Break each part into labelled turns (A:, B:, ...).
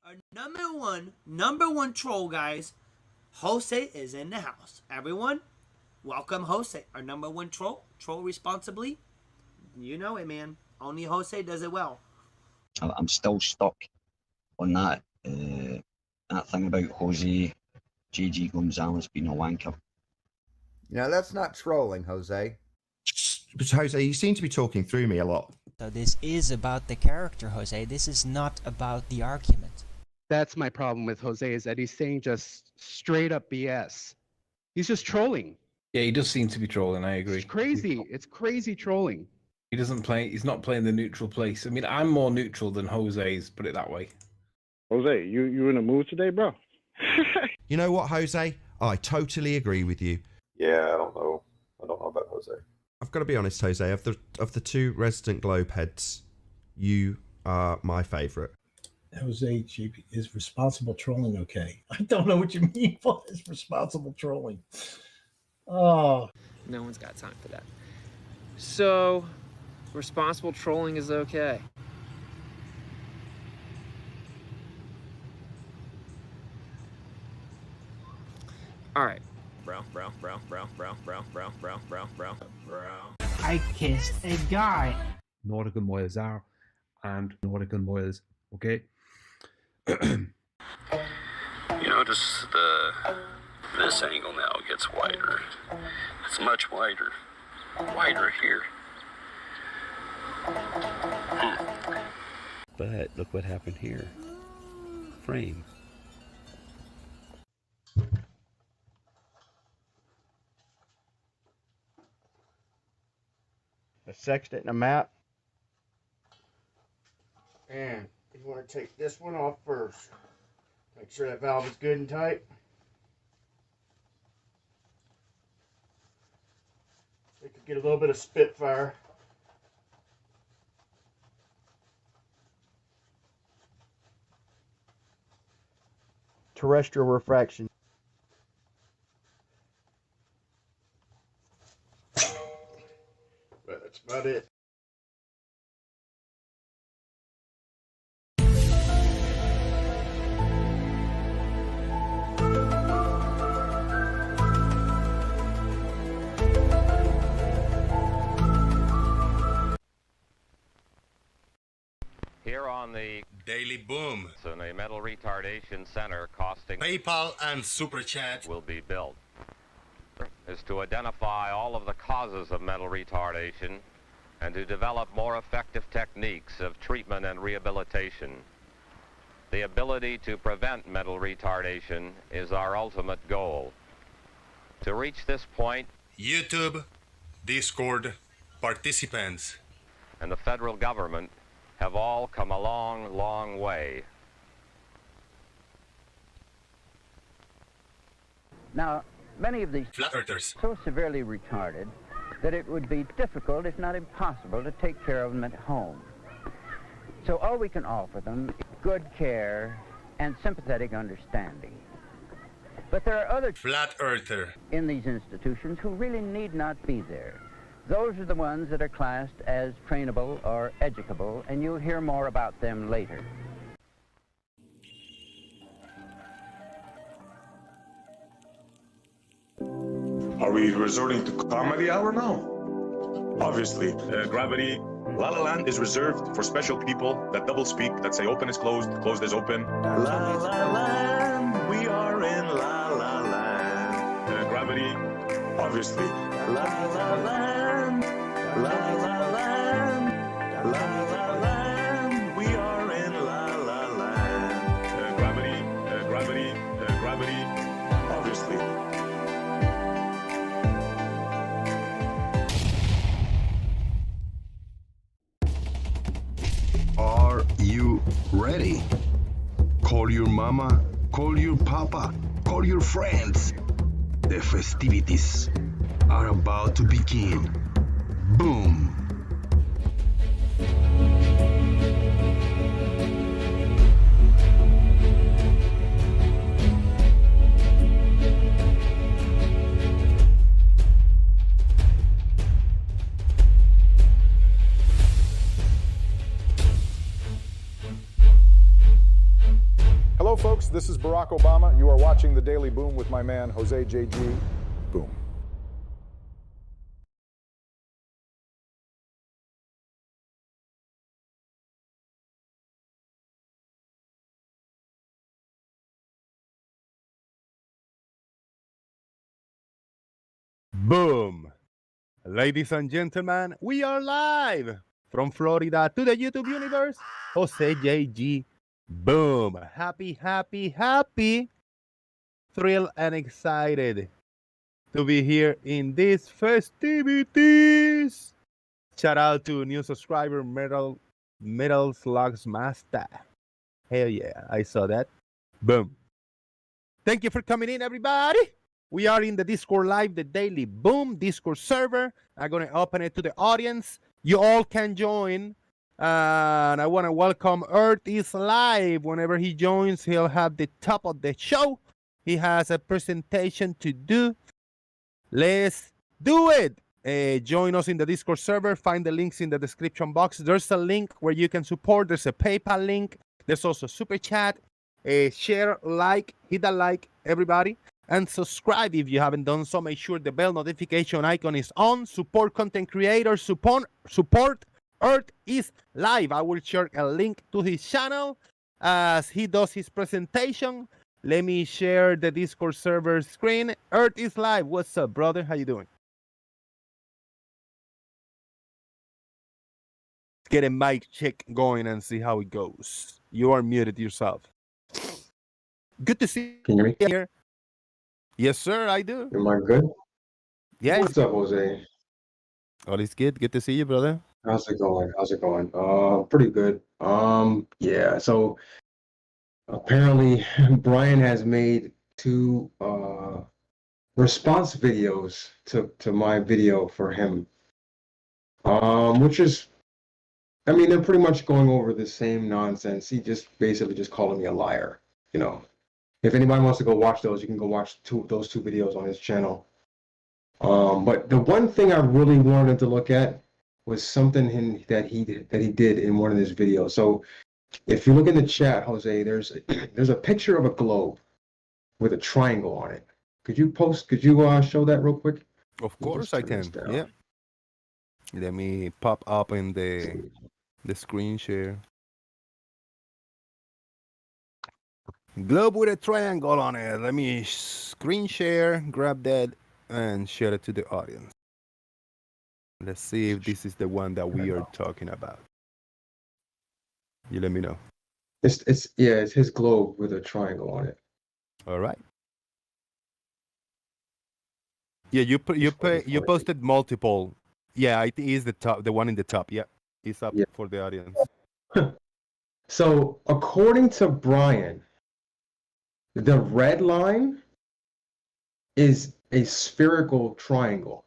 A: Our number one troll, guys. Jose is in the house. Everyone, welcome Jose, our number one troll. Troll responsibly. You know it, man. Only Jose does it well.
B: I'm still stuck on that thing about Jose JG Gonzalez being a wanker.
C: Now that's not trolling, Jose.
D: But Jose, you seem to be talking through me a lot.
E: So this is about the character, Jose. This is not about the argument.
F: That's my problem with Jose, is that he's saying just straight up BS. He's just trolling.
G: Yeah, he does seem to be trolling, I agree.
F: It's crazy. It's crazy trolling.
G: He's not playing the neutral place. I mean, I'm more neutral than Jose's, put it that way.
H: Jose, you in a mood today, bro?
D: You know what, Jose? I totally agree with you.
I: Yeah, I don't know about Jose.
D: I've got to be honest, Jose. Of the two resident globe heads, you are my favourite.
J: Jose, JP, is responsible trolling okay? I don't know what you mean by this responsible trolling. Oh,
K: no one's got time for that. So, responsible trolling is okay. All right. Bro.
L: I kissed a guy.
M: Nautical miles are and nautical miles, okay?
N: You notice this angle now gets wider. It's much wider. Wider here.
O: But look what happened here. Frame.
C: A sextant and a map. And you want to take this one off first. Make sure that valve is good and tight. It could get a little bit of spitfire. Terrestrial refraction. But that's about it.
P: Here on the
Q: Daily Boom,
P: in a metal retardation center costing
Q: PayPal and Super Chat
P: will be built, is to identify all of the causes of mental retardation and to develop more effective techniques of treatment and rehabilitation. The ability to prevent mental retardation is our ultimate goal. To reach this point,
Q: YouTube, Discord, participants,
P: and the federal government have all come a long, long way.
R: Now, many of these
Q: flat earthers
R: so severely retarded that it would be difficult, if not impossible, to take care of them at home. So all we can offer them is good care and sympathetic understanding. But there are other
Q: flat earther
R: in these institutions who really need not be there. Those are the ones that are classed as trainable or educable, and you'll hear more about them later.
I: Are we resorting to comedy hour now? Obviously, Gravity, La La Land is reserved for special people that double speak, that say open is closed, closed is open. La La Land, we are in La La Land. Gravity, obviously. La La Land, La La Land, La La Land, we are in La La Land. Gravity, obviously.
S: Are you ready? Call your mama, call your papa, call your friends. The festivities are about to begin. Boom!
T: Hello, folks. This is Barack Obama. You are watching The Daily Boom with my man, Jose JG. Boom.
U: Boom! Ladies and gentlemen, we are live from Florida to the YouTube universe. Jose JG. Boom! Happy, happy, happy, thrilled and excited to be here in these festivities. Shout out to new subscriber Metal Slugs Master. Hell yeah, I saw that. Boom. Thank you for coming in, everybody. We are in the Discord Live, the Daily Boom Discord server. I'm going to open it to the audience. You all can join. And I want to welcome Earth is Live. Whenever he joins, he'll have the top of the show. He has a presentation to do. Let's do it. Join us in the Discord server. Find the links in the description box. There's a link where you can support. There's a PayPal link. There's also Super Chat. Share, like, hit that like, everybody. And subscribe if you haven't done so. Make sure the bell notification icon is on. Support content creators. Support Earth is Live. I will share a link to his channel as he does his presentation. Let me share the Discord server screen. Earth is Live. What's up, brother? How you doing? Get a mic check going and see how it goes. You are muted yourself. Good to see
V: Can you hear me?
U: here. Yes, sir, I do.
V: Am I good?
U: Yeah.
V: What's up, Jose?
U: All is good. Good to see you, brother.
V: How's it going? How's it going? Pretty good. Yeah, so apparently Brian has made two response videos to my video for him. Which is, I mean, they're pretty much going over the same nonsense. He just basically just calling me a liar, you know. If anybody wants to go watch those, you can go watch those two videos on his channel. But the one thing I really wanted to look at was something that he did in one of his videos. So if you look in the chat, Jose, there's a picture of a globe with a triangle on it. Could you show that real quick?
U: Of course I can. Yeah. Let me pop up in the screen share. Globe with a triangle on it. Let me screen share, grab that, and share it to the audience. Let's see if this is the one that we are talking about. You let me know.
V: It's his globe with a triangle on it.
U: All right. Yeah, you posted multiple. Yeah, it is the one in the top. Yeah, it's up for the audience.
V: So according to Brian, the red line is a spherical triangle.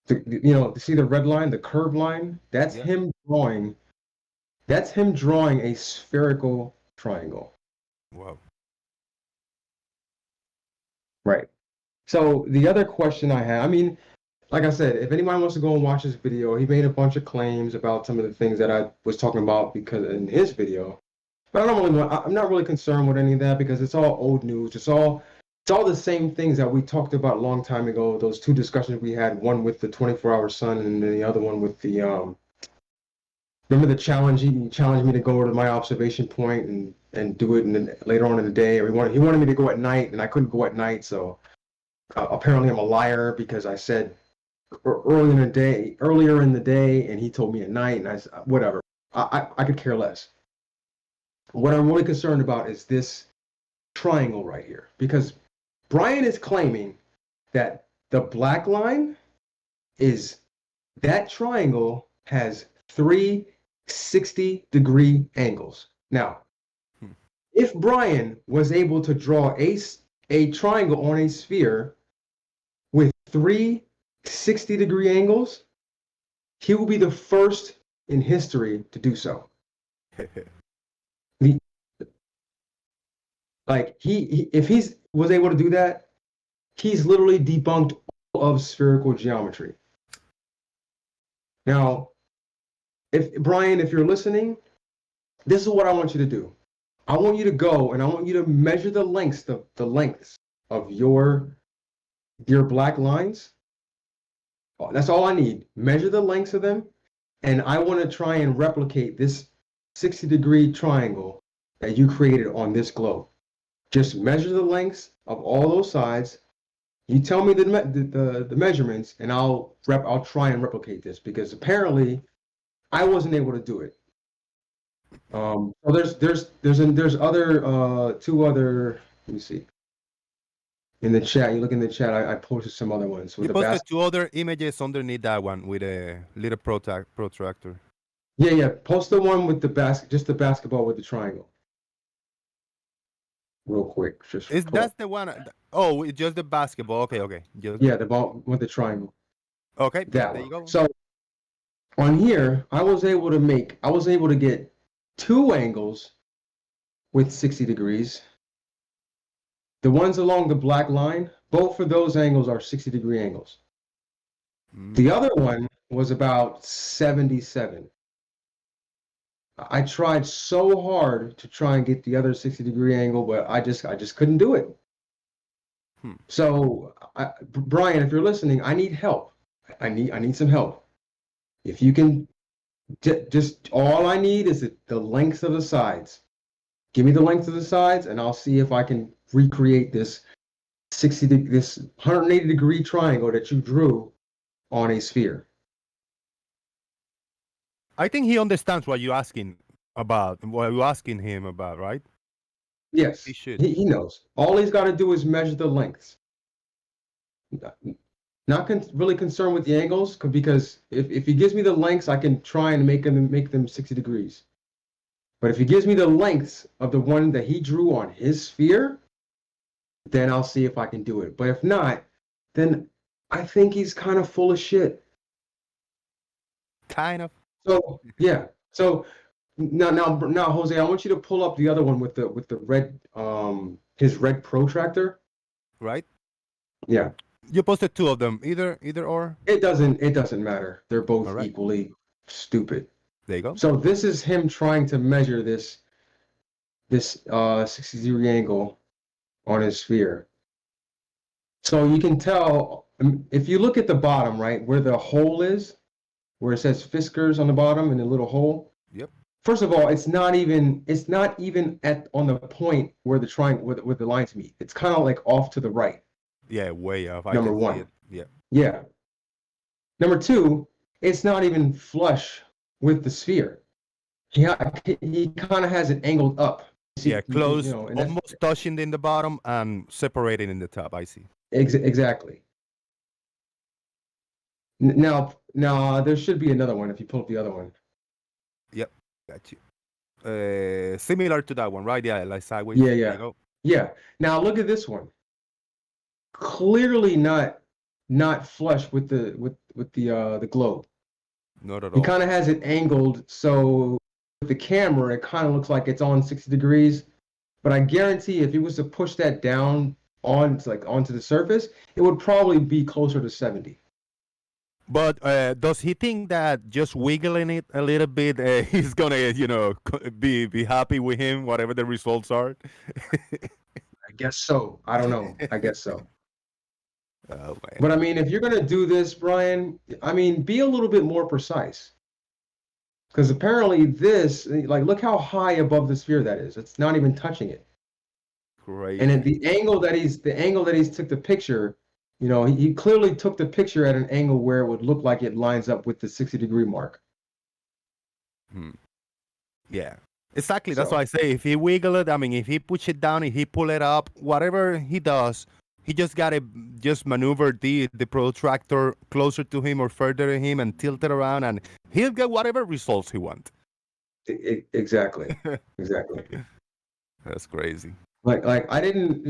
V: See the red line, the curved line? That's him drawing. That's him drawing a spherical triangle.
U: Wow.
V: Right. So the other question I have, I mean, like I said, if anybody wants to go and watch this video, he made a bunch of claims about some of the things that I was talking about because in his video. But I'm not really concerned with any of that because it's all old news. It's all the same things that we talked about a long time ago. Those two discussions we had, one with the 24-hour sun and then the other one with the remember the challenge? He challenged me to go to my observation point and do it later on in the day. Or he wanted me to go at night, and I couldn't go at night. So apparently I'm a liar because I said earlier in the day, and he told me at night, and I said whatever. I could care less. What I'm really concerned about is this triangle right here, because Brian is claiming that the black line is that triangle has 3 60-degree angles. Now, if Brian was able to draw a triangle on a sphere with 3 60-degree angles, he will be the first in history to do so. If he was able to do that, he's literally debunked all of spherical geometry. Now, if you're listening, this is what I want you to do. I want you to go and I want you to measure the lengths of your black lines. That's all I need. Measure the lengths of them, and I want to try and replicate this 60-degree triangle that you created on this globe. Just measure the lengths of all those sides. You tell me the measurements, and I'll try and replicate this, because apparently I wasn't able to do it. So there's other two other. Let me see. In the chat, you look in the chat. I posted some other ones with
U: You
V: the
U: posted two other images underneath that one with a little protractor.
V: Yeah. Post the one with the just the basketball with the triangle. Real quick,
U: That's the one? Oh, it's just the basketball. Okay.
V: Yeah, the ball with the triangle.
U: Okay,
V: That
U: there
V: one.
U: you go.
V: So on here, I was able to get two angles with 60 degrees. The ones along the black line, both of those angles are 60-degree angles. The other one was about 77. I tried so hard to try and get the other 60-degree angle, but I just couldn't do it. So, Brian, if you're listening, I need help. I need some help. If you can, just all I need is the length of the sides. Give me the length of the sides, and I'll see if I can recreate this 180-degree triangle that you drew on a sphere.
U: I think he understands what you're asking about, what you're asking him about, right?
V: Yes,
U: he should.
V: He knows. All he's got to do is measure the lengths. Not really concerned with the angles, because if he gives me the lengths, I can try and make them 60 degrees. But if he gives me the lengths of the one that he drew on his sphere, then I'll see if I can do it. But if not, then I think he's kind of full of shit.
U: Kind of.
V: So yeah. So now, Jose, I want you to pull up the other one with the red his red protractor.
U: Right.
V: Yeah.
U: You posted two of them, either or.
V: It doesn't matter. They're both equally stupid.
U: There you go.
V: So this is him trying to measure this 60-degree angle on his sphere. So you can tell if you look at the bottom, right, where the hole is, where it says Fiskars on the bottom and a little hole.
U: Yep.
V: First of all, it's not even on the point where the triangle where the lines meet. It's kind of like off to the right.
U: Yeah, way off.
V: Number one.
U: Yeah.
V: Yeah. Number two, it's not even flush with the sphere. He kind of has it angled up.
U: Yeah, close, almost touching in the bottom and separating in the top. I see.
V: Exactly. Now there should be another one if you pull up the other one.
U: Yep, got you. Similar to that one, right? Yeah, like sideways.
V: Yeah.
U: There you go.
V: Yeah. Now look at this one. Clearly not flush with the globe.
U: Not at all.
V: He kind of has it angled, so with the camera, it kind of looks like it's on 60 degrees. But I guarantee if he was to push that down onto the surface, it would probably be closer to 70.
U: But does he think that just wiggling it a little bit, he's gonna, be happy with him, whatever the results are?
V: I guess so. I don't know. I guess so.
U: Oh, man.
V: But I mean, if you're gonna do this, Brian, I mean, be a little bit more precise. Because apparently this, look how high above the sphere that is. It's not even touching it.
U: Great.
V: And at the angle that he's took the picture, he clearly took the picture at an angle where it would look like it lines up with the 60-degree mark.
U: Yeah, exactly. That's why I say if he wiggle it, I mean, if he push it down, if he pull it up, whatever he does, he just gotta maneuver the protractor closer to him or further to him and tilt it around, and he'll get whatever results he wants.
V: Exactly. Exactly.
U: That's crazy.
V: Like I didn't,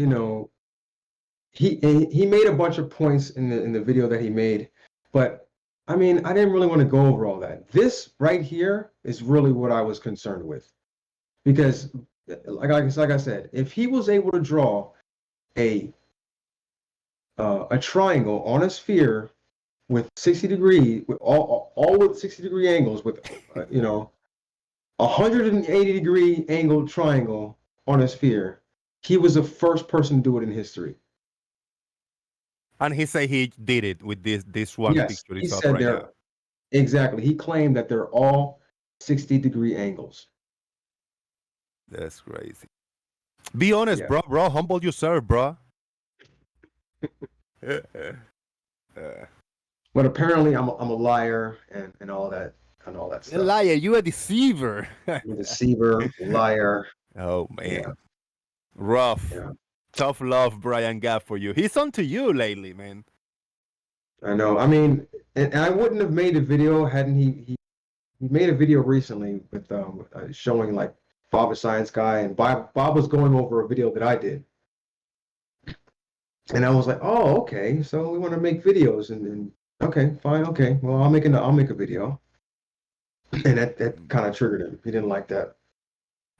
V: he made a bunch of points in the video that he made, but I mean, I didn't really want to go over all that. This right here is really what I was concerned with, because like I said, if he was able to draw a triangle on a sphere with 60 degree, with all with 60-degree angles, with 180-degree angled triangle on a sphere. He was the first person to do it in history.
U: And he said he did it with this one
V: Yes,
U: picture
V: he
U: is up
V: said
U: right now.
V: exactly. He claimed that they're all 60-degree angles.
U: That's crazy. Be honest,
V: Yeah.
U: bro. Humble yourself, bro.
V: But apparently, I'm a liar and all that
U: A
V: stuff.
U: liar, you a deceiver.
V: I'm a deceiver, liar.
U: Oh man,
V: Yeah.
U: rough,
V: Yeah.
U: tough love Brian got for you. He's on to you lately, man.
V: I know. I mean, and I wouldn't have made a video hadn't he made a video recently with showing like Bob a Science Guy, and Bob was going over a video that I did. And I was like, oh, okay, so we want to make videos, and okay, fine, okay, well, I'll make a video, and that kind of triggered him. He didn't like that.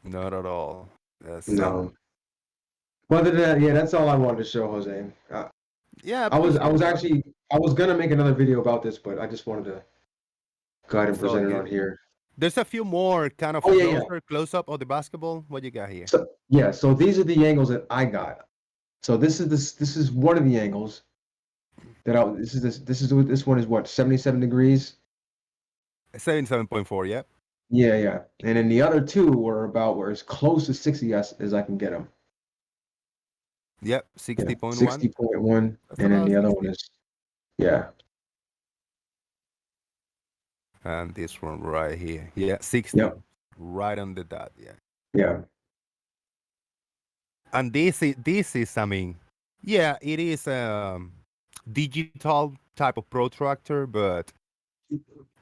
U: Not at all. That's
V: No. Well, other than that, yeah, that's all I wanted to show, Jose.
U: Yeah,
V: I was gonna make another video about this, but I just wanted to go ahead and
U: It's all
V: present it
U: good.
V: on here.
U: There's a few more kind of close up of the basketball. What you got here?
V: So yeah, so these are the angles that I got. So this is one of the angles that this one is what, 77 degrees?
U: 77.4, yeah.
V: Yeah. And then the other two were about where as close to 60 as I can get them.
U: Yep, 60.1.
V: 60.1, and then the other one is, yeah.
U: And this one right here. Yeah, 60.
V: Yep.
U: Right on the dot, yeah.
V: Yeah.
U: And this is, I mean, yeah, it is digital type of protractor, but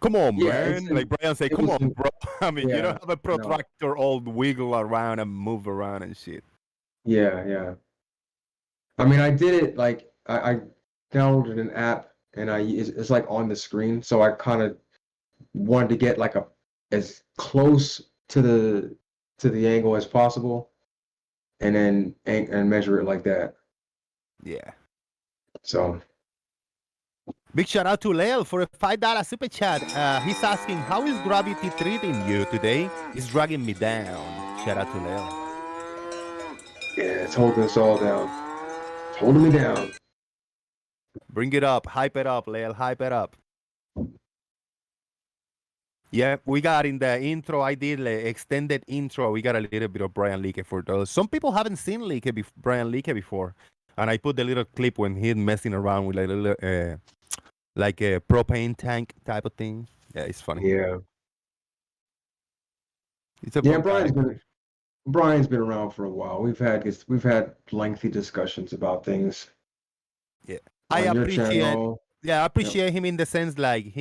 U: come on, man. Like Brian said, come on, bro. I mean, you don't have a protractor all wiggle around and move around and shit.
V: Yeah. I mean, I did it like I downloaded an app and it's like on the screen, so I kind of wanted to get like as close to the angle as possible, and then measure it like that.
U: Yeah.
V: So.
U: Big shout out to Lel for a $5 super chat. He's asking, how is gravity treating you today? It's dragging me down. Shout out to Lel.
V: Yeah, it's holding us all down. It's holding me down.
U: Bring it up. Hype it up, Lel. Hype it up. Yeah, we got in the intro, I did the extended intro. We got a little bit of Brian Leakey for those. Some people haven't seen Brian Leakey before. And I put the little clip when he's messing around with a little, like a propane tank type of thing. Yeah, it's funny.
V: Yeah.
U: It's a
V: Brian's been around for a while. We've had lengthy discussions about things.
U: Yeah, I appreciate him in the sense like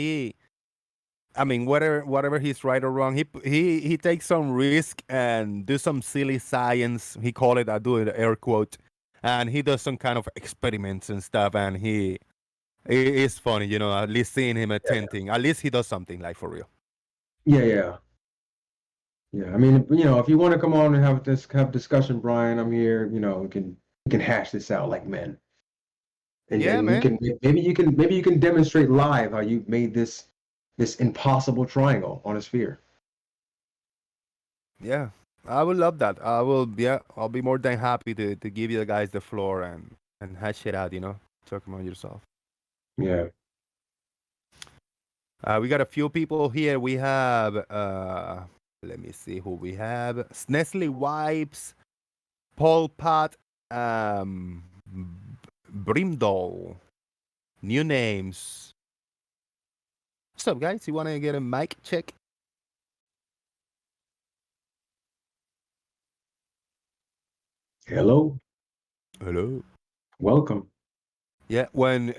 U: I mean, whatever he's right or wrong, he takes some risk and do some silly science. He call it, I do it air quote, and he does some kind of experiments and stuff. And it's funny, you know. At least seeing him attempting, at least he does something like for real.
V: Yeah. I mean, you know, if you want to come on and have discussion, Brian, I'm here. You know, we can hash this out like men. And man. Maybe you can demonstrate live how you made this impossible triangle on a sphere.
U: Yeah, I would love that. I'll be more than happy to give you guys the floor and hash it out, you know, talk about yourself.
V: Yeah.
U: We got a few people here. We have, let me see who we have. Nestle Wipes, Paul Pat, Brimdall. New names. What's up, guys? You want to get a mic check?
V: Hello. Welcome.
U: Yeah, when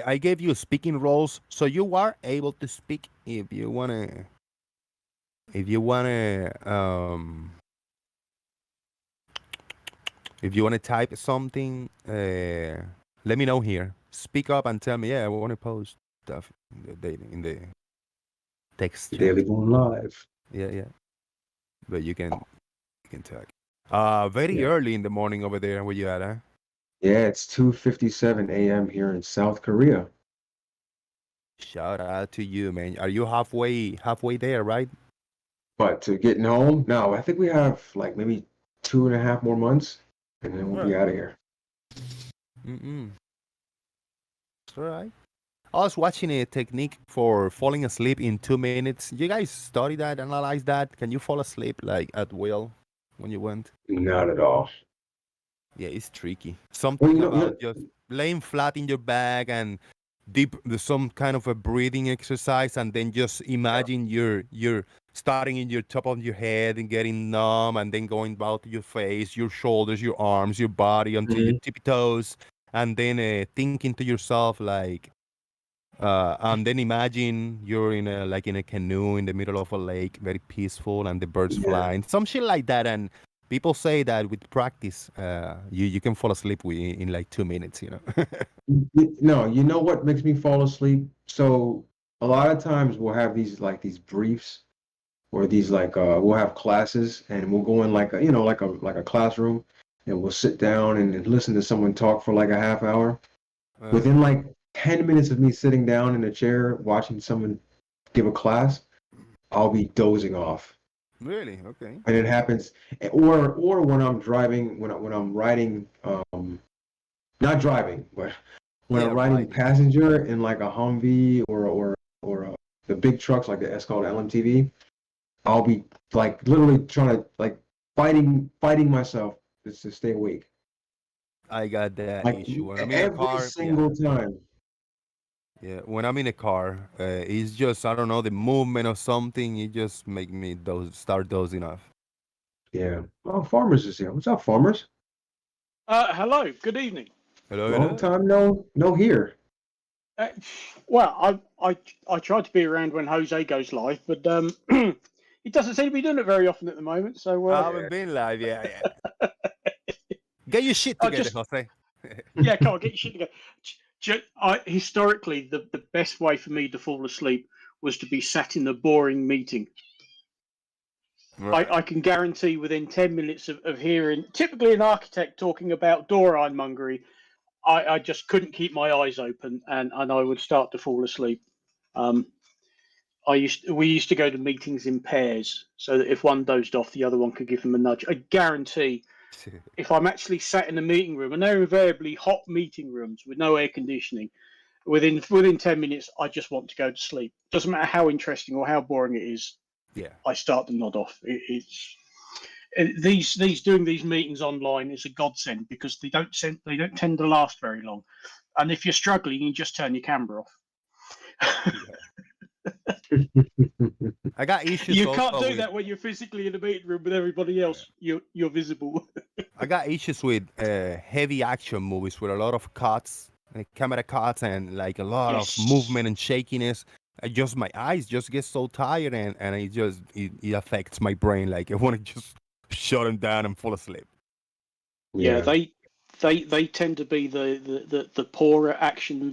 U: I gave you speaking roles, so you are able to speak if you wanna type something. Let me know here. Speak up and tell me. Yeah, I want to post stuff in the text.
V: Daily Boom Live.
U: Yeah. But you can talk. Very early in the morning over there. Where you at, huh?
V: Yeah, it's 2:57 a.m. here in South Korea.
U: Shout out to you, man. Are you halfway there, right?
V: But to getting home, no, I think we have like maybe 2.5 more months, and then we'll be out of here.
U: All right. I was watching a technique for falling asleep in 2 minutes. You guys study that, analyze that? Can you fall asleep like at will when you went?
V: Not at all.
U: Yeah, it's tricky.
V: Well,
U: Something about just laying flat in your back and some kind of a breathing exercise, and then just imagine you're starting in your top of your head and getting numb, and then going out to your face, your shoulders, your arms, your body until your tippy toes, and then thinking to yourself like, and then imagine you're in a canoe in the middle of a lake, very peaceful, and the birds flying, some shit like that. And people say that with practice, you can fall asleep in like 2 minutes.
V: No, you know what makes me fall asleep? So a lot of times we'll have these briefs or these we'll have classes, and we'll go in like a classroom, and we'll sit down and listen to someone talk for like a half hour. Within like 10 minutes of me sitting down in a chair watching someone give a class, I'll be dozing off.
U: Really? Okay.
V: And it happens, or when I'm driving, when I'm riding, not driving, but when I'm riding passenger in like a Humvee or the big trucks like it's called LMTV, I'll be like literally trying to like fighting myself just to stay awake.
U: I got that
V: Like
U: issue. When I'm in a
V: every
U: car,
V: single time.
U: Yeah, when I'm in a car, it's just, I don't know, the movement or something. It just make me start dozing off.
V: Yeah. Oh, Farmers is here. What's up, Farmers?
A: Hello. Good evening.
U: Hello.
V: Long time no here.
A: Well, I try to be around when Jose goes live, but he doesn't seem to be doing it very often at the moment. So
U: I haven't been live, yeah. Get your shit together, Jose.
A: Yeah, come on, get your shit together. Historically, the best way for me to fall asleep was to be sat in a boring meeting.
U: Right.
A: I can guarantee within 10 minutes of hearing, typically an architect talking about door ironmongery, I just couldn't keep my eyes open, and I would start to fall asleep. We used to go to meetings in pairs, so that if one dozed off, the other one could give him a nudge. I guarantee, if I'm actually sat in a meeting room, and they're invariably hot meeting rooms with no air conditioning, within 10 minutes, I just want to go to sleep. Doesn't matter how interesting or how boring it is.
U: Yeah,
A: I start to nod off. These doing these meetings online is a godsend because they don't tend to last very long, and if you're struggling, you can just turn your camera off.
U: I got issues.
A: You can't do that when you're physically in a meeting room with everybody else. You're visible.
U: I got issues with heavy action movies with a lot of cuts, camera cuts, and like a lot of movement and shakiness. My eyes just get so tired, and it affects my brain. Like I want to just shut them down and fall asleep.
A: Yeah, they tend to be the poorer action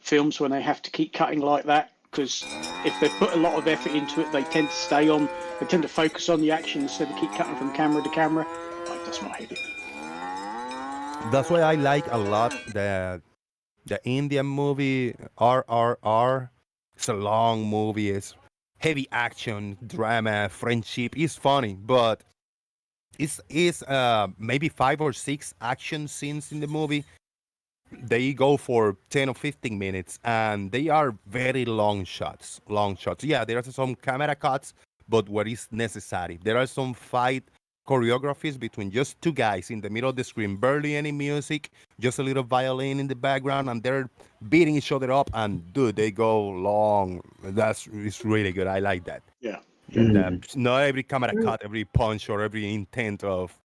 A: films when they have to keep cutting like that, because if they put a lot of effort into it, they tend to focus on the action instead of keep cutting from camera to camera. Like, that's what I hate it.
U: That's why I like a lot the Indian movie RRR. It's a long movie. It's heavy action, drama, friendship. It's funny, but it's maybe 5 or 6 action scenes in the movie. They go for 10 or 15 minutes, and they are very long shots. Yeah, there are some camera cuts, but what is necessary? There are some fight choreographies between just 2 guys in the middle of the screen, barely any music, just a little violin in the background, and they're beating each other up, and dude, they go long. It's really good. I like that.
A: Yeah.
U: And, not every camera cut, every punch, or every intent of,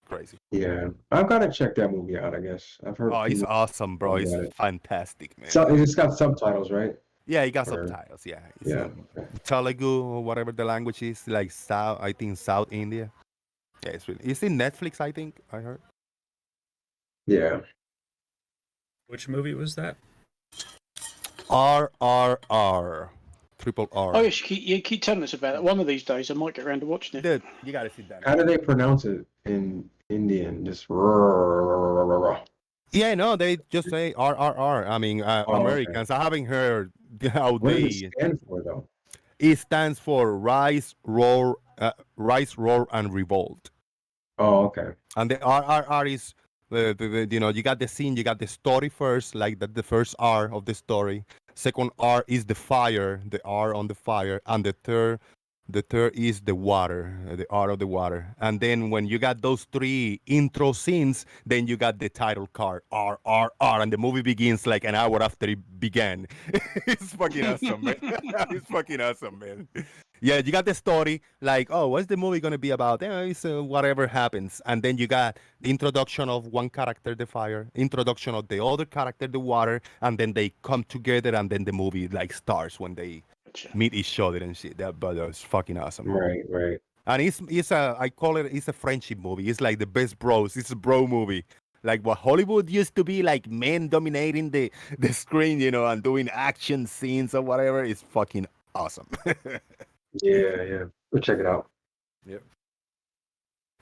U: crazy.
V: Yeah, I've got to check that movie out, I guess. I've heard.
U: Oh, it's awesome, bro. It's fantastic, man.
V: So it's got subtitles, right?
U: Yeah, it got subtitles. Yeah. It's Telugu or whatever the language is, like South India. Yeah, it's in Netflix, I think. I heard.
V: Yeah.
B: Which movie was that?
U: RRR. Triple R.
A: Oh, yes, you keep telling us about it. One of these days, I might get around to watching it.
U: Dude, you gotta see that.
V: How do they pronounce it in Indian? Just
U: Yeah, no, they just say RRR. I mean, Americans. Okay. I haven't heard how
V: what
U: they
V: does it stand for, though?
U: It stands for Rise, Roar, and Revolt.
V: Oh, okay.
U: And the RRR is, you got the scene, you got the story first, like the first R of the story. Second R is the fire, the R on the fire, and the third is the water, the R of the water. And then when you got those three intro scenes, then you got the title card, RRR, and the movie begins like an hour after it began. It's fucking awesome, man. It's fucking awesome, man. Yeah, you got the story, like, oh, what's the movie going to be about? It's whatever happens. And then you got the introduction of one character, the fire, introduction of the other character, the water, and then they come together, and then the movie, like, starts when they meet each other and shit. But it's fucking awesome.
V: Right.
U: And I call it's a friendship movie. It's like the best bros. It's a bro movie. Like what Hollywood used to be, like men dominating the screen, and doing action scenes or whatever. It's fucking awesome.
V: Yeah. Go check it out.
U: Yeah,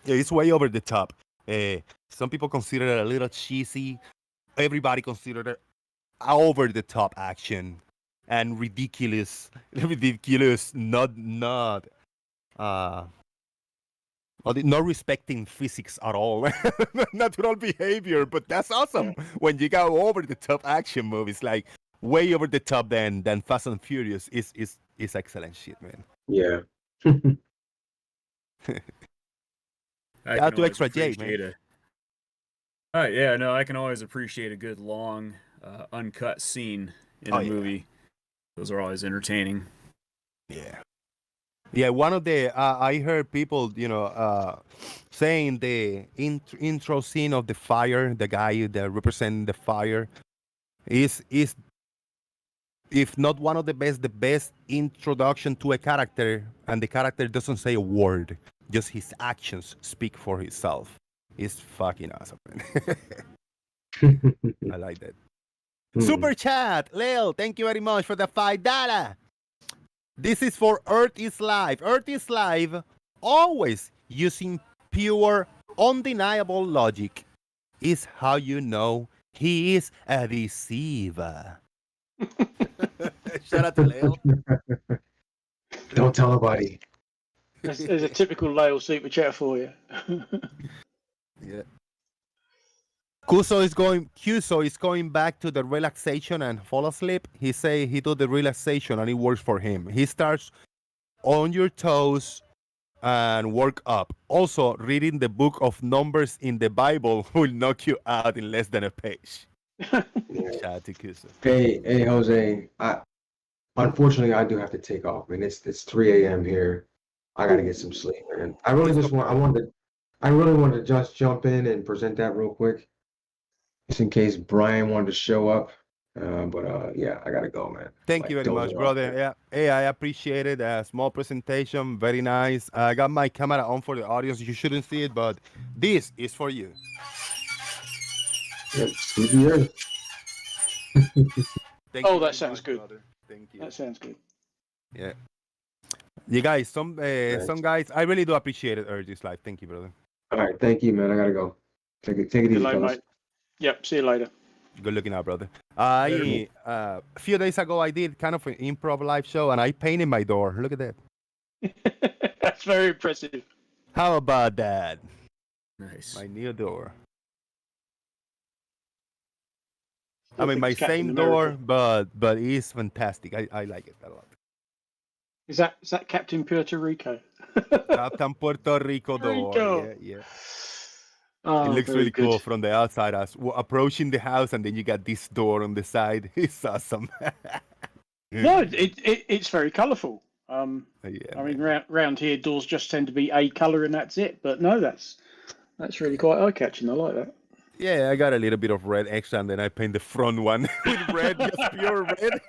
U: it's way over the top. Some people consider it a little cheesy. Everybody consider it over the top action and ridiculous, not respecting physics at all, natural behavior. But that's awesome when you go over the top action movies, like way over the top than Fast and Furious. Is excellent shit, man.
V: Yeah.
U: Out to Extra J, man.
B: I can always appreciate a good long uncut scene in a movie. Those are always entertaining.
U: Yeah, one of the I heard people saying the intro scene of the fire, the guy that representing the fire is if not one of the best introduction to a character, and the character doesn't say a word, just his actions speak for himself. It's fucking awesome, man. I like that. Super chat, Lil, thank you very much for the $5. This is for Earth is Live. Earth is Live, always using pure, undeniable logic, is how you know he is a deceiver. Shout out to Leo.
V: Don't tell nobody.
A: There's a typical Lale super chat for you.
U: Yeah. Kuso is going back to the relaxation and fall asleep. He say he do the relaxation and it works for him. He starts on your toes and work up. Also, reading the book of Numbers in the Bible will knock you out in less than a page. Shout out to Kuso.
V: Hey, Jose. Unfortunately, I do have to take off, man. It's 3 a.m. here. I gotta get some sleep, man. I really wanted to just jump in and present that real quick, just in case Brian wanted to show up. Yeah, I gotta go, man.
U: Thank you very much, brother. Yeah, hey, I appreciate it. Small presentation, very nice. I got my camera on for the audience. You shouldn't see it, but this is for you.
V: Yep, CBA.
A: That sounds good.
U: Brother. Thank you.
A: That sounds good.
U: Yeah. You guys, some guys, I really do appreciate it, Earth is Live. Thank you, brother.
V: All right, thank you, man. I gotta go. Take it easy,
A: Later,
V: fellas.
A: mate. Yep, see you later.
U: Good looking out, brother. A few days ago, I did kind of an improv live show, and I painted my door. Look at that.
A: That's very impressive.
U: How about that?
B: Nice.
U: My new door.
A: I
U: I mean,
A: think
U: my
A: it's Captain
U: same
A: America.
U: door, but it's fantastic. I like it a lot.
A: Is that Captain Puerto Rico?
U: Captain Puerto Rico door.
A: Rico.
U: Yeah.
A: Oh,
U: It looks
A: very
U: really cool
A: good.
U: from the outside as approaching the house, and then you got this door on the side. It's awesome.
A: No, it's very colourful.
U: Yeah,
A: I mean, round here, doors just tend to be a colour and that's it. But no, that's really quite eye-catching. I like that.
U: Yeah, I got a little bit of red extra, and then I paint the front one with red, just pure red.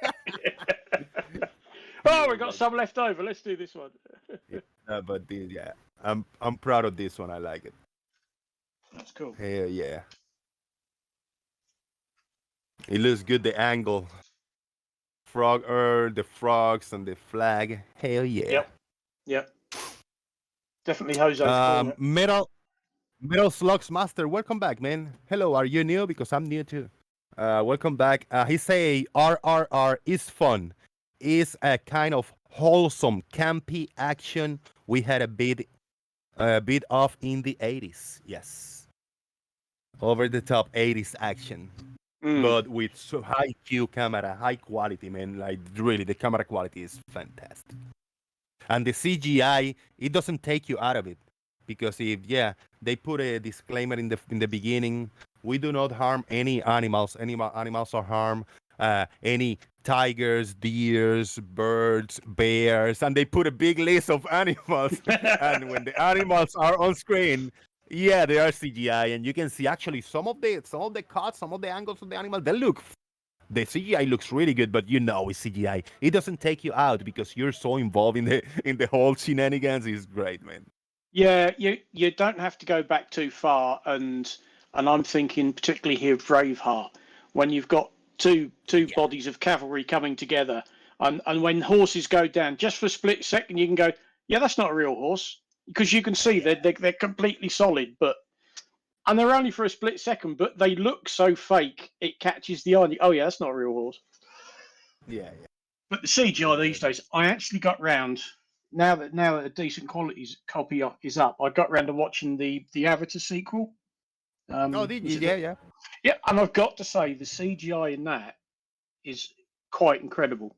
A: Oh, we got some left over. Let's do this one.
U: Yeah, I'm proud of this one. I like it.
A: That's cool.
U: Hell yeah. It looks good, the angle. The frogs and the flag. Hell yeah.
A: Yep. Definitely Jose.
U: Metal Slugs Master, welcome back, man. Hello, are you new? Because I'm new too. Welcome back. He say RRR is fun. is a kind of wholesome, campy action we had a bit of in the 80s. Yes, over the top 80s action, but with so high Q camera, high quality, man. Like really, the camera quality is fantastic, and the CGI it doesn't take you out of it, because if they put a disclaimer in the beginning. We do not harm any animals. Any animals are harmed. Any tigers, deers, birds, bears, and they put a big list of animals. And when the animals are on screen, they are CGI, and you can see actually some of the cuts, some of the angles of the animal. The CGI looks really good, but it's CGI. It doesn't take you out because you're so involved in the whole shenanigans. It's great, man.
A: Yeah, you don't have to go back too far, and I'm thinking particularly here of Braveheart, when you've got two bodies of cavalry coming together, and when horses go down, just for a split second you can go, yeah, that's not a real horse, because you can see they're completely solid, and they're only for a split second, but they look so fake it catches the eye. Oh yeah, that's not a real horse.
U: Yeah.
A: But the CGI these days, I actually got round. Now that a decent copy is up, I got round to watching the Avatar sequel.
U: Did you? Yeah.
A: Yeah, and I've got to say the CGI in that is quite incredible.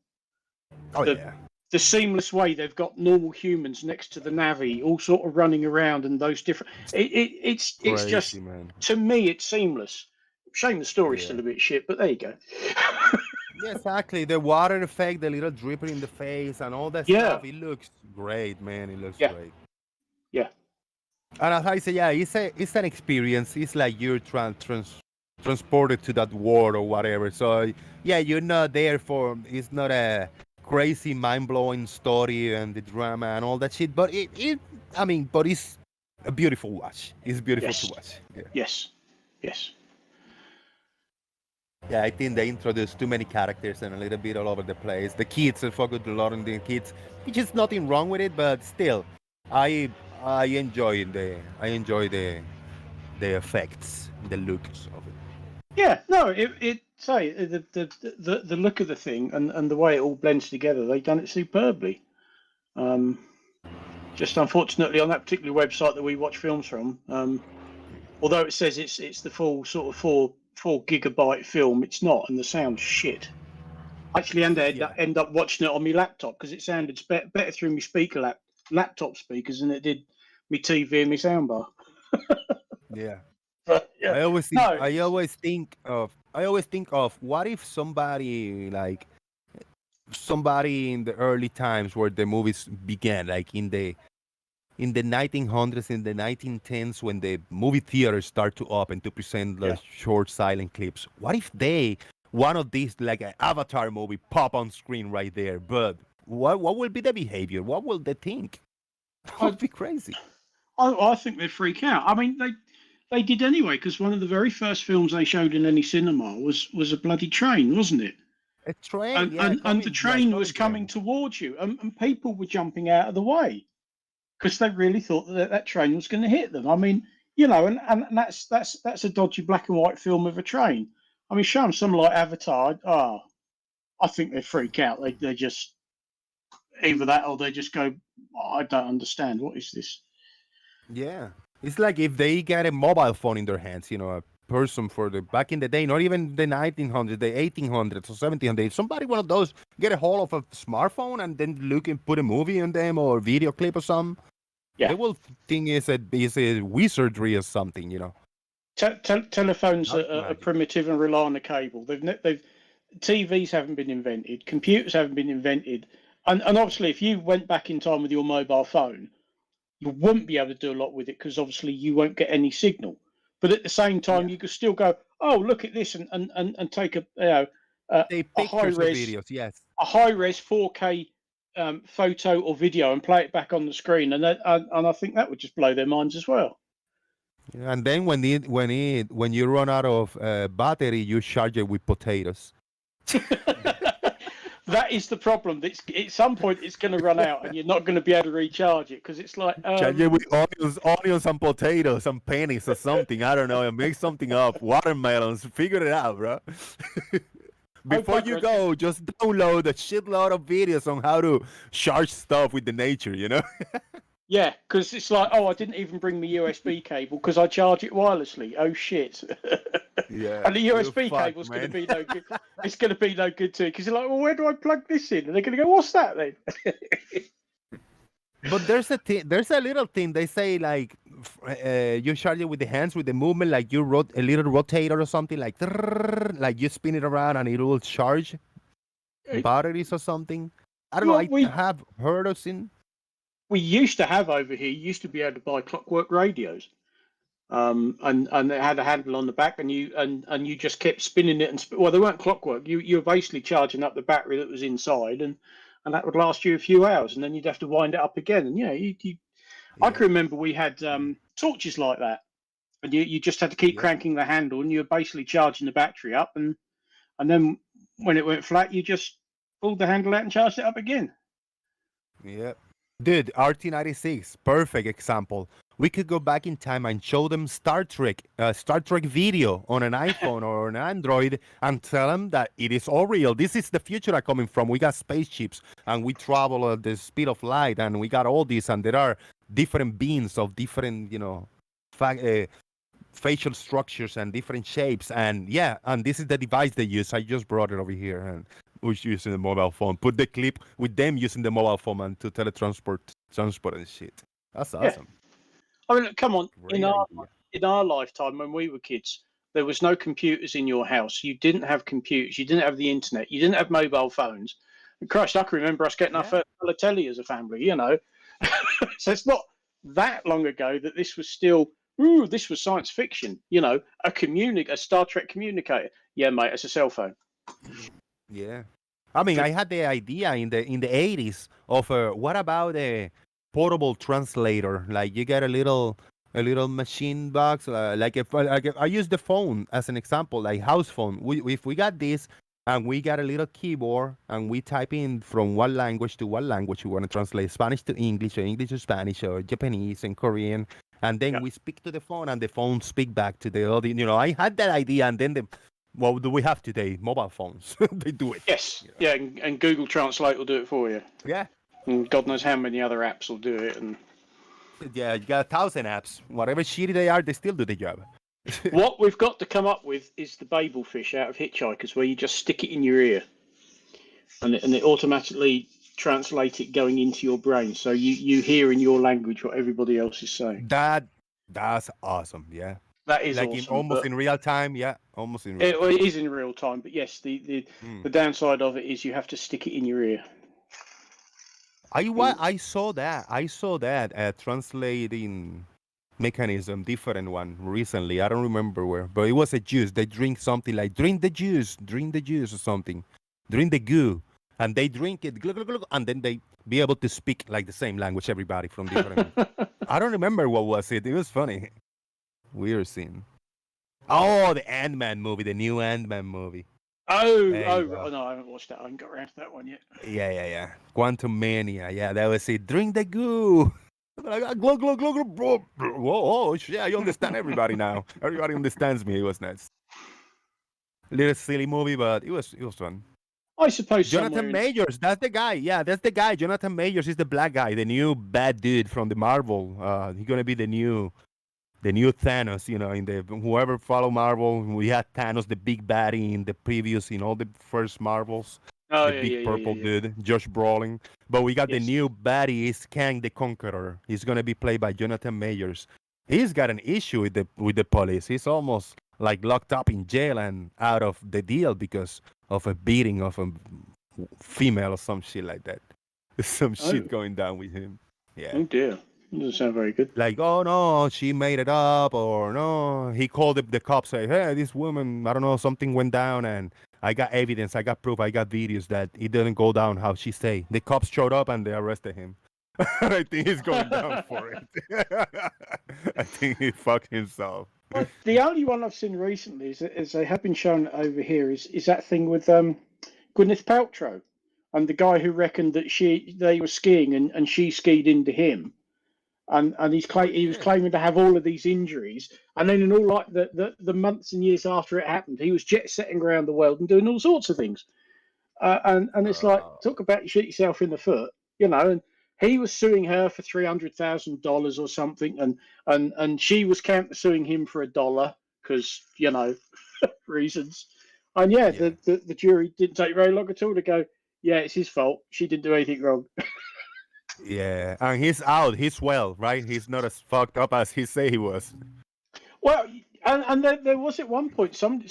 A: The seamless way they've got normal humans next to the Navi, all sort of running around, and those different. It's
U: Crazy,
A: just,
U: man.
A: to me, it's seamless. Shame the story's still a bit shit, but there you go.
U: Yeah, exactly. The water effect, the little dripper in the face, and all that stuff. It looks great, man. It looks great.
A: Yeah.
U: And as I say, it's an experience. It's like you're transported to that world or whatever. So you're not there for. It's not a crazy, mind-blowing story and the drama and all that shit. But but it's a beautiful watch. It's beautiful to watch. Yeah.
A: Yes.
U: Yeah, I think they introduced too many characters and a little bit all over the place. The kids, they focused a lot on the kids, which is nothing wrong with it, but still, I enjoy the effects, the looks of it.
A: Yeah, no, the look of the thing and the way it all blends together, they've done it superbly. Just unfortunately on that particular website that we watch films from, although it says it's the full sort of 4 gigabyte film, it's not, and the sound's shit. Actually, and I end up watching it on my laptop because it sounded better through my laptop speakers than it did my TV and my soundbar.
U: Yeah.
A: But, yeah.
U: I always think of what if somebody in the early times where the movies began, like in the 1900s, in the 1910s, when the movie theaters start to open to present the short silent clips. What if one of these, like an Avatar movie, pop on screen right there? But what will be the behavior? What will they think? That would be crazy.
A: I think they'd freak out. I mean, they did anyway, because one of the very first films they showed in any cinema was a bloody train, wasn't it?
U: A train,
A: and the train was coming towards you, and people were jumping out of the way because they really thought that train was going to hit them. I mean, and that's a dodgy black and white film of a train. I mean, show them something like Avatar. I think they freak out. They just either that or they just go, I don't understand. What is this?
U: Yeah, it's like if they get a mobile phone in their hands, a person for the back in the day, not even the 1900s, the 1800s or 1700s. Somebody, one of those, get a hold of a smartphone and then look and put a movie on them or a video clip or something. Yeah, they will think it's a wizardry or something,
A: Telephones are primitive and rely on a cable. TVs haven't been invented, computers haven't been invented, and obviously, if you went back in time with your mobile phone, you wouldn't be able to do a lot with it because obviously you won't get any signal. But at the same time, you could still go, oh, look at this, and take a high res
U: videos, yes,
A: a high res 4K photo or video and play it back on the screen, and I think that would just blow their minds as well.
U: And then when you run out of battery, you charge it with potatoes.
A: That is the problem. At some point it's going to run out, and you're not going to be able to recharge it because it's like
U: charge it with onions and potatoes and pennies or something. I don't know. Make something up. Watermelons. Figure it out, bro. Before you go, just download a shitload of videos on how to charge stuff with the nature, you know?
A: Yeah, because it's like, oh, I didn't even bring my USB cable because I charge it wirelessly. Oh shit!
U: Yeah.
A: And the
U: you
A: USB
U: fuck,
A: cable's going to
U: man.
A: be no good. It's going to be no good too because you're like, well, where do I plug this in? And they're going to go, what's that then?
U: But there's a thing, there's a little thing they say like you charge it with the hands with the movement, like you wrote a little rotator or something like you spin it around and it will charge batteries or something. I don't know. I have heard or seen.
A: We used to have over here. You used to be able to buy clockwork radios, and it had a handle on the back, and you just kept spinning it well, they weren't clockwork. You were basically charging up the battery that was inside, and that would last you a few hours, and then you'd have to wind it up again. And I can remember we had torches like that, and you just had to keep cranking the handle, and you were basically charging the battery up, and then when it went flat, you just pulled the handle out and charged it up again.
U: Yeah. Dude, RT96, perfect example. We could go back in time and show them Star Trek video on an iPhone or an Android and tell them that it is all real. This is the future I'm coming from. We got spaceships and we travel at the speed of light and we got all this and there are different beings of different, facial structures and different shapes. And yeah, and this is the device they use. I just brought it over here and we're using the mobile phone. Put the clip with them using the mobile phone and to transport and shit. That's awesome.
A: I mean, come on. In our lifetime, when we were kids, there was no computers in your house. You didn't have computers. You didn't have the internet. You didn't have mobile phones. And Christ, I can remember us getting our first colour telly as a family. So it's not that long ago that this was still. Ooh, this was science fiction. A Star Trek communicator. Yeah, mate, it's a cell phone.
U: Yeah, I mean, I had the idea in the 80s of what about a portable translator? Like you get a little machine box, like if I use the phone as an example, like house phone. If we got this and we got a little keyboard and we type in from what language to what language we want to translate, Spanish to English or English to Spanish or Japanese and Korean, and then we speak to the phone and the phone speak back to the audience. I had that idea, and then what do we have today? Mobile phones. They do it.
A: Yes. Yeah, and Google Translate will do it for you.
U: Yeah.
A: And God knows how many other apps will do it. And
U: yeah, you got 1,000 apps. Whatever shitty they are, they still do the job.
A: What we've got to come up with is the Babel fish out of Hitchhikers, where you just stick it in your ear, and it automatically translates it going into your brain, so you hear in your language what everybody else is saying.
U: That's awesome. Yeah.
A: That is
U: like
A: awesome,
U: almost in real time. Yeah, almost in real
A: time. It is in real time, but yes, the downside of it is you have to stick it in your ear.
U: I saw that translating mechanism, different one recently. I don't remember where, but it was a juice. They drink something like drink the juice or something, drink the goo, and they drink it, glug, glug, glug, and then they be able to speak like the same language. Everybody from different. I don't remember what was it. It was funny. Weird scene. Oh, the Ant-Man movie, the new Ant-Man movie.
A: Oh, no, I haven't watched that. I haven't got around to that one yet.
U: Yeah. Quantum Mania. Yeah, that was it. Drink the goo. Glug, glug, glug, glug. Whoa, yeah, I understand everybody now. Everybody understands me. It was nice. Little silly movie, but it was fun.
A: I suppose
U: Jonathan Majors, that's the guy. Yeah, that's the guy. Jonathan Majors is the black guy, the new bad dude from the Marvel. He's gonna be the new Thanos. In the whoever follow Marvel, we had Thanos, the big baddie in the previous, in all the first Marvels.
A: Oh,
U: the big purple dude, Josh Brolin. But we got the new baddie, is Kang the Conqueror. He's gonna be played by Jonathan Majors. He's got an issue with the police. He's almost like locked up in jail and out of the deal because of a beating of a female or some shit like that. There's some shit going down with him. Yeah.
A: Oh dear. It doesn't sound very good.
U: Like, oh no, she made it up, or no, he called the cops, say, hey, this woman, I don't know, something went down, and I got evidence, I got proof, I got videos that it didn't go down how she say. The cops showed up and they arrested him. I think he's going down for it. I think he fucked himself.
A: Well, the only one I've seen recently is they have been shown over here is that thing with Gwyneth Paltrow and the guy who reckoned that they were skiing and she skied into him. and he was claiming to have all of these injuries, and then in all like the months and years after it happened, he was jet setting around the world and doing all sorts of things. And it's like, talk about you shoot yourself in the foot, you know. And he was suing her for $300,000 or something, and she was counter suing him for $1 because you know reasons. And yeah, the jury didn't take very long at all to go, yeah, it's his fault. She didn't do anything wrong.
U: Yeah, and he's out. He's well, right? He's not as fucked up as he say he was.
A: Well, and there was at one point some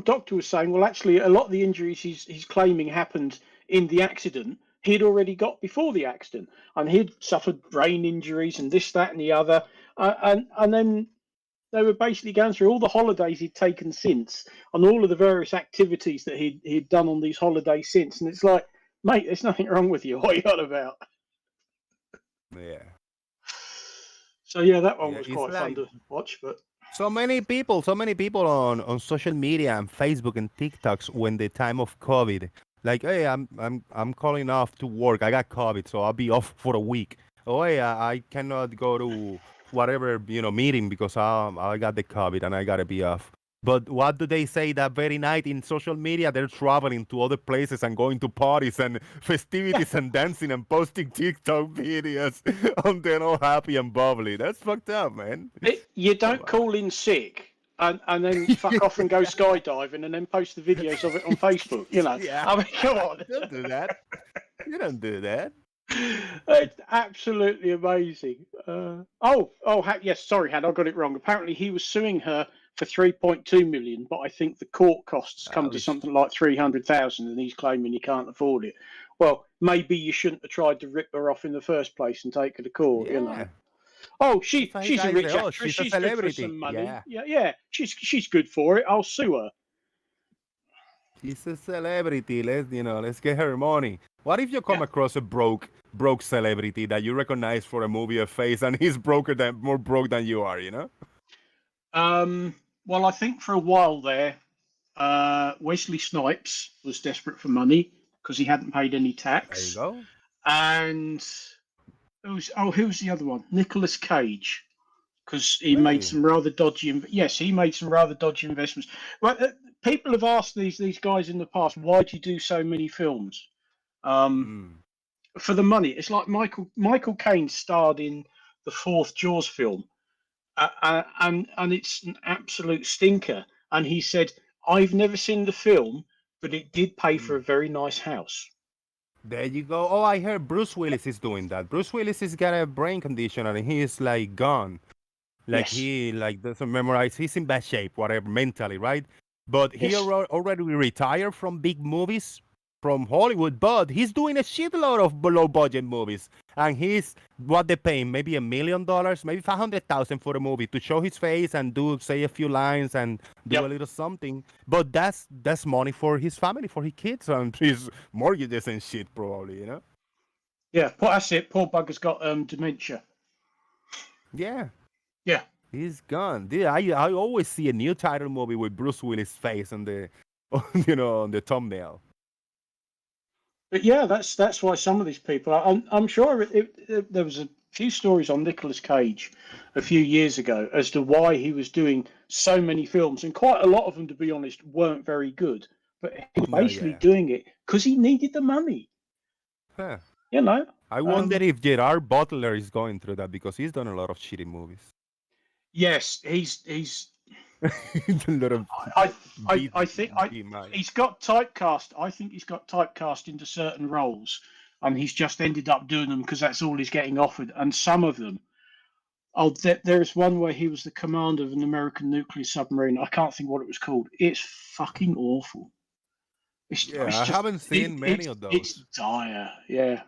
A: doctor was saying, well, actually, a lot of the injuries he's claiming happened in the accident. He'd already got before the accident, and he'd suffered brain injuries and this, that, and the other. And then they were basically going through all the holidays he'd taken since, and all of the various activities that he'd done on these holidays since. And it's like, mate, there's nothing wrong with you. What are you on about?
U: Yeah.
A: So yeah, that one
U: Yeah,
A: was
U: it's
A: quite fun
U: like-
A: to watch, but.
U: So many people on social media and Facebook and TikToks when the time of COVID, like, hey, I'm calling off to work. I got COVID, so I'll be off for a week. Oh, hey, I cannot go to whatever meeting because I got the COVID and I gotta be off. But what do they say that very night in social media? They're traveling to other places and going to parties and festivities and dancing and posting TikTok videos, and they're all happy and bubbly. That's fucked up, man.
A: You don't call in sick and then fuck off and go skydiving and then post the videos of it on Facebook. You know,
U: Yeah.
A: I mean, come on.
U: Don't do that. You don't do that.
A: It's absolutely amazing. Yes, sorry, I got it wrong. Apparently, he was suing her for 3.2 million, but I think the court costs come to something like 300,000, and he's claiming he can't afford it. Well, maybe you shouldn't have tried to rip her off in the first place and take her to court. You know. Oh, she's a rich actress.
U: She's a
A: She's good for
U: celebrity.
A: some money.
U: Yeah.
A: Yeah. She's good for it. I'll sue her.
U: She's a celebrity. Let's get her money. What if you come across a broke celebrity that you recognize for a movie of face, and he's more broke than you are? You know.
A: Well, I think for a while there, Wesley Snipes was desperate for money because he hadn't paid any tax.
U: There you go.
A: And who was the other one? Nicolas Cage, because he made some rather dodgy. He made some rather dodgy investments. Well, people have asked these guys in the past, why do you do so many films? For the money. It's like Michael Caine starred in the fourth Jaws film, and it's an absolute stinker. And he said, I've never seen the film, but it did pay for a very nice house.
U: There you go. Oh, I heard Bruce Willis is doing that. Bruce Willis has got a brain condition and he is like gone. Like he doesn't memorize. He's in bad shape, whatever, mentally, right? But he already retired from big movies from Hollywood, but he's doing a shitload of below budget movies. And he's what they pay him, maybe $1 million, maybe 500,000 for a movie to show his face and say a few lines and do a little something. But that's money for his family, for his kids and his mortgages and shit, probably, you know?
A: Yeah, that's it. Poor bugger's got dementia.
U: Yeah.
A: Yeah.
U: He's gone. Yeah, I always see a new title movie with Bruce Willis' face on the on the thumbnail.
A: But yeah, that's why some of these people. I'm sure there was a few stories on Nicolas Cage a few years ago as to why he was doing so many films, and quite a lot of them, to be honest, weren't very good. But he was basically doing it because he needed the money.
U: Huh.
A: You know.
U: I wonder if Gerard Butler is going through that because he's done a lot of shitty movies.
A: Yes, he's
U: a lot of
A: I think he's got typecast. I think he's got typecast into certain roles, and he's just ended up doing them because that's all he's getting offered. And some of them, there's one where he was the commander of an American nuclear submarine. I can't think what it was called. It's fucking awful.
U: I haven't seen many of those.
A: It's dire. Yeah.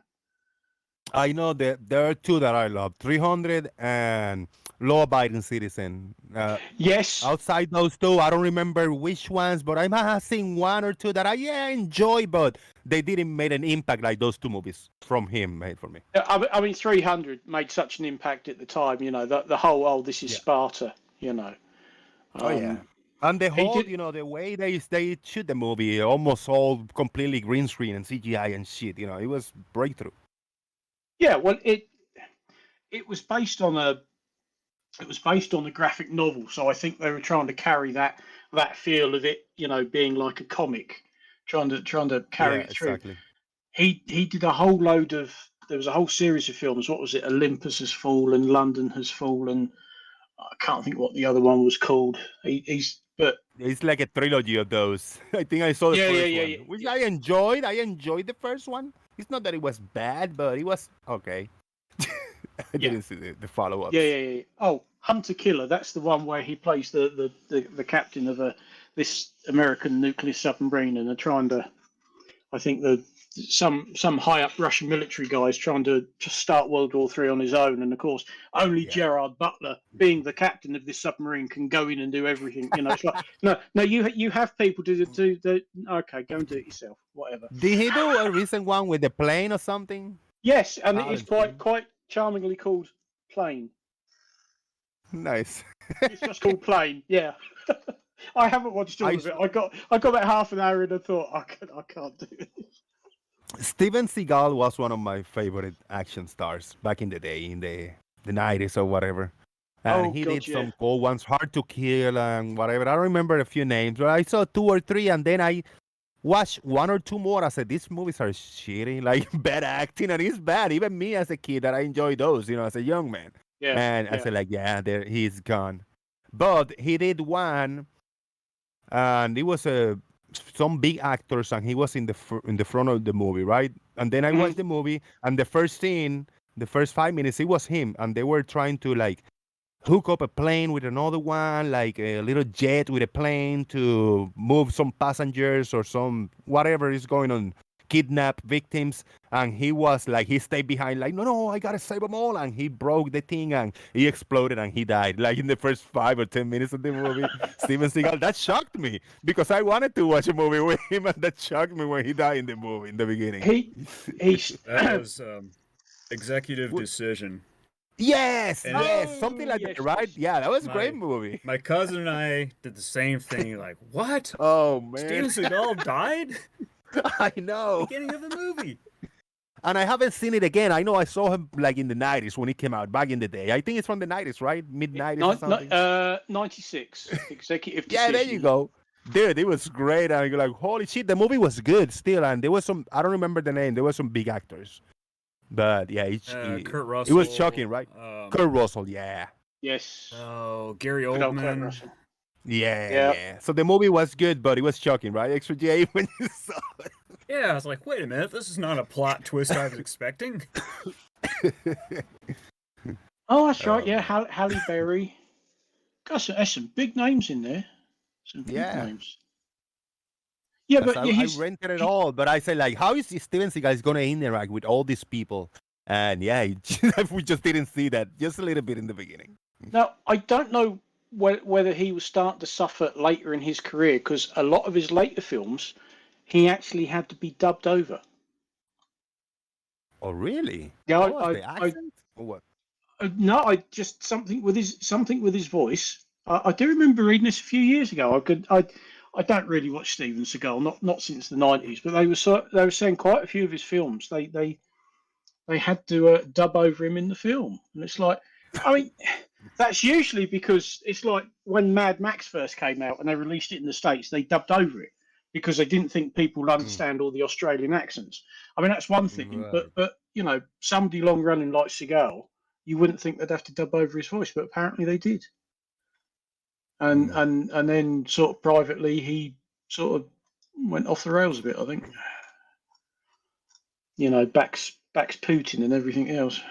U: I know that there are two that I love: 300 and Law Abiding Citizen.
A: Yes.
U: Outside those two, I don't remember which ones, but I might have seen one or two that I enjoy, but they didn't make an impact like those two movies from him made for me.
A: I mean, 300 made such an impact at the time. You know, the whole this is Sparta. You know.
U: And the whole, the way they shoot the movie, almost all completely green screen and CGI and shit. It was breakthrough.
A: Yeah, well, it was based on a graphic novel, so I think they were trying to carry that feel of it, being like a comic, trying to carry it through.
U: Exactly.
A: He did a whole load of. There was a whole series of films. What was it? Olympus Has Fallen, London Has Fallen. I can't think what the other one was called. But
U: it's like a trilogy of those. I think I saw the first one, which I enjoyed. I enjoyed the first one. It's not that it was bad, but it was okay. I didn't see the follow-ups.
A: Yeah. Oh, Hunter Killer. That's the one where he plays the captain of this American nuclear submarine, and they're trying to. I think some high up Russian military guy is trying to start World War III on his own, and of course only Gerard Butler, being the captain of this submarine, can go in and do everything. It's like no, you have people do the okay, go and do it yourself, whatever.
U: Did he do a recent one with the plane or something?
A: Yes, and it is quite charmingly called Plane.
U: Nice.
A: It's just called Plane. Yeah. I haven't watched all of it. I got about half an hour in and thought I can't do it.
U: Steven Seagal was one of my favorite action stars back in the day, in the 90s or whatever. And he did some cool ones, Hard to Kill and whatever. I don't remember a few names, but I saw 2 or 3, and then I watched 1 or 2 more. I said, these movies are shitty, like bad acting, and it's bad. Even me as a kid, that I enjoyed those, as a young man.
A: Yeah.
U: And I said, like, he's gone. But he did one, and it was some big actors, and he was in the front of the movie, right? And then I watched the movie, and the first scene, the first 5 minutes, it was him, and they were trying to like hook up a plane with another one, like a little jet with a plane to move some passengers or some whatever is going on, kidnap victims. And he was like, he stayed behind, like, no, I gotta save them all. And he broke the thing, and he exploded, and he died, like in the first 5 or 10 minutes of the movie. Steven Seagal, that shocked me, because I wanted to watch a movie with him, and that shocked me when he died in the movie in the beginning.
B: That was executive decision.
U: Yes, something like that, right? Yeah, that was a great movie.
B: My cousin and I did the same thing. Like, what?
U: Oh man,
B: Steven Seagal died?
U: I know.
B: Beginning of the movie.
U: And I haven't seen it again. I know I saw him like in the 90s when he came out, back in the day. I think it's from the 90s, right? Mid-90s or something?
A: 96. Executive
U: Yeah,
A: decision.
U: there you go. Dude, it was great. And you're like, holy shit, the movie was good still. And there was some, I don't remember the name. There were some big actors. But yeah,
B: Kurt Russell.
U: It was shocking, right? Kurt Russell, yeah.
A: Yes.
B: Oh, Gary Oldman.
U: Yeah. So the movie was good, but it was shocking, right? Extra J, when you saw it.
B: Yeah, I was like, wait a minute, this is not a plot twist I was expecting.
A: Oh, that's right. Yeah, Halle Berry. Gosh, there's some big names in there. Some big names. Yeah, but
U: I rented it all, but I said, like, how is Steven Seagal going to interact with all these people? And yeah, we just didn't see that just a little bit in the beginning.
A: Now, I don't know whether he was starting to suffer later in his career, because a lot of his later films, he actually had to be dubbed over.
U: Oh, really?
A: Yeah,
U: the accent? Or what?
A: No, I just something with his voice. I do remember reading this a few years ago. I don't really watch Steven Seagal, not since the 90s, but they were saying quite a few of his films they had to dub over him in the film, and it's like, I mean, that's usually because it's like when Mad Max first came out and they released it in the States, they dubbed over it because they didn't think people would understand all the Australian accents. I mean, that's one thing,
U: Right.
A: but somebody long running like Seagal, you wouldn't think they'd have to dub over his voice, but apparently they did. And then sort of privately, he sort of went off the rails a bit, I think. Backs Putin and everything else.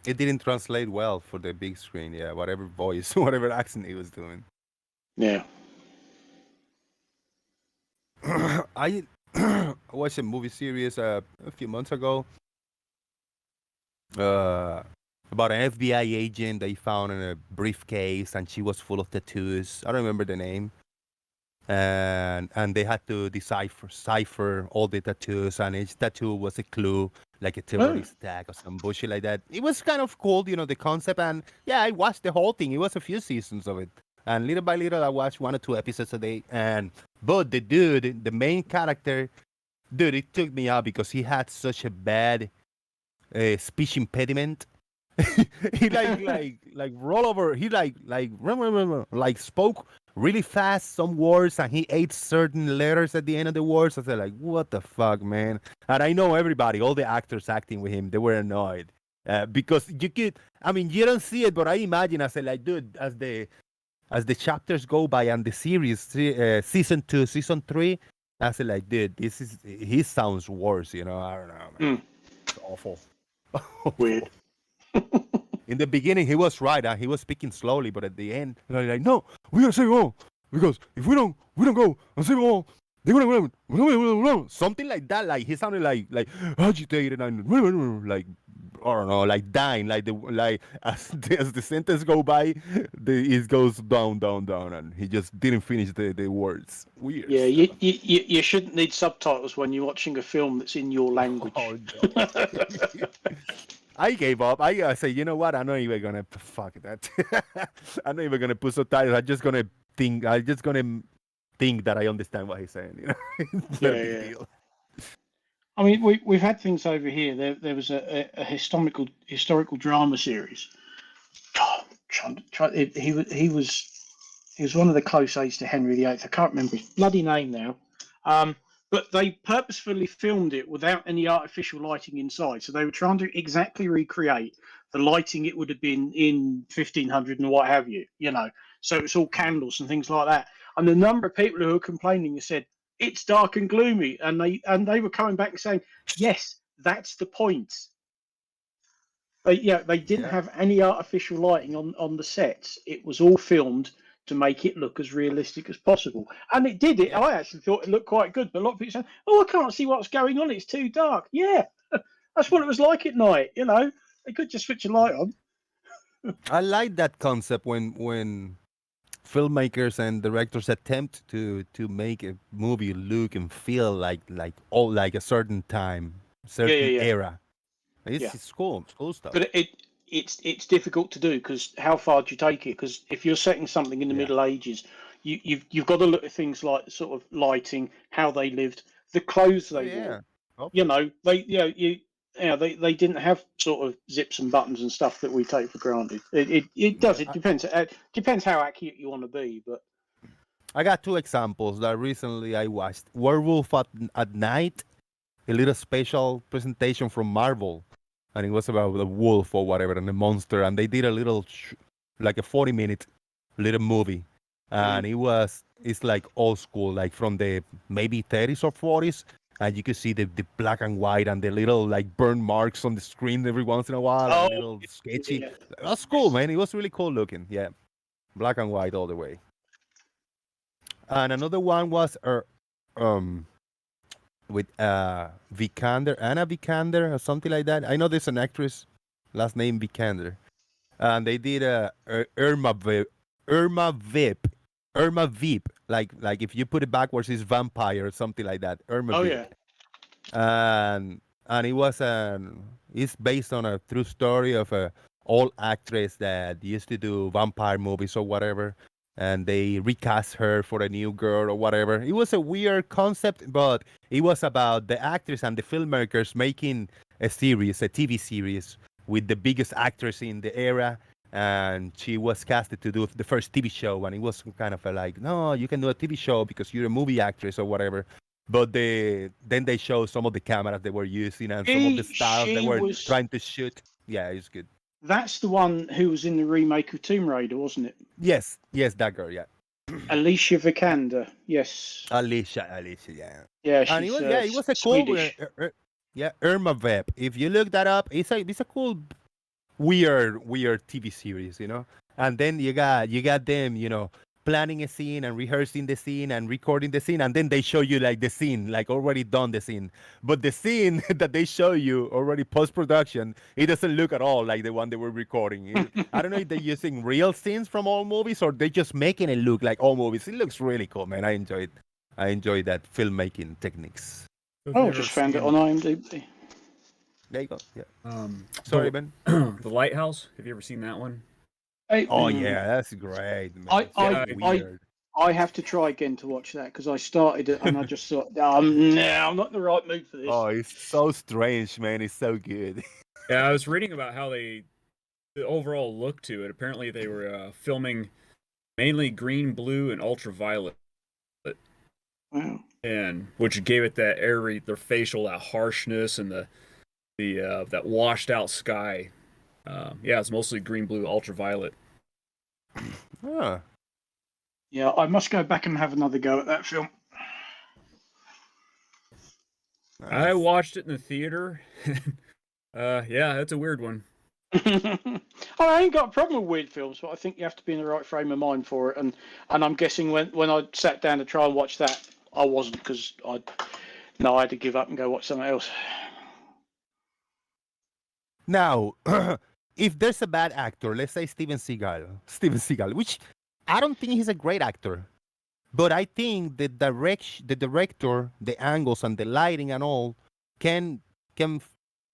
U: It didn't translate well for the big screen. Yeah, whatever voice, whatever accent he was doing.
A: Yeah.
U: I watched a movie series a few months ago about an FBI agent they found in a briefcase, and she was full of tattoos. I don't remember the name. And they had to decipher all the tattoos, and each tattoo was a clue, like a terrorist attack or some bullshit like that. It was kind of cool, the concept. And yeah, I watched the whole thing. It was a few seasons of it, and little by little, I watched 1 or 2 episodes a day. But the main character, dude, it took me out because he had such a bad speech impediment. He like roll over. He like spoke really fast some words, and he ate certain letters at the end of the words. I said like, what the fuck, man? And I know everybody, all the actors acting with him, they were annoyed because you could. I mean, you don't see it, but I imagine. I said like, dude, as the chapters go by and the series, season 2, season 3, I said like, dude, he sounds worse. You know, I don't know, man. It's awful.
A: Weird.
U: In the beginning, he was right. He was speaking slowly, but at the end, like, no, we gotta save all because if we don't go and save all, they're gonna something like that. Like he sounded like agitated and like I don't know, like dying. Like as the sentence go by, it goes down, and he just didn't finish the words. Weird.
A: Yeah, you shouldn't need subtitles when you're watching a film that's in your language.
U: Oh, no. I gave up. I say, you know what? I'm not even gonna fuck that. I'm not even gonna put subtitles. I'm just gonna think that I understand what he's saying. You know, it's not a big deal.
A: I mean, we've had things over here. There was a historical drama series. He was one of the close aides to Henry VIII. I can't remember his bloody name now. But they purposefully filmed it without any artificial lighting inside. So they were trying to exactly recreate the lighting it would have been in 1500 and what have you, you know. So it's all candles and things like that. And the number of people who were complaining said, it's dark and gloomy. And they were coming back and saying, yes, that's the point. They didn't have any artificial lighting on the sets. It was all filmed to make it look as realistic as possible. And it did it. I actually thought it looked quite good, but a lot of people said, I can't see what's going on. It's too dark. Yeah, that's what it was like at night. You know, they could just switch a light on.
U: I like that concept when filmmakers and directors attempt to make a movie look and feel like a certain time, certain era. It's cool. It's cool stuff.
A: But it's difficult to do because how far do you take it? Because if you're setting something in the Middle Ages, you've got to look at things like sort of lighting, how they lived, the clothes they wore. You know, they didn't have sort of zips and buttons and stuff that we take for granted. It does. It depends. Depends how accurate you want to be. But
U: I got 2 examples that recently I watched: Werewolf at Night, a little special presentation from Marvel. And it was about the wolf or whatever and the monster, and they did a little, like a 40-minute little movie, and it's like old school, like from the maybe 30s or 40s, and you could see the black and white and the little like burn marks on the screen every once in a while, and a little sketchy. Yeah. That's cool, man. It was really cool looking. Yeah, black and white all the way. And another one was with Anna Vikander or something like that. I know there's an actress, last name Vikander, and they did Irma Vip, like if you put it backwards, it's vampire or something like that. Irma Vip. And it was it's based on a true story of a old actress that used to do vampire movies or whatever. And they recast her for a new girl or whatever. It was a weird concept, but it was about the actors and the filmmakers making a TV series with the biggest actress in the era. And she was casted to do the first TV show. And it was kind of like, no, you can do a TV show because you're a movie actress or whatever. But then they showed some of the cameras they were using and some of the styles they were trying to shoot. Yeah, it's good.
A: That's the one who was in the remake of Tomb Raider, wasn't it?
U: Yes, that girl, yeah.
A: Alicia Vikander, yes.
U: Alicia, yeah.
A: Yeah, she's
U: and it was a cool, Irma Vep. If you look that up, it's a cool, weird TV series, you know. And then you got them, you know, planning a scene and rehearsing the scene and recording the scene, and then they show you like the scene, like already done the scene. But the scene that they show you already post-production, it doesn't look at all like the one they were recording. I don't know if they're using real scenes from all movies or they're just making it look like all movies. It looks really cool, man. I enjoyed that filmmaking techniques.
A: Oh, just found it on IMDb.
U: There you go. Yeah. Sorry, Ben.
B: The Lighthouse. Have you ever seen that one?
U: Yeah, that's great. Man.
A: I have to try again to watch that because I started it and I just thought, no, I'm not in the right mood for this.
U: Oh, it's so strange, man. It's so good.
B: Yeah, I was reading about how the overall look to it. Apparently, they were filming mainly green, blue, and ultraviolet.
A: Wow.
B: And which gave it that airy, their facial, that harshness, and the that washed out sky. Yeah, it's mostly green, blue, ultraviolet.
U: Huh.
A: Yeah, I must go back and have another go at that film.
B: I watched it in the theater. Yeah, it's a weird one.
A: I ain't got a problem with weird films, but I think you have to be in the right frame of mind for it. And I'm guessing when I sat down to try and watch that, I wasn't, because I had to give up and go watch something else.
U: Now, if there's a bad actor, let's say Steven Seagal, which I don't think he's a great actor, but I think the director, the angles and the lighting and all can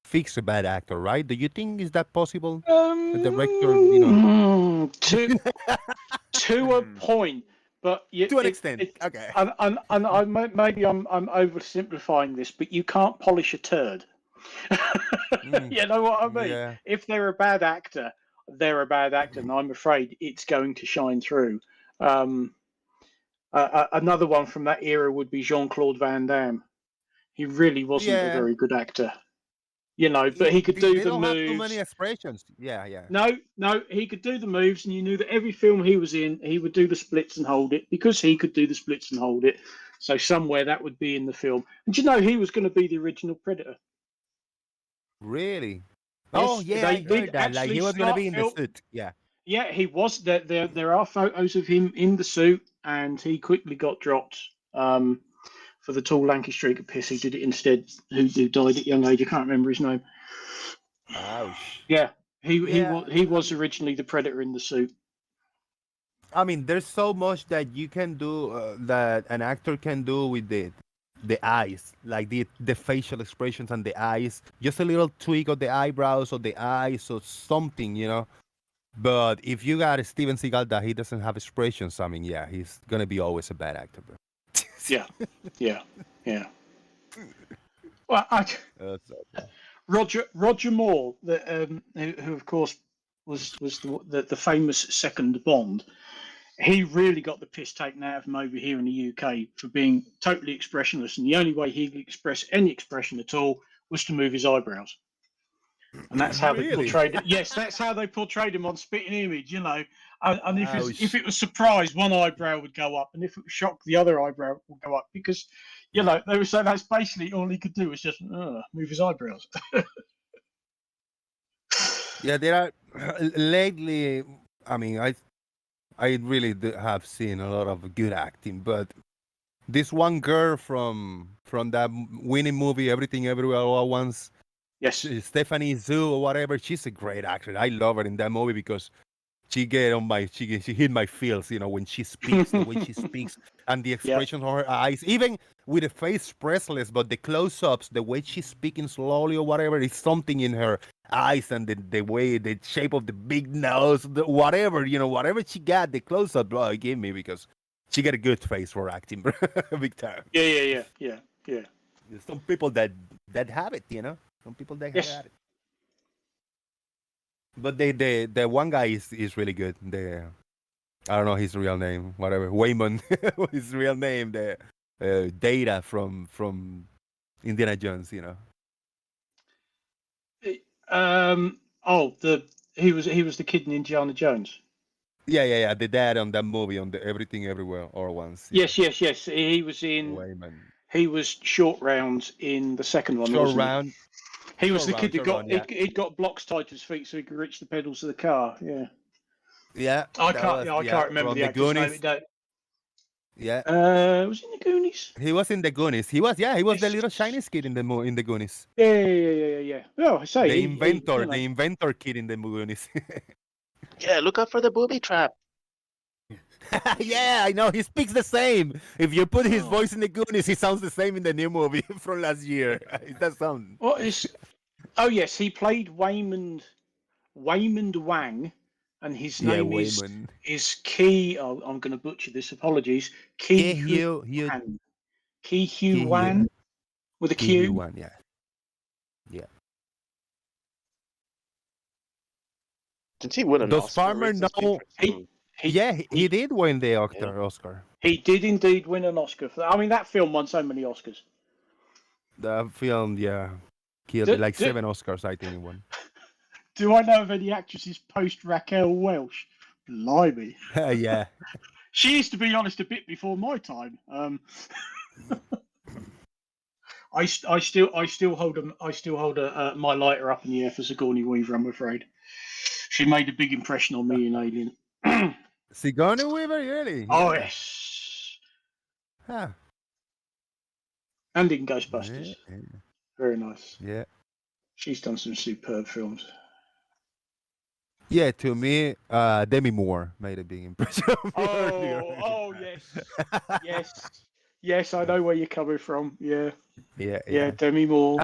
U: fix a bad actor, right? Do you think is that possible? The director,
A: to a point, but
U: to an extent. Okay.
A: And maybe I'm oversimplifying this, but you can't polish a turd. You know what I mean?
U: Yeah.
A: If they're a bad actor, they're a bad actor, and I'm afraid it's going to shine through. Another one from that era would be Jean-Claude Van Damme. He really wasn't a very good actor, but he could do
U: they
A: the
U: don't
A: moves.
U: have too many expressions. Yeah.
A: No, he could do the moves, and you knew that every film he was in, he would do the splits and hold it, because he could do the splits and hold it. So somewhere that would be in the film. And he was going to be the original Predator.
U: Really?
A: Yes,
U: Oh yeah, I heard that. Like he was gonna be in the suit. Yeah.
A: Yeah, he was. There are photos of him in the suit, and he quickly got dropped for the tall, lanky streak of piss. He did it instead. Who died at a young age? I can't remember his name.
U: Ouch.
A: Yeah, he was originally the Predator in the suit.
U: I mean, there's so much that you can do that an actor can do with the eyes, like the facial expressions and the eyes. Just a little tweak of the eyebrows or the eyes or something. But if you got a Steven Seagal that he doesn't have expressions, I mean, yeah, he's gonna be always a bad actor, bro.
A: Yeah. Well, Roger Moore, who of course was the famous second Bond. He really got the piss taken out of him over here in the UK for being totally expressionless, and the only way he could express any expression at all was to move his eyebrows. And that's how they portrayed it. Yes, that's how they portrayed him on Spitting Image, And if it was surprise, one eyebrow would go up, and if it was shock, the other eyebrow would go up, because they were saying that's basically all he could do was just move his eyebrows.
U: Yeah, there are lately. I mean, I really have seen a lot of good acting, but this one girl from that winning movie, Everything Everywhere All at Once.
A: Yes,
U: Stephanie Zhu or whatever. She's a great actress. I love her in that movie because she hit my feels. When she speaks, the way she speaks, and the expression of her eyes, even with the face expressless, but the close-ups, the way she's speaking slowly or whatever, is something in her eyes and the way, the shape of the big nose, whatever she got, the close-up, give me, because she got a good face for acting, big time.
A: Yeah.
U: There's some people that have it, Some people that have had it. But the one guy is really good. I don't know his real name, whatever. Wayman, his real name. The Data from Indiana Jones,
A: He was the kid in Indiana Jones.
U: Yeah. The dad on that movie, on the Everything Everywhere All at Once.
A: Yes. He was in.
U: Wayman.
A: He was Short Round in the second one.
U: Short Round.
A: He was the kid who he'd got blocks tied to his feet so he could reach the pedals of the car. Yeah.
U: Yeah.
A: I can't remember the actor's name.
U: Yeah.
A: Was he in the Goonies?
U: He was in the Goonies. He was the little Chinese kid in the Goonies.
A: Yeah. Well, I say
U: the inventor kid in the Goonies.
E: Yeah, look out for the booby trap.
U: Yeah, I know. He speaks the same. If you put his voice in the Goonies, he sounds the same in the new movie from last year. It does sound.
A: What is? Oh yes, he played Waymond Wang, and his name is Ki. Oh, I'm going to butcher this. Apologies. Ki Hu Wan with a Q.
U: Yeah.
E: Did he win an
U: Does
E: Oscar
U: Farmer
E: recently?
U: know? He did win the Oscar.
A: He did indeed win an Oscar for that. I mean, that film won so many Oscars.
U: The film, yeah, killed
A: Do-
U: like
A: do-
U: 7 Oscars, I think, it won.
A: Do I know of any actresses post Raquel Welch? Blimey.
U: Yeah.
A: She used to be honest a bit before my time. I still hold my lighter up in the air for Sigourney Weaver. I'm afraid she made a big impression on me in Alien.
U: Sigourney Weaver, really?
A: Oh yes.
U: Huh.
A: And in Ghostbusters.
U: Yeah.
A: Very nice.
U: Yeah.
A: She's done some superb films.
U: Yeah, to me, Demi Moore made a big impression on me earlier.
A: Oh yes. Yes, I know where you're coming from. Yeah.
U: Yeah.
A: Demi Moore.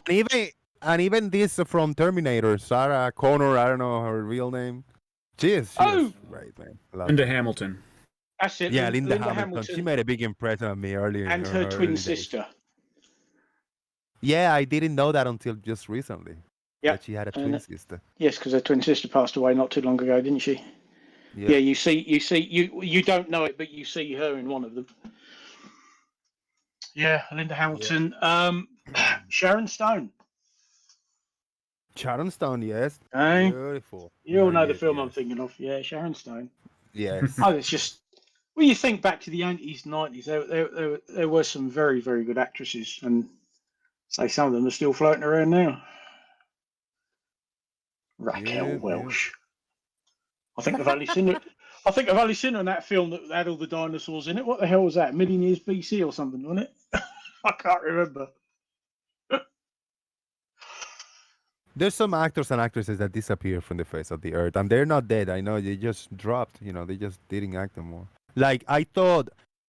U: And even this from Terminator, Sarah Connor, I don't know her real name. She is great, man.
B: Linda Hamilton.
A: That's it.
U: Yeah, Linda Hamilton. She made a big impression on me earlier.
A: And
U: in
A: her twin
U: early
A: sister.
U: days. Yeah, I didn't know that until just recently.
A: Yeah.
U: That she had a twin sister.
A: Yes, because her twin sister passed away not too long ago, didn't she?
U: Yeah.
A: You don't know it, but you see her in one of them. Yeah, Linda Hamilton. Sharon Stone.
U: Sharon Stone, yes.
A: Hey?
U: Beautiful.
A: You all know the film I'm thinking of. Yeah, Sharon Stone.
U: Yes.
A: Oh, it's just when you think back to the 80s, 90s, there were some very, very good actresses, and say some of them are still floating around now. Raquel Welch. I think I've only seen it. I think I've only seen her in that film that had all the dinosaurs in it. What the hell was that? A million years BC or something, wasn't it? I can't remember.
U: There's some actors and actresses that disappear from the face of the earth, and they're not dead. I know they just dropped. They just didn't act anymore. Like I thought,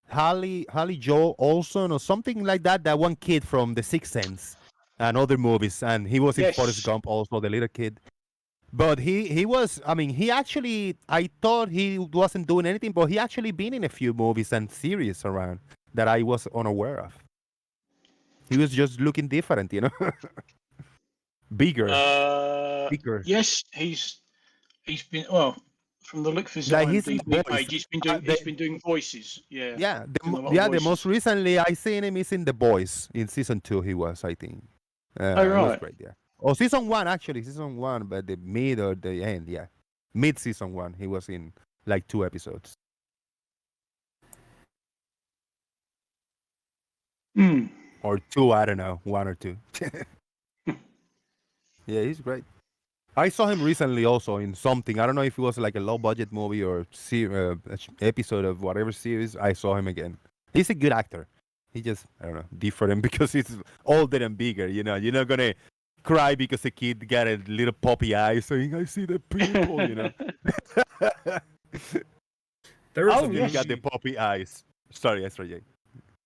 U: Hallie Joel Olsen or something like that. That one kid from The Sixth Sense and other movies, and he was in Forrest Gump also, the little kid. But he was. I mean, he actually. I thought he wasn't doing anything, but he actually been in a few movies and series around that I was unaware of. He was just looking different, Bigger. Bigger.
A: Yes, he's been from the look of his
U: Like
A: IMDb page, he's been doing voices. Yeah.
U: Yeah.
A: Voices.
U: The most recently I seen him is in The Boys in season 2. He was, I think.
A: Right.
U: It was great. Yeah. Oh, season 1 actually, but the mid or the end, yeah, mid season 1. He was in like 2 episodes. Or 2, I don't know, 1 or 2. Yeah, he's great. I saw him recently also in something. I don't know if it was like a low budget movie or episode of whatever series. I saw him again. He's a good actor. He just, I don't know, different because he's older and bigger. You're not gonna cry because a kid got a little puppy eye saying, "I see the people."
B: There was
U: he got the puppy eyes. Sorry, Jay.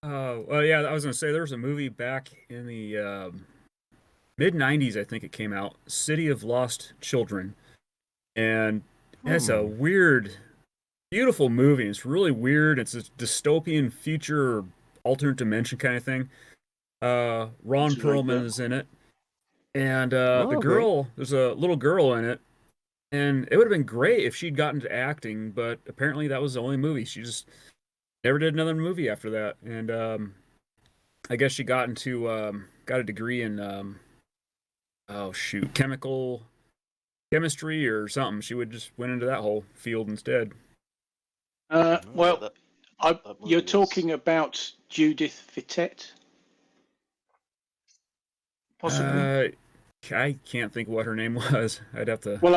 B: Well, yeah, I was gonna say there was a movie back in the mid-90s, I think it came out, City of Lost Children, and it's a weird, beautiful movie. It's really weird. It's a dystopian future, alternate dimension kind of thing. Ron Perlman is in it, and the girl, there's a little girl in it, and it would have been great if she'd gotten into acting, but apparently that was the only movie. She just never did another movie after that, and I guess she got a degree in chemistry or something. She would just went into that whole field instead.
A: You're talking about Judith Vitette, possibly.
B: I can't think what her name was. I'd have to.
A: Well,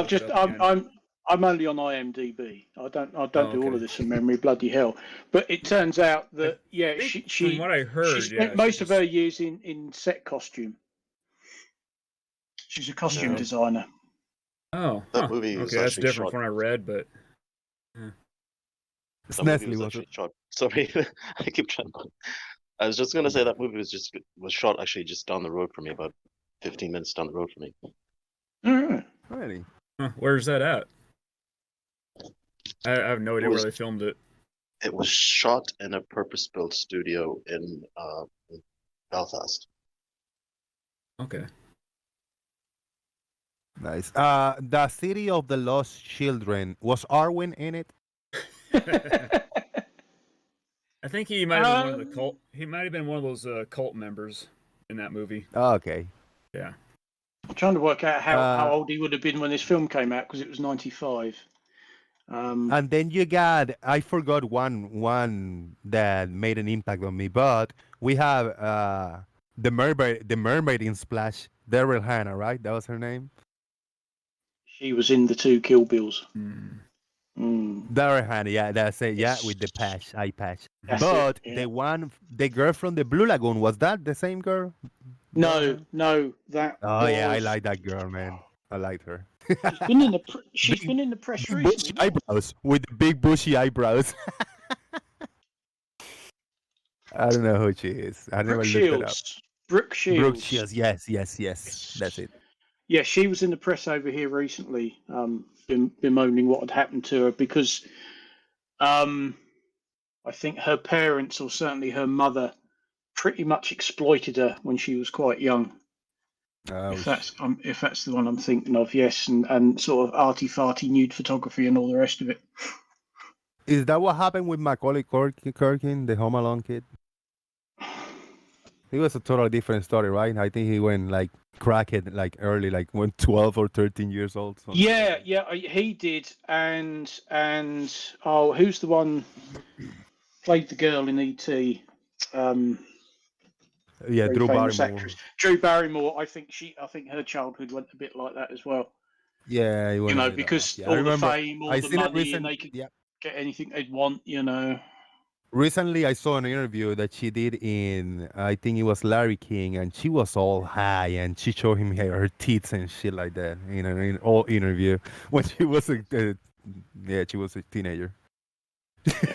A: I'm only on IMDb. I don't do all of this from memory. Bloody hell! But it turns out that she
B: from what I heard,
A: she spent most of her years in set costume. She's a costume designer.
B: Oh,
E: that movie is
B: okay, that's different
E: shot.
B: from what I read, but
U: Nestle was
E: shot. Sorry, I keep trying. I was just gonna say that movie was shot actually just down the road from me, about 15 minutes down the road from me.
U: Really?
B: Where's that at? I have no idea where they filmed it.
E: It was shot in a purpose-built studio in Belfast.
B: Okay.
U: Nice. The City of the Lost Children, was Arwen in it?
B: I think he might have been one of the cult. He might have been one of those cult members in that movie.
U: Oh, okay.
B: Yeah.
A: I'm trying to work out how old he would have been when this film came out because it was 95.
U: And then you got, I forgot one that made an impact on me, but we have the mermaid in Splash, Daryl Hannah, right? That was her name.
A: She was in the 2 Kill Bills.
U: Daryl Hannah, yeah, that's it. Yeah, with the eye patch.
A: That's
U: But
A: it, yeah.
U: the girl from the Blue Lagoon, was that the same girl?
A: No, that.
U: Oh yeah, I
A: was...
U: like that girl, man. I liked her.
A: She's been in the press
U: Big
A: recently.
U: bushy eyebrows with the big bushy eyebrows. I don't know who she is. I never looked it up.
A: Brooke Shields.
U: Brooke Shields. Yes. That's it.
A: Yeah, she was in the press over here recently, bemoaning what had happened to her because I think her parents, or certainly her mother, pretty much exploited her when she was quite young. If that's the one I'm thinking of, yes, and sort of arty-farty nude photography and all the rest of it.
U: Is that what happened with Macaulay Culkin, the Home Alone kid? It was a totally different story, right? I think he went like crackhead like early, like when 12 or 13 years old. So.
A: Yeah, he did, and who's the one played the girl in E.T.?
U: Yeah, Drew Barrymore.
A: Actress. Drew Barrymore. I think her childhood went a bit like that as well.
U: Yeah,
A: you know, because all the fame, all the money, and they could get anything they'd want. You know.
U: Recently, I saw an interview that she did in, I think it was Larry King, and she was all high, and she showed him her teeth and shit like that. You know, in all interview when she was she was a teenager.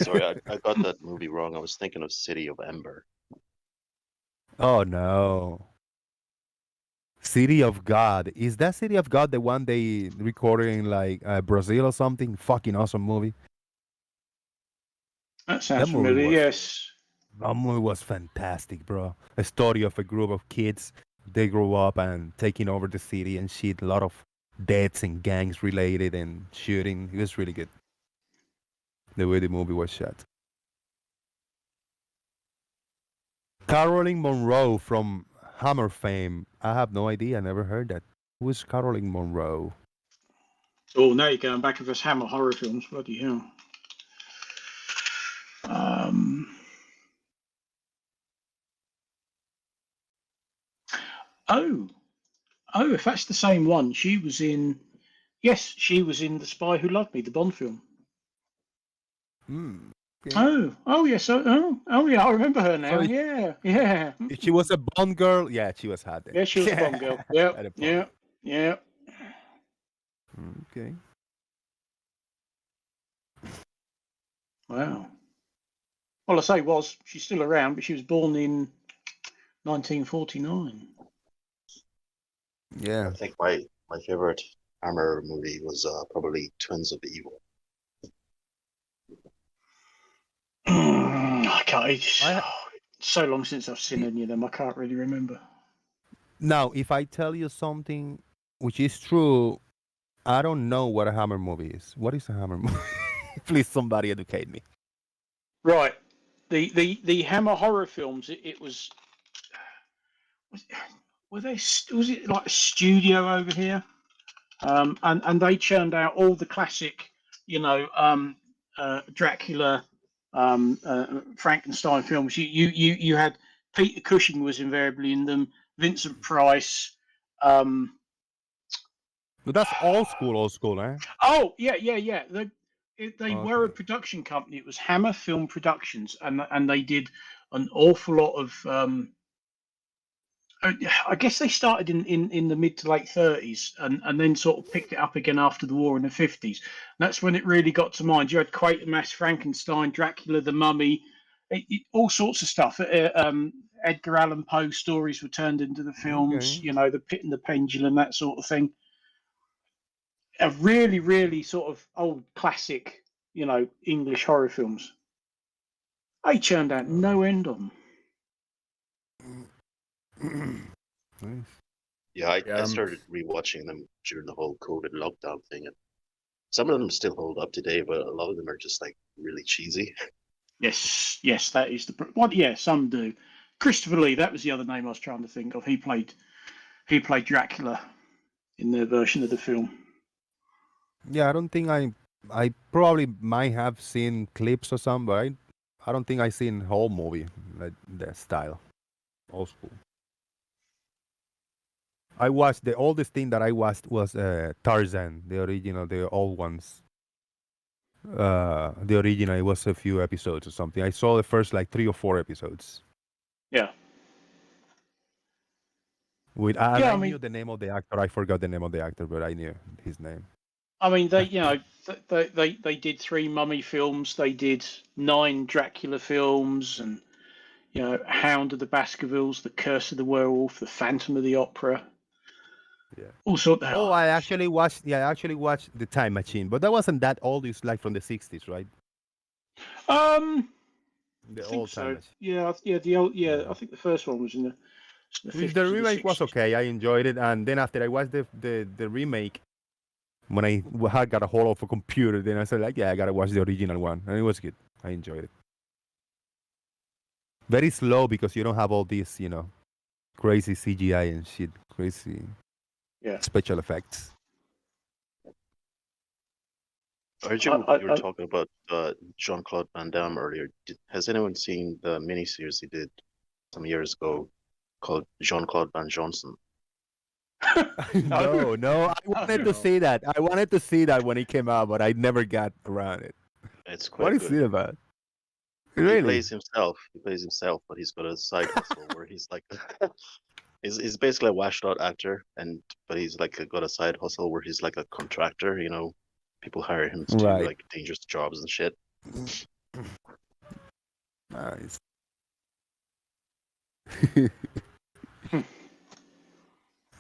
E: Sorry, I got that movie wrong. I was thinking of City of Ember.
U: Oh no. City of God. Is that City of God the one they recorded in like Brazil or something? Fucking awesome movie.
A: That sounds familiar, yes.
U: That movie was fantastic, bro. A story of a group of kids. They grew up and taking over the city and shit. A lot of deaths and gangs related and shooting. It was really good. The way the movie was shot. Caroline Monroe from Hammer fame. I have no idea. I never heard that. Who is Caroline Monroe?
A: Oh, now you're going back of us Hammer horror films. Bloody hell. Oh, if that's the same one, she was in The Spy Who Loved Me, the Bond film.
U: Okay.
A: Oh, yes. Oh, yeah, I remember her now. Yeah.
U: If she was a Bond girl, yeah, she was hot then.
A: Yeah, she was a Bond girl. Yeah.
U: Okay.
A: Wow. Well, I say she's still around, but she was born in 1949.
U: Yeah.
E: I think my favorite Hammer movie was probably Twins of Evil.
A: I can't. It's so long since I've seen any of them. I can't really remember.
U: Now, if I tell you something which is true, I don't know what a Hammer movie is. What is a Hammer movie? Please, somebody educate me.
A: Right. The Hammer horror films. It was. Was it like a studio over here? And they churned out all the classic, Dracula, Frankenstein films. You had Peter Cushing was invariably in them, Vincent Price.
U: But that's old school, eh?
A: Oh yeah. They were a production company. It was Hammer Film Productions, and they did an awful lot of. I guess they started in the mid to late 30s and then sort of picked it up again after the war in the 50s. And that's when it really got to mind. You had Quatermass, Frankenstein, Dracula, the Mummy, all sorts of stuff. Edgar Allan Poe stories were turned into the films, The Pit and the Pendulum, that sort of thing. A really, really sort of old classic, English horror films. They churned out no end of them.
U: Nice.
E: Yeah, I
B: Yeah,
E: started rewatching them during the whole COVID lockdown thing, and some of them still hold up today, but a lot of them are just like really cheesy.
A: Yes, that is the what. Yeah, some do. Christopher Lee, that was the other name I was trying to think of. He played Dracula in their version of the film.
U: Yeah, I don't think I probably might have seen clips or something, but I don't think I seen whole movie like that style, old school. I watched the oldest thing that I watched was Tarzan, the original, the old ones. The original, it was a few episodes or something. I saw the first like 3 or 4 episodes.
A: Yeah.
U: And
A: Yeah,
U: I
A: I mean,
U: knew the name of the actor. I forgot the name of the actor, but I knew his name.
A: they did 3 Mummy films. They did 9 Dracula films, and Hound of the Baskervilles, The Curse of the Werewolf, The Phantom of the Opera.
U: Yeah.
A: All sorts.
U: Oh, I actually watched. Yeah, I actually watched The Time Machine, but that wasn't that old. It's like from the '60s, right? The
A: I think
U: old
A: so.
U: Time Machine.
A: Yeah, the old. Yeah, I think the first one was in the
U: Which
A: 50s
U: the
A: or the
U: remake was
A: 60s.
U: okay. I enjoyed it, and then after I watched the remake, when I got a hold of a computer, then I said like, yeah, I gotta watch the original one, and it was good. I enjoyed it. Very slow because you don't have all these, crazy CGI and shit, crazy special effects.
E: I heard you were talking about Jean-Claude Van Damme earlier. Has anyone seen the miniseries he did some years ago called Jean-Claude Van Johnson?
U: No, I wanted to see that. I wanted to see that when it came out, but I never got around it.
E: It's quite
U: What is
E: good.
U: it about?
E: He
U: Really?
E: plays himself, but he's got a side hustle where he's like, he's basically a washed out actor, but he's like got a side hustle where he's like a contractor. People hire him to do
U: Right.
E: like dangerous jobs and shit.
U: Nice.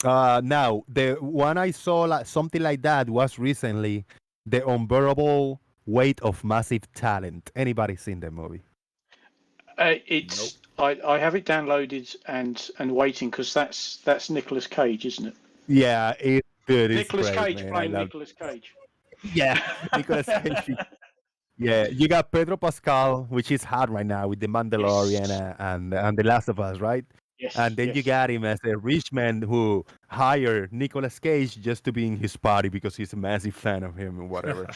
U: Now the one I saw something like that was recently The Unbearable Weight of Massive Talent. Anybody seen the movie?
A: It's I have it downloaded and waiting because that's Nicolas Cage, isn't it?
U: Yeah, it's good. It's
A: Nicolas
U: great,
A: Cage
U: man.
A: playing Nicolas Cage.
U: Yeah, Nicolas Cage. Yeah, you got Pedro Pascal, which is hot right now with The Mandalorian and The Last of Us, right?
A: Yes.
U: And then you got him as a rich man who hired Nicolas Cage just to be in his party because he's a massive fan of him and whatever.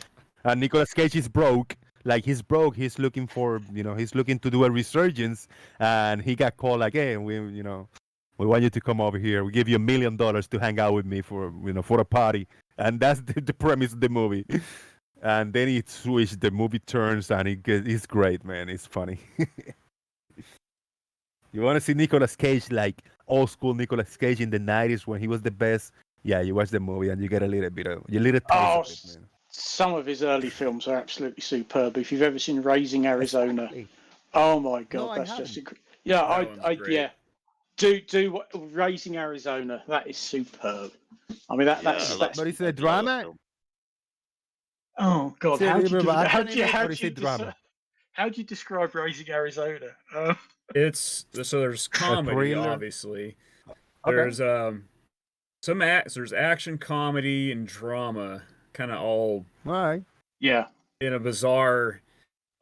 U: And Nicolas Cage is broke. Like he's broke. He's looking for, he's looking to do a resurgence. And he got called like, hey, we want you to come over here. We give you $1 million to hang out with me for a party. And that's the premise of the movie. And then it switched. The movie turns, and it's great, man. It's funny. You want to see Nicolas Cage, like old school Nicolas Cage in the '90s when he was the best? Yeah, you watch the movie and you get a little taste of it, man.
A: Some of his early films are absolutely superb. If you've ever seen Raising Arizona, oh my god, that's just yeah. Do Raising Arizona. That is superb. I mean that's
U: But it's a drama.
A: Oh god, how do you describe Raising Arizona?
B: There's comedy, obviously. There's there's action, comedy, and drama, kind of all
U: right.
A: Yeah,
B: in a bizarre.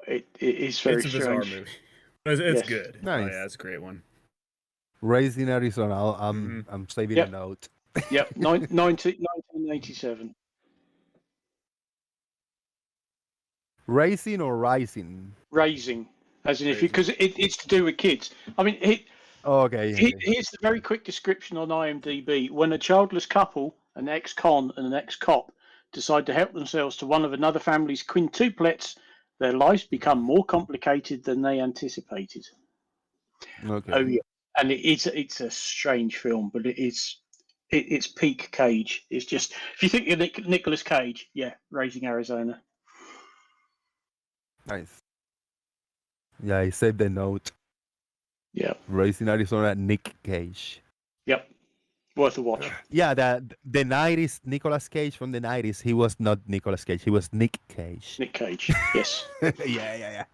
A: It is very
B: strange. Bizarre movie. It's good.
U: Nice.
B: Oh, yeah, it's a great one.
U: Raising Arizona. I'm saving a note.
A: Yep, 1987.
U: Racing or rising?
A: Raising, as in because it's to do with kids. I mean, here's the very quick description on IMDb. When a childless couple, an ex-con and an ex-cop, decide to help themselves to one of another family's quintuplets, their lives become more complicated than they anticipated.
U: Okay.
A: Oh yeah, and it's a strange film, but it's peak Cage. It's just if you think of Nicolas Cage, yeah, Raising Arizona.
U: Nice. Yeah, I saved the note.
A: Yeah.
U: Raising Arizona, Nick Cage.
A: Yep. Worth a watch.
U: Yeah, the 90s, Nicolas Cage from the 90s, he was not Nicolas Cage, he was Nick Cage.
A: Nick Cage, yes.
U: Yeah.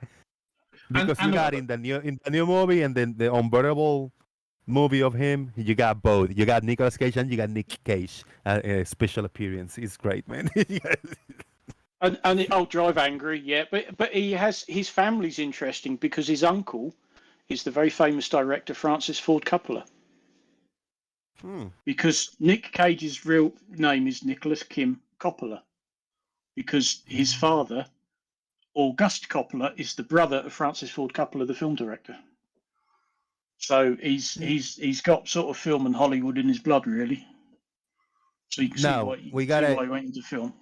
U: Because you got in the new movie and then the Unbearable movie of him, you got both. You got Nicolas Cage and you got Nick Cage. Special appearance. It's great, man.
A: And I'll Drive Angry, yeah, but he has his family's interesting because his uncle is the very famous director Francis Ford Coppola. Because Nick Cage's real name is Nicholas Kim Coppola, because his father, August Coppola, is the brother of Francis Ford Coppola, the film director. So he's got sort of film and Hollywood in his blood, really. So you can see why he went into film.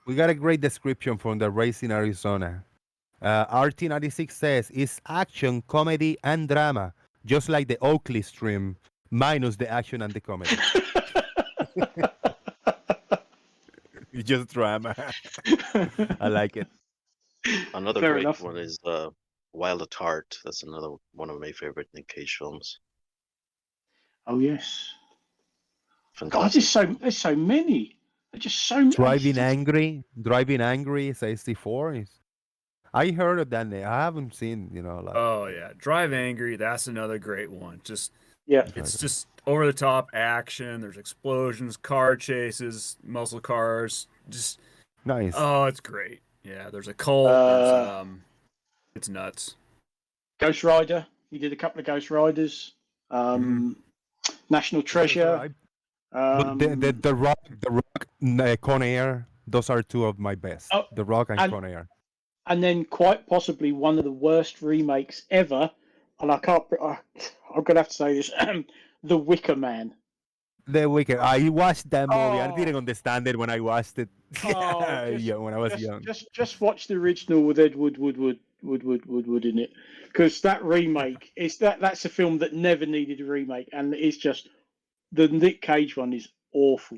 U: We got a great description from the Race in Arizona. RT96 says it's action, comedy, and drama, just like the Oakley stream, minus the action and the comedy. It's just drama. I like it.
E: Another
A: Fair
E: great
A: enough.
E: one is Wild at Heart. That's another one of my favorite Nick Cage films.
A: Oh yes.
E: Fantastic.
A: God, there's so many. There's just so many.
U: Driving Angry is 64. I heard of that name. I haven't seen, like.
B: Oh yeah, Drive Angry. That's another great one. Just
A: yeah,
B: it's just over the top action. There's explosions, car chases, muscle cars. Just
U: nice.
B: Oh, it's great. Yeah, there's a cult. It's nuts.
A: Ghost Rider. He did a couple of Ghost Riders. National Treasure.
U: But the Rock, Con Air. Those are two of my best. The Rock and Con Air.
A: And then quite possibly one of the worst remakes ever, and I'm gonna have to say this: The Wicker Man.
U: The Wicker. I watched that movie. I didn't understand it when I watched it. When I was young.
A: Just watch the original with Ed Woodward in it, because that remake that's a film that never needed a remake, and it's just the Nick Cage one is awful,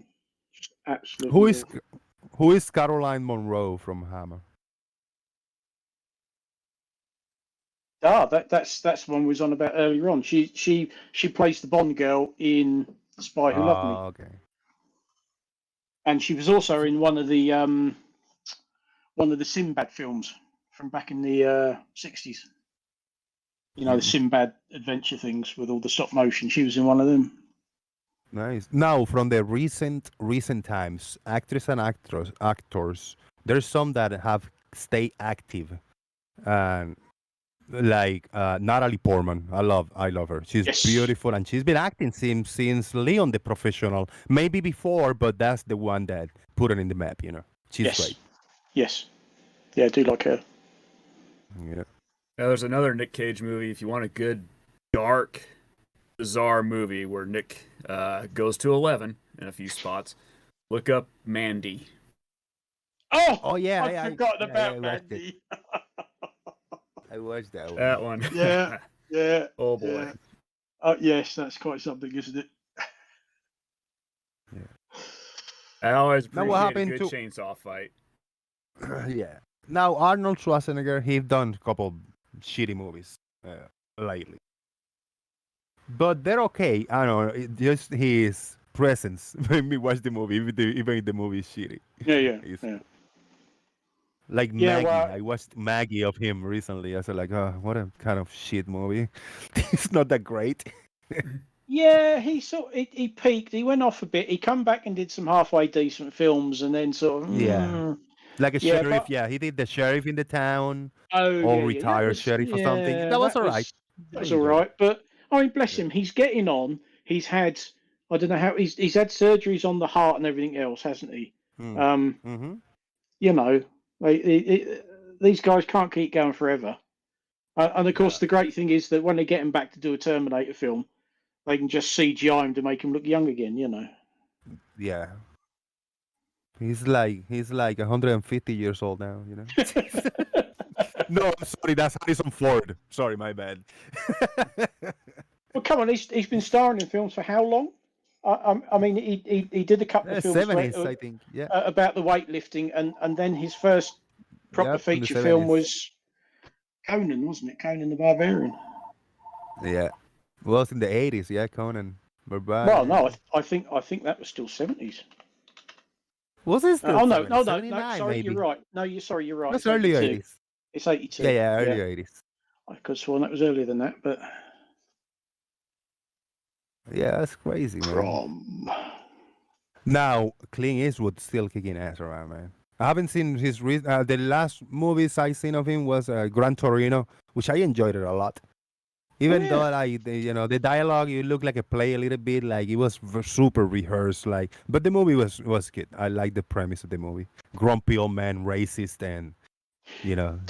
A: just absolutely.
U: Who is Caroline Monroe from Hammer?
A: That's one we was on about earlier on. She plays the Bond girl in The Spy Who Loved Me.
U: Okay.
A: And she was also in one of the Sinbad films from back in the 60s. You know, the Sinbad adventure things with all the stop motion. She was in one of them.
U: Nice. Now, from the recent times, actors and actors, there's some that have stayed active. Like Natalie Portman, I love her. She's beautiful, and she's been acting since Leon the Professional. Maybe before, but that's the one that put her in the map. She's great.
A: Yes, yeah, I do like her.
U: Yeah.
B: Now, there's another Nick Cage movie. If you want a good, dark, bizarre movie where Nick goes to 11 in a few spots, look up Mandy.
U: Oh yeah,
A: I forgot about Mandy.
U: I watched that one.
B: That one.
A: Yeah.
B: Oh boy.
A: Yeah. Oh yes, that's quite something, isn't it?
U: Yeah.
B: I always appreciate
U: what
B: a
U: happened
B: good chainsaw fight.
U: Yeah. Now Arnold Schwarzenegger, he's done a couple shitty movies lately, but they're okay. I don't know. Just his presence made me watch the movie, even if the movie is shitty.
A: Yeah.
U: Like Maggie, I watched Maggie of him recently. I was like, oh, what a kind of shit movie. It's not that great.
A: Yeah, he peaked. He went off a bit. He come back and did some halfway decent films, and then sort of
U: like a sheriff. He did the sheriff in the town. Retired sheriff or something. That was alright.
A: That was all right. But I mean, bless him. He's getting on. He's had I don't know how he's had surgeries on the heart and everything else, hasn't he? You know. These guys can't keep going forever. And of course, the great thing is that when they get him back to do a Terminator film, they can just CGI him to make him look young again,
U: Yeah. He's like 150 years old now, No, I'm sorry, that's Harrison Ford. Sorry, my bad.
A: Well, come on, he's been starring in films for how long? I mean, he did a couple of films
U: 70s, I think. Yeah.
A: About the weightlifting, and then his first proper feature film was Conan, wasn't it? Conan the Barbarian.
U: Yeah, well, it was in the 80s. Yeah, Conan Barbarian.
A: Well, no, I think that was still 70s.
U: Was it still?
A: No. Sorry,
U: maybe.
A: you're right. No, you're right.
U: That's early 80s.
A: It's 82.
U: Yeah, early 80s.
A: I could have sworn that was earlier than that, but
U: Yeah, that's crazy, man.
A: Prom.
U: Now, Clint Eastwood still kicking ass around, man. I haven't seen his the last movies I seen of him was Gran Torino, which I enjoyed it a lot. Even though like the dialogue, you look like a play a little bit, like it was super rehearsed, like. But the movie was good. I like the premise of the movie. Grumpy old man, racist, and you know.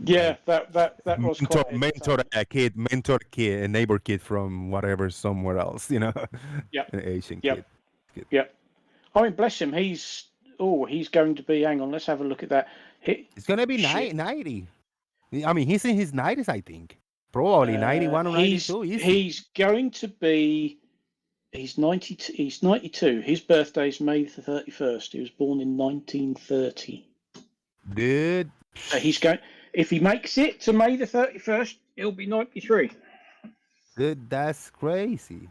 A: Yeah, that was quite
U: mentor a kid, a neighbor kid from whatever somewhere else,
A: Yep.
U: an Asian
A: Yep.
U: kid.
A: Yep. I mean, bless him. He's going to be. Hang on, let's have a look at that.
U: It's gonna be 90. I mean, he's in his 90s, I think. Probably 91 or 92.
A: He's going to be. He's 92. He's 92. His birthday's May the 31st. He was born in 1930.
U: Dude.
A: So he's going. If he makes it to May the 31st, he'll be 93.
U: Dude, that's crazy.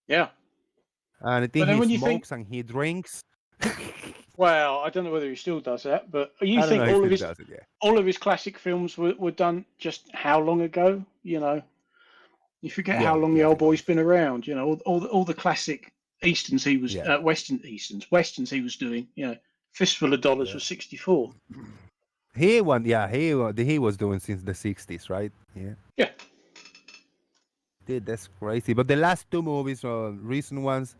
A: Yeah.
U: And I think he smokes and he drinks.
A: Well, I don't know whether he still does that, but you
U: I don't
A: think
U: know,
A: all
U: he
A: of his
U: still does it, yeah.
A: all of his classic films were done just how long ago? You forget how long the old boy's been around. All the classic Easterns he was Westerns he was doing. Fistful of Dollars was 64.
U: He was doing since the 60s, right? Yeah.
A: Yeah.
U: Dude, that's crazy. But the last two movies, recent ones,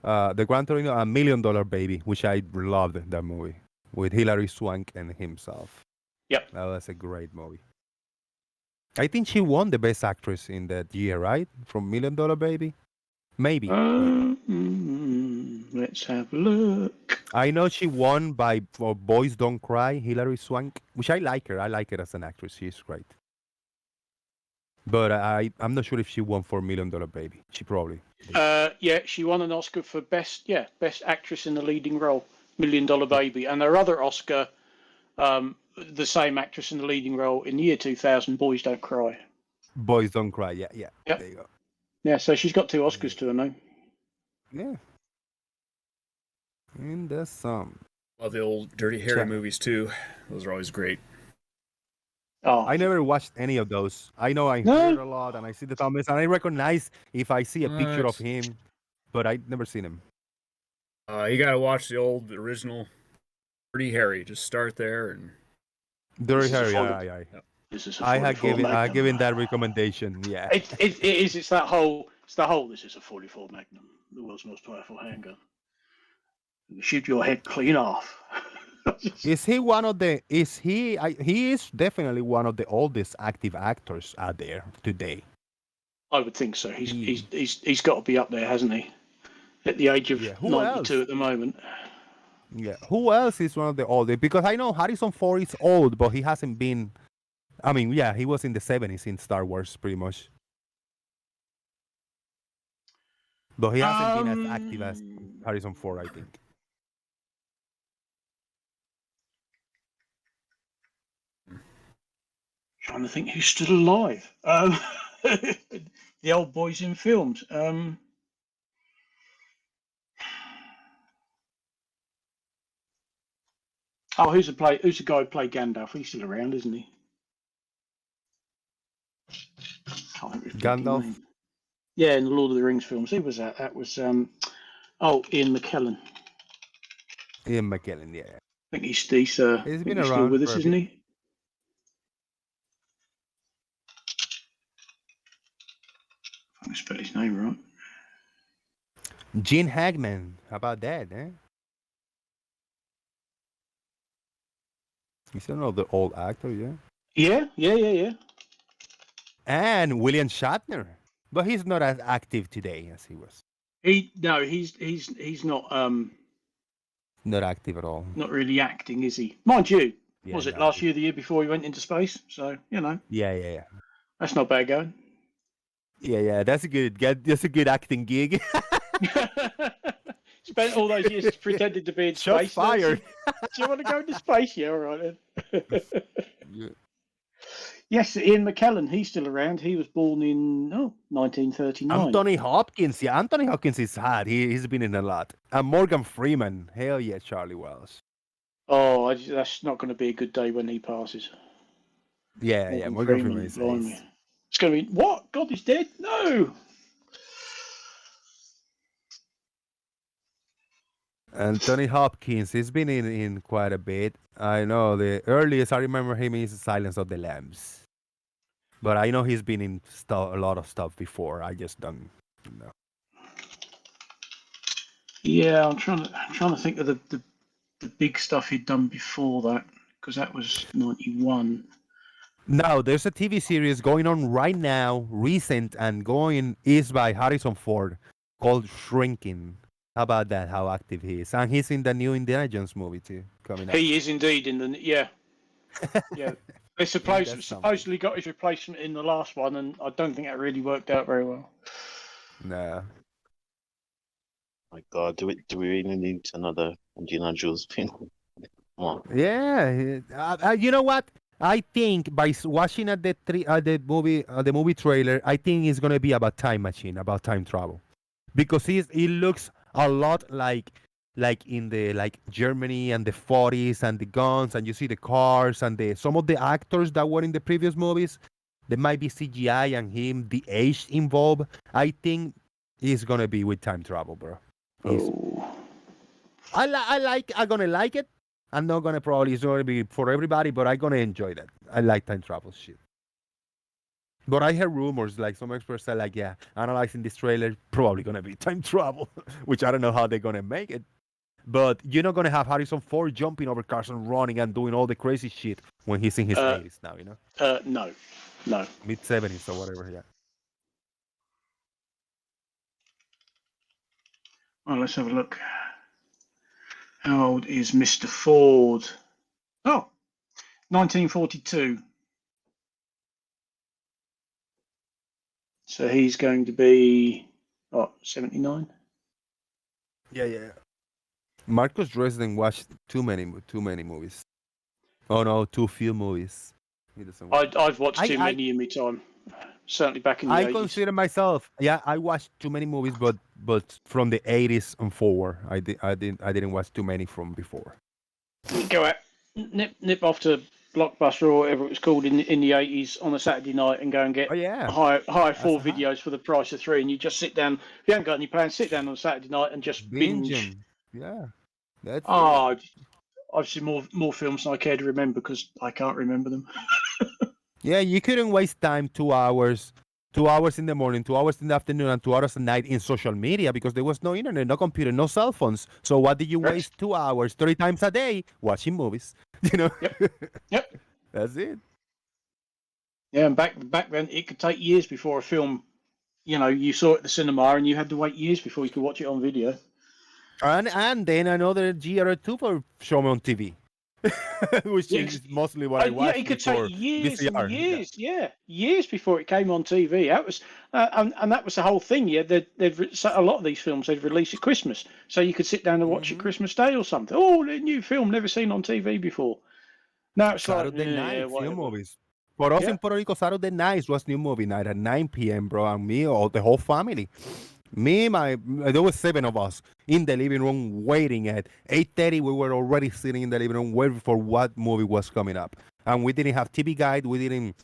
U: the Gran Torino and $1 Million Baby, which I loved that movie with Hilary Swank and himself.
A: Yep.
U: That was a great movie. I think she won the Best Actress in that year, right? From $1 Million Baby? Maybe.
A: Let's have a look.
U: I know she won for Boys Don't Cry, Hilary Swank, which I like her. I like her as an actress. She's great. But I'm not sure if she won for $1 Million Baby. She probably.
A: Yeah, she won an Oscar for best actress in the leading role, $1 Million Baby, and her other Oscar, the same actress in the leading role in the year 2000, Boys Don't Cry.
U: Boys Don't Cry. Yeah.
A: Yep.
U: There you go.
A: Yeah, so she's got 2 Oscars to her name.
U: Yeah. And that's some.
B: Love the old Dirty Harry movies too. Those are always great.
A: Oh,
U: I never watched any of those. I know I heard a lot, and I see the thumbnails, and I recognize if I see a picture of him, but I've never seen him.
B: You gotta watch the original Dirty Harry. Just start there and.
U: Dirty Harry, yeah. I have given that recommendation. Yeah.
A: It is. It's that whole. This is a 44 Magnum, the world's most powerful handgun. Shoot your head clean off.
U: Is he one of the? Is he? He is definitely one of the oldest active actors out there today.
A: I would think so. He's got to be up there, hasn't he? At the age of 92 at the moment.
U: Yeah. Who else is one of the oldest? Because I know Harrison Ford is old, but he hasn't been. I mean, yeah, he was in the 70s in Star Wars, pretty much. But he hasn't been as active as Harrison Ford, I think.
A: Trying to think who's still alive. The old boys in films. Who's the guy who played Gandalf? He's still around, isn't he?
U: Gandalf?
A: Yeah, in the Lord of the Rings films. Who was that? That was Ian McKellen.
U: Ian McKellen, yeah.
A: I think he's been
U: around
A: still with us, isn't he? I can spell his name right.
U: Gene Hackman. How about that, eh? He's another old actor, yeah?
A: Yeah.
U: And William Shatner. But he's not as active today as he was.
A: He's not
U: not active at all.
A: Not really acting, is he? Mind you,
U: Yeah,
A: was it
U: no.
A: last year, the year before he went into space? So,
U: Yeah.
A: That's not bad going.
U: Yeah. That's a good acting gig.
A: Spent all those years pretending to be in
U: Shots
A: space.
U: fired.
A: Do you want to go into space? Yeah, all right then. Yes, Ian McKellen, he's still around. He was born in 1939.
U: Anthony Hopkins. Yeah, Anthony Hopkins is hot. He's been in a lot. And Morgan Freeman. Hell yeah, Charlie Wells.
A: Oh, that's not going to be a good day when he passes.
U: Yeah, Morgan Freeman is.
A: It's going to be, what? God, he's dead? No!
U: Anthony Hopkins, he's been in quite a bit. I know the earliest I remember him is Silence of the Lambs. But I know he's been in a lot of stuff before. I just don't know.
A: Yeah, I'm trying to think of the big stuff he'd done before that, because that was 91.
U: Now, there's a TV series going on right now, recent and going, is by Harrison Ford, called Shrinking. How about that? How active he is. And he's in the new Indiana Jones movie too, coming up.
A: He is indeed in the yeah. They supposedly got his replacement in the last one, and I don't think that really worked out very well.
U: No.
E: My God, do we really need another Indiana Jones film? Come on.
U: Yeah, you know what? I think by watching at the movie trailer, I think it's gonna be about time machine, about time travel, because it looks a lot like in the Germany and the 40s and the guns, and you see the cars and some of the actors that were in the previous movies. There might be CGI and the age involved. I think it's gonna be with time travel, bro. I'm gonna like it. I'm not gonna probably it's gonna be for everybody, but I'm gonna enjoy that. I like time travel shit. But I heard rumors, like some experts are like, yeah, analyzing this trailer, probably gonna be time travel, which I don't know how they're gonna make it. But you're not gonna have Harrison Ford jumping over cars and running and doing all the crazy shit when he's in his 80s now, you know?
A: No.
U: Mid 70s or whatever, yeah.
A: Well, let's have a look. How old is Mr. Ford? Oh, 1942. So he's going to be, 79?
U: Yeah. Marcus Dresden watched too many movies. Oh no, too few movies.
A: I've watched too many in my time. Certainly back in the 80s.
U: I consider myself, I watched too many movies, but from the 80s and forward, I didn't watch too many from before.
A: You go out, nip off to Blockbuster or whatever it was called in the 80s on a Saturday night and go and get hire 4 videos for the price of 3, and you just sit down. If you haven't got any plans, sit down on a Saturday night and just binge.
U: Yeah, that's.
A: I've seen more films than I care to remember because I can't remember them.
U: Yeah, you couldn't waste time 2 hours. 2 hours in the morning, 2 hours in the afternoon, and 2 hours at night in social media because there was no internet, no computer, no cell phones. So what did you waste 2 hours, 30 times a day watching movies? You know.
A: Yep.
U: That's it.
A: Yeah, and back then it could take years before a film, you saw it at the cinema, and you had to wait years before you could watch it on video.
U: And then another year or two for showing on TV. Which is mostly what I watched.
A: Yeah, it could take years
U: VCR.
A: and years. Years before it came on TV. That was, and that was the whole thing. Yeah, a lot of these films they'd release at Christmas, so you could sit down and watch it Christmas Day or something. Oh, a new film never seen on TV before. Now it's
U: Saturday night, new movies. For us in Puerto Rico, Saturday nights was new movie night at 9 p.m. bro, and me or the whole family. There was 7 of us in the living room waiting at 8:30. We were already sitting in the living room waiting for what movie was coming up, and we didn't have TV Guide. We didn't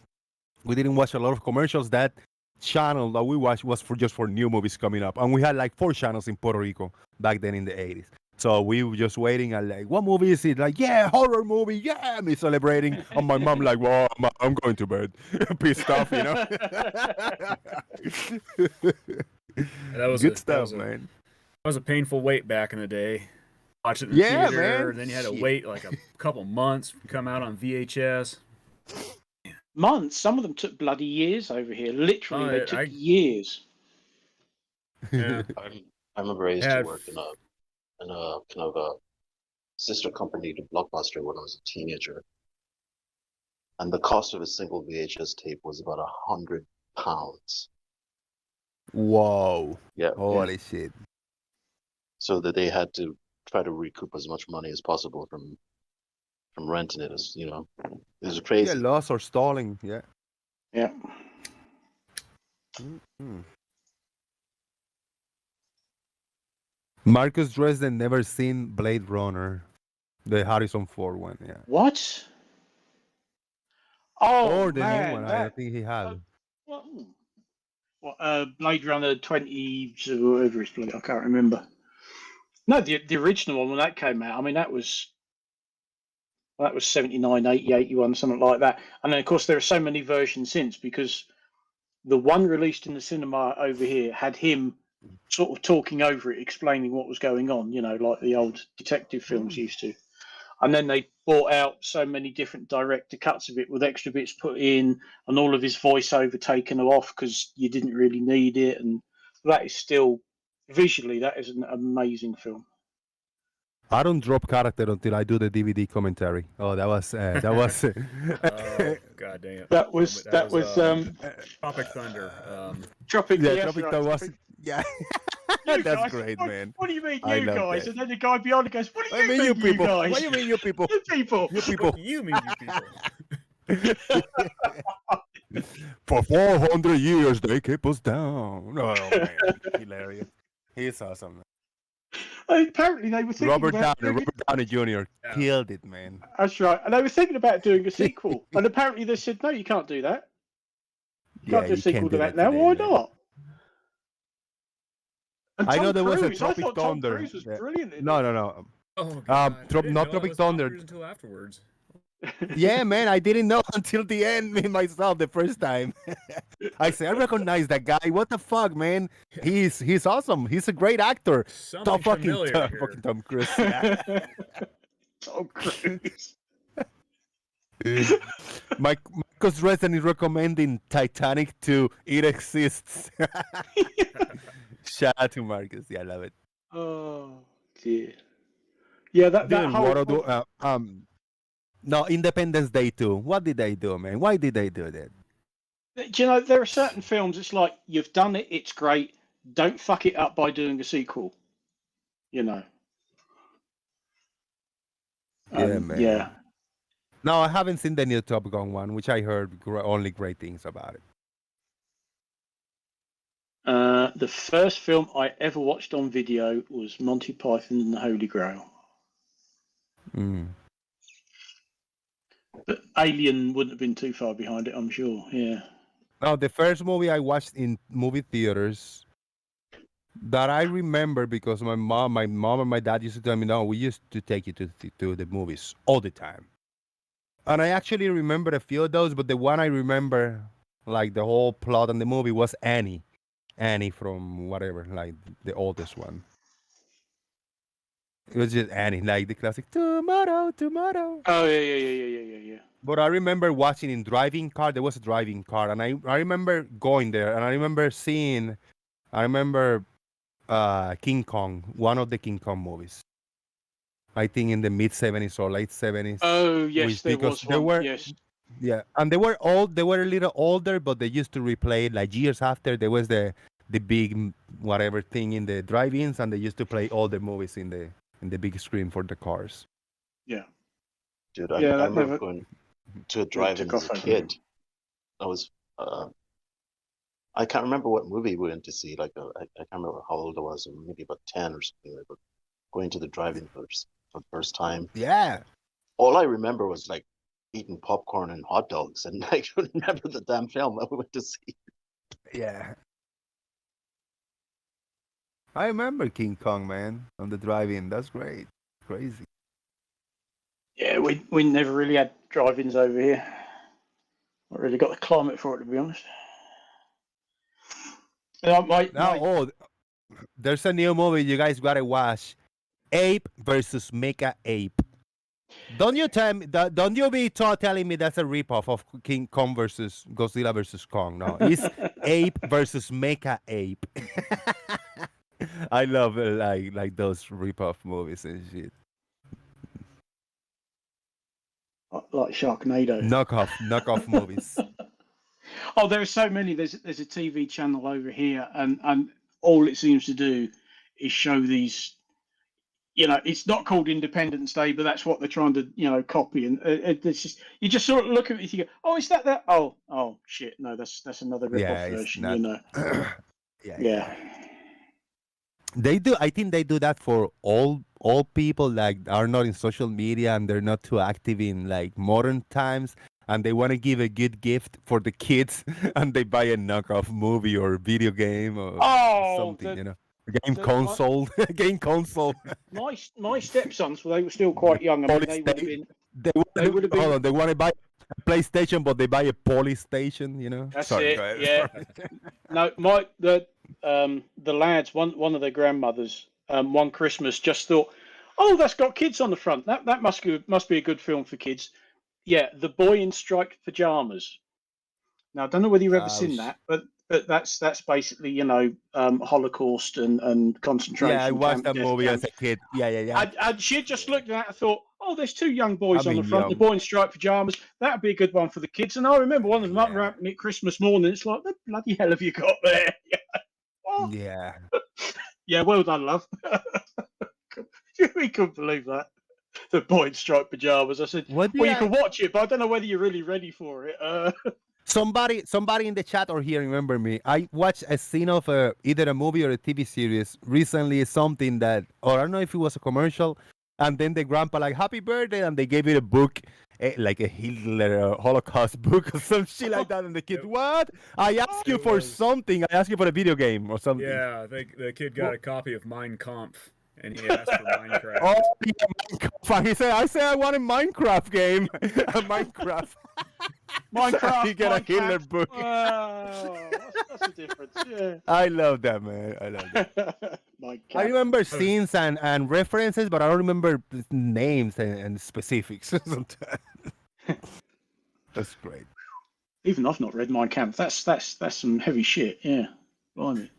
U: watch a lot of commercials. That channel that we watched was just for new movies coming up, and we had like 4 channels in Puerto Rico back then in the 80s. So we were just waiting and like, what movie is it? Like, yeah, horror movie, yeah, me celebrating. And my mom like, well, I'm going to bed, pissed off, you know.
B: That was
U: good stuff, man.
B: That was a painful wait back in the day. Watch it in the theater,
U: man.
B: And then you had to wait like a couple months to come out on VHS.
A: Months. Some of them took bloody years over here. Literally, they took years.
B: Yeah.
E: I remember I used to work in a kind of a sister company to Blockbuster when I was a teenager, and the cost of a single VHS tape was about £100.
U: Whoa!
E: Yeah.
U: Holy shit!
E: So that they had to try to recoup as much money as possible from renting it. As it was crazy.
U: Yeah, loss or stalling. Yeah.
A: Yeah.
U: Mm-hmm. Marcus Dresden never seen Blade Runner, the Harrison Ford one. Yeah.
A: What? Oh,
U: or the
A: man,
U: new one. I think he had.
A: Blade Runner 20, whatever it's played. I can't remember. No, the original one when that came out. I mean, that was 79, 80, 81, something like that. And then of course there are so many versions since, because the one released in the cinema over here had him sort of talking over it, explaining what was going on. You know, like the old detective films used to. And then they brought out so many different director cuts of it with extra bits put in and all of his voiceover taken off because you didn't really need it. And that is still, visually, that is an amazing film.
U: I don't drop character until I do the DVD commentary. Oh, that was
B: Oh, god damn.
A: That was
B: Tropic Thunder.
A: Tropic,
U: yeah,
A: yes,
U: Tropic
A: right,
U: Thunder was
A: Tropic.
U: yeah.
A: You
U: That's
A: guys,
U: great, man.
A: What do you mean,
U: I
A: you
U: love
A: guys?
U: that.
A: And then the guy behind it goes, "What do
U: I
A: you
U: mean,
A: mean,
U: you people.
A: guys?
U: What do you mean, you people?
A: You people.
U: You people.
B: What do you mean, you people?
U: For 400 years, they keep us down. Oh, man. Hilarious. He's awesome.
A: Apparently, they were thinking
U: Robert
A: about
U: Downey, Robert Downey Jr. killed it, man.
A: That's right. And they were thinking about doing a sequel. And apparently they said, no, you can't do that. You can't do a sequel to that now. Why not? And
U: I know
A: Tom
U: there was a
A: Cruise, I
U: Tropic
A: thought Tom
U: Thunder.
A: Cruise was brilliant in
U: No,
A: it.
U: no, no.
B: Oh, God. I didn't
U: not
B: know
U: Tropic
B: it was Tom
U: Thunder.
B: Cruise until afterwards.
U: Yeah, man, I didn't know until the end me myself the first time. I say I recognize that guy. What the fuck, man? He's awesome. He's a great actor.
B: Something familiar here.
U: Fucking Tom Cruise. Yeah.
A: Tom Cruise.
U: Marcus Resident is recommending Titanic 2. It exists. Shout out to Marcus. Yeah, I love it.
A: Oh dear. Yeah, that
U: Dude,
A: whole.
U: No, Independence Day 2. What did they do, man? Why did they do that?
A: Do you know, there are certain films, it's like, you've done it, it's great, don't fuck it up by doing a sequel. You know.
U: Yeah, man.
A: Yeah.
U: No, I haven't seen the new Top Gun one, which I heard only great things about it.
A: The first film I ever watched on video was Monty Python and the Holy Grail.
U: Mm.
A: But Alien wouldn't have been too far behind it, I'm sure. Yeah.
U: No, the first movie I watched in movie theaters that I remember, because my mom and my dad used to tell me, no, we used to take you to the movies all the time. And I actually remember a few of those, but the one I remember, like the whole plot in the movie, was Annie. Annie from whatever, like the oldest one. It was just Annie, like the classic "Tomorrow, tomorrow."
A: Oh yeah.
U: But I remember watching in driving car. There was a driving car, and I remember going there, and I remember seeing, King Kong, one of the King Kong movies. I think in the mid 70s or late 70s.
A: Oh yes, there was one. Yes.
U: Yeah, and they were old. They were a little older, but they used to replay it like years after. There was the big whatever thing in the drive-ins, and they used to play all the movies in the big screen for the cars.
A: Yeah.
E: Dude, I remember going to a drive-in as a kid. I was, I can't remember what movie we went to see. Like, I can't remember how old I was, maybe about 10 or something. But going to the drive-in for the first time.
U: Yeah.
E: All I remember was like eating popcorn and hot dogs, and I don't remember the damn film that we went to see.
U: Yeah. I remember King Kong, man, on the drive-in. That's great. Crazy.
A: Yeah, we never really had drive-ins over here. Not really got the climate for it, to be honest.
U: There's a new movie you guys gotta watch. Ape versus Mecha Ape. Don't you be telling me that's a ripoff of King Kong versus Godzilla versus Kong. No, it's Ape versus Mecha Ape. I love like those ripoff movies and shit.
A: Like Sharknado.
U: Knockoff movies.
A: Oh, there are so many. There's a TV channel over here, and all it seems to do is show these. You know, it's not called Independence Day, but that's what they're trying to, copy. And it's just, you just sort of look at it, and you go, "Oh, is that? Oh, shit! No, that's another rip-off version."
U: Not...
A: You know. Yeah.
U: They do. I think they do that for all people like are not in social media and they're not too active in like modern times, and they want to give a good gift for the kids, and they buy a knockoff movie or video game or something. Game console. Game console.
A: My stepsons, well, they were still quite young. I mean, they would have been. They would have been.
U: Hold on, they want to buy a PlayStation, but they buy a Polystation. You know.
A: That's
U: Sorry,
A: it.
U: go ahead.
A: Yeah. No, the lads, one of their grandmothers, one Christmas just thought, oh, that's got kids on the front. That must be a good film for kids. Yeah, The Boy in Striped Pajamas. Now I don't know whether you've ever seen that, but that's basically Holocaust and concentration.
U: Yeah, I watched
A: camp,
U: that
A: death
U: movie
A: camp.
U: as a kid. Yeah.
A: And she just looked at that and thought, oh, there's two young boys
U: I
A: on
U: mean,
A: the front, The
U: young.
A: Boy in Striped Pajamas. That'd be a good one for the kids. And I remember one of them unwrapping it Christmas morning. It's like, what the bloody hell have you got there?
U: Yeah.
A: Yeah, well done, love. We couldn't believe that. The Boy in Striped Pajamas. I said, well, you can watch it, but I don't know whether you're really ready for it.
U: Somebody in the chat or here remember me. I watched a scene of either a movie or a TV series recently. Something that, or I don't know if it was a commercial, and then the grandpa like happy birthday, and they gave it a book, like a Hitler Holocaust book or some shit like that, and the kid, what? I asked you for something. I asked you for a video game or something.
B: Yeah, the kid got a copy of Mein Kampf, and he asked for Minecraft.
U: Oh, yeah, Minecraft. He said, I said I want a Minecraft game. A Minecraft.
A: Minecraft.
U: He got a Hitler book.
A: That's the difference. Yeah.
U: I love that, man. I love that. I remember scenes and references, but I don't remember names and specifics. That's great.
A: Even I've not read Mein Kampf. That's some heavy shit. Yeah. Blimey.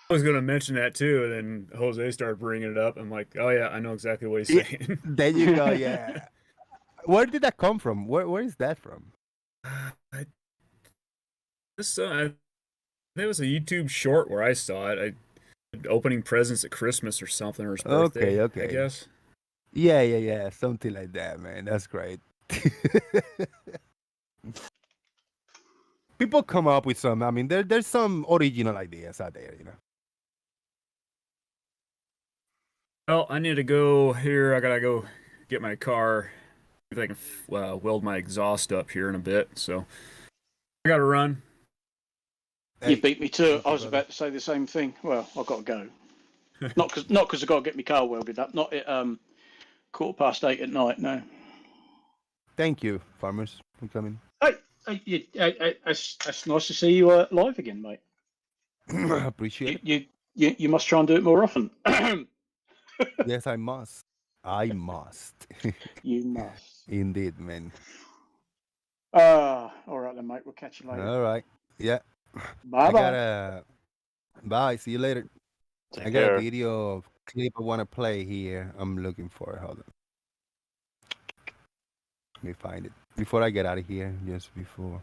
B: I was going to mention that too, and then Jose started bringing it up. I'm like, oh yeah, I know exactly what he's saying.
U: There you go. Yeah. Where did that come from? Where is that from?
B: There was a YouTube short where I saw it. Opening presents at Christmas or something, or his birthday.
U: Okay.
B: I guess.
U: Yeah. Something like that, man. That's great. People come up with some. I mean, there's some original ideas out there, you know.
B: Well, I need to go here. I gotta go get my car. If I can weld my exhaust up here in a bit. So I gotta run.
A: You beat me too. I was about to say the same thing. Well, I've got to go. not because I've got to get my car welded up. Not at 8:15 at night. No.
U: Thank you, farmers, for coming.
A: It's nice to see you live again, mate.
U: Appreciate
A: it. You must try and do it more often.
U: Yes, I must.
A: You must.
U: Indeed, man.
A: All right then, mate. We'll catch you later.
U: All right. Yeah.
A: Bye.
U: Bye. See you later.
E: Take
U: I got
E: care.
U: a video clip I want to play here. I'm looking for it. Hold on. Let me find it before I get out of here. Just before.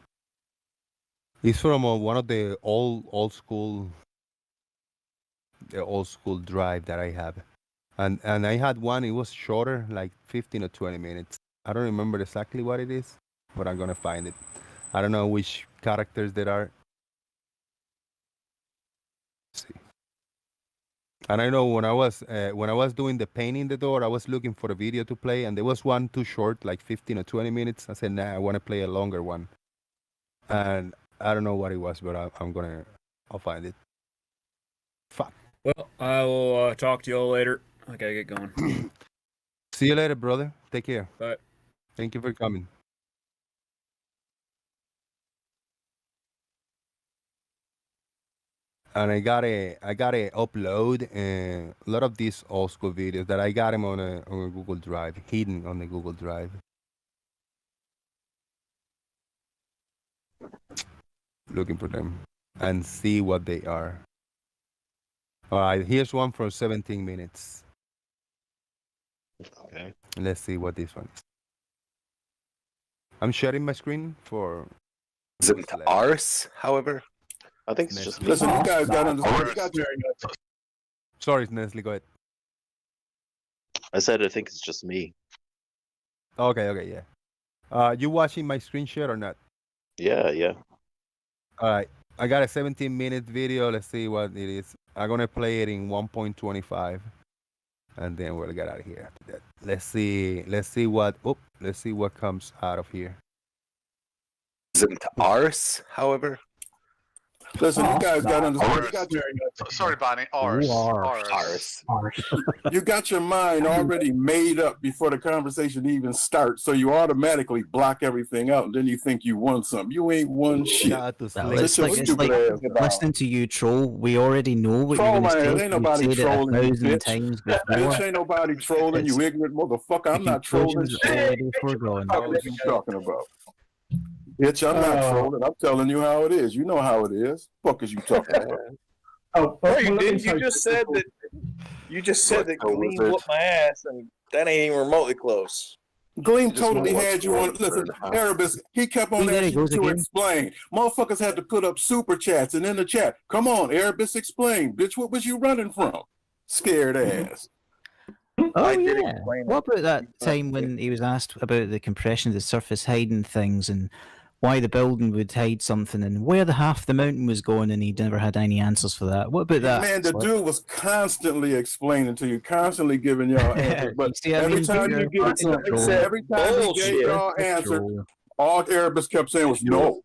U: It's from one of the old school drive that I have, and I had one. It was shorter, like 15 or 20 minutes. I don't remember exactly what it is, but I'm gonna find it. I don't know which characters there are. Let's see. And I know when I was doing the painting the door, I was looking for a video to play, and there was one too short, like 15 or 20 minutes. I said, nah, I want to play a longer one. And I don't know what it was, but I'll find it. Fuck.
B: Well, I will talk to you all later. I gotta get going.
U: See you later, brother. Take care.
B: Bye.
U: Thank you for coming. And I gotta upload a lot of these old school videos that I got them on a Google Drive, hidden on the Google Drive. Looking for them and see what they are. All right, here's one for 17 minutes.
E: Okay.
U: Let's see what this one is. I'm sharing my screen for.
F: Isn't ours, however?
E: I think it's just me.
U: Listen, you guys got Sorry, Nestle, go ahead.
E: I said I think it's just me.
U: Okay, yeah. You watching my screen share or not?
E: Yeah.
U: All right, I got a 17-minute video. Let's see what it is. I'm gonna play it in 1.25, and then we'll get out of here after that. Let's see what comes out of here.
F: Isn't ours, however?
G: Listen, you guys got to understand. You got
H: Sorry, Bonnie. Ours.
G: You got your mind already made up before the conversation even starts, so you automatically block everything out, and then you think you won something. You ain't won shit.
W: Well, it's like listening to you troll. We already know what
G: Troll
W: you're
G: my
W: going
G: ass.
W: to say.
G: Ain't nobody
W: We've said it
G: trolling you,
W: 1,000
G: bitch.
W: times before.
G: Bitch, ain't nobody trolling you, ignorant motherfucker. I'm not trolling
W: Conclusion's
G: shit.
W: already foregone.
G: What you talking about? Bitch, I'm not trolling. I'm telling you how it is. You know how it is. Fuck is you talking about?
X: No, you didn't. You just said that. You just said that Gleam whooped my ass, and that ain't even remotely close.
G: Gleam totally had you on. Listen, Erebus, he kept on asking you to explain. Motherfuckers had to put up super chats and in the chat. Come on, Erebus, explain. Bitch, what was you running from? Scared ass.
W: Oh, yeah. What about that time when he was asked about the compression of the surface hiding things and why the building would hide something and where the half the mountain was going, and he never had any answers for that? What about that?
G: Man, the dude was constantly explaining to you, constantly giving y'all answers. But every time you get every time he gave y'all answer, all Erebus kept saying was no.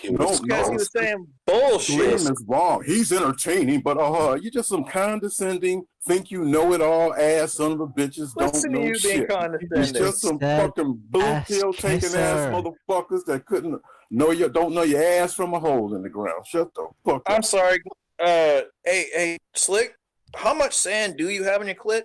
X: Because he was saying bullshit.
G: Gleam is wrong. He's entertaining, but you just some condescending, think you know it all ass son of a bitches.
X: Listen
G: don't know
X: to you being
G: shit.
X: condescending.
G: It's just some fucking blue pill taking ass motherfuckers that couldn't don't know your ass from a hole in the ground. Shut the fuck up.
X: I'm sorry. Hey, Slick. How much sand do you have in your clit?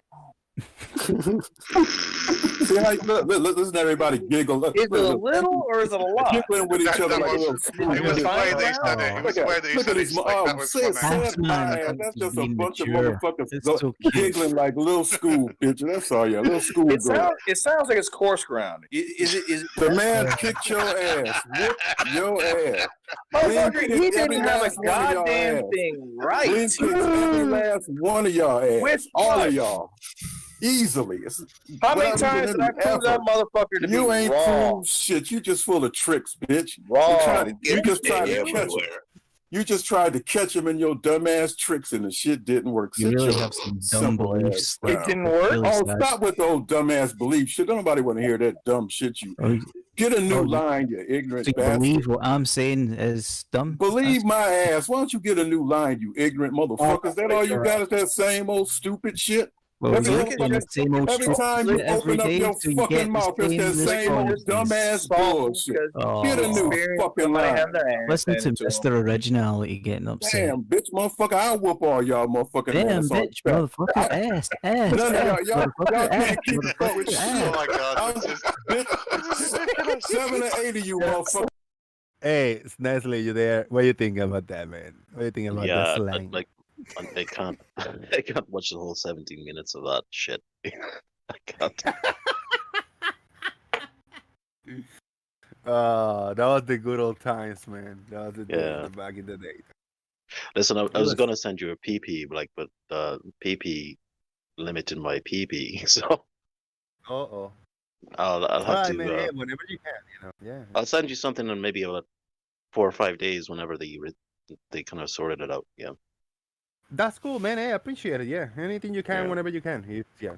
G: See how listen to everybody giggle.
X: Is it a little or is it a lot?
G: Giggling with each other like a little school.
H: It was the way they said it. It was the way they said it. That was funny.
G: That's just a bunch of motherfuckers giggling like little school bitches. That's all, yeah, little school girl.
X: It sounds like it's coarse ground. Is it?
G: The man kicked your ass. Whipped your ass.
X: Motherfucker, he didn't have a goddamn thing right.
G: Gleam kicked every last one of y'all ass.
X: With
G: all
X: what?
G: of y'all. Easily.
X: How many times did I prove that motherfucker to be wrong?
G: You ain't proved shit. You just full of tricks, bitch.
X: Wrong.
G: You just tried to catch him. You just tried to catch him in your dumbass tricks, and the shit didn't work.
W: You really have some dumb beliefs.
X: It didn't work?
G: Oh, stop with the old dumbass belief shit. Don't nobody want to hear that dumb shit. Get a new line, you ignorant bastard.
W: Believe what I'm saying is dumb?
G: Believe my ass. Why don't you get a new line, you ignorant motherfuckers? That all you got is that same old stupid shit?
W: Well,
G: every time you open up your fucking mouth, it's that same old dumbass bullshit. Get a new fucking line.
W: Listen to Mr. Originality getting upset.
G: Damn, bitch, motherfucker, I'll whoop all y'all motherfucking
W: damn,
G: ass.
W: Bitch, motherfucker, ass.
G: None of y'all can't keep up with shit.
H: Oh my god.
G: Bitch, 7 or 8 of you motherfuckers.
U: Hey, Snesley, you there? What do you think about that, man? What do you think about that slang?
E: I can't watch the whole 17 minutes of that shit. I can't.
U: That was the good old times, man. That was the days back in the day.
E: Listen, I was gonna send you a PP, but PP limited my PP, so.
U: Uh-oh.
E: I'll have to.
U: Man, hey, whenever you can, Yeah.
E: I'll send you something in maybe about 4 or 5 days, whenever they kind of sorted it out. Yeah.
U: That's cool, man. Hey, I appreciate it. Yeah, anything you can, whenever you can. Yeah.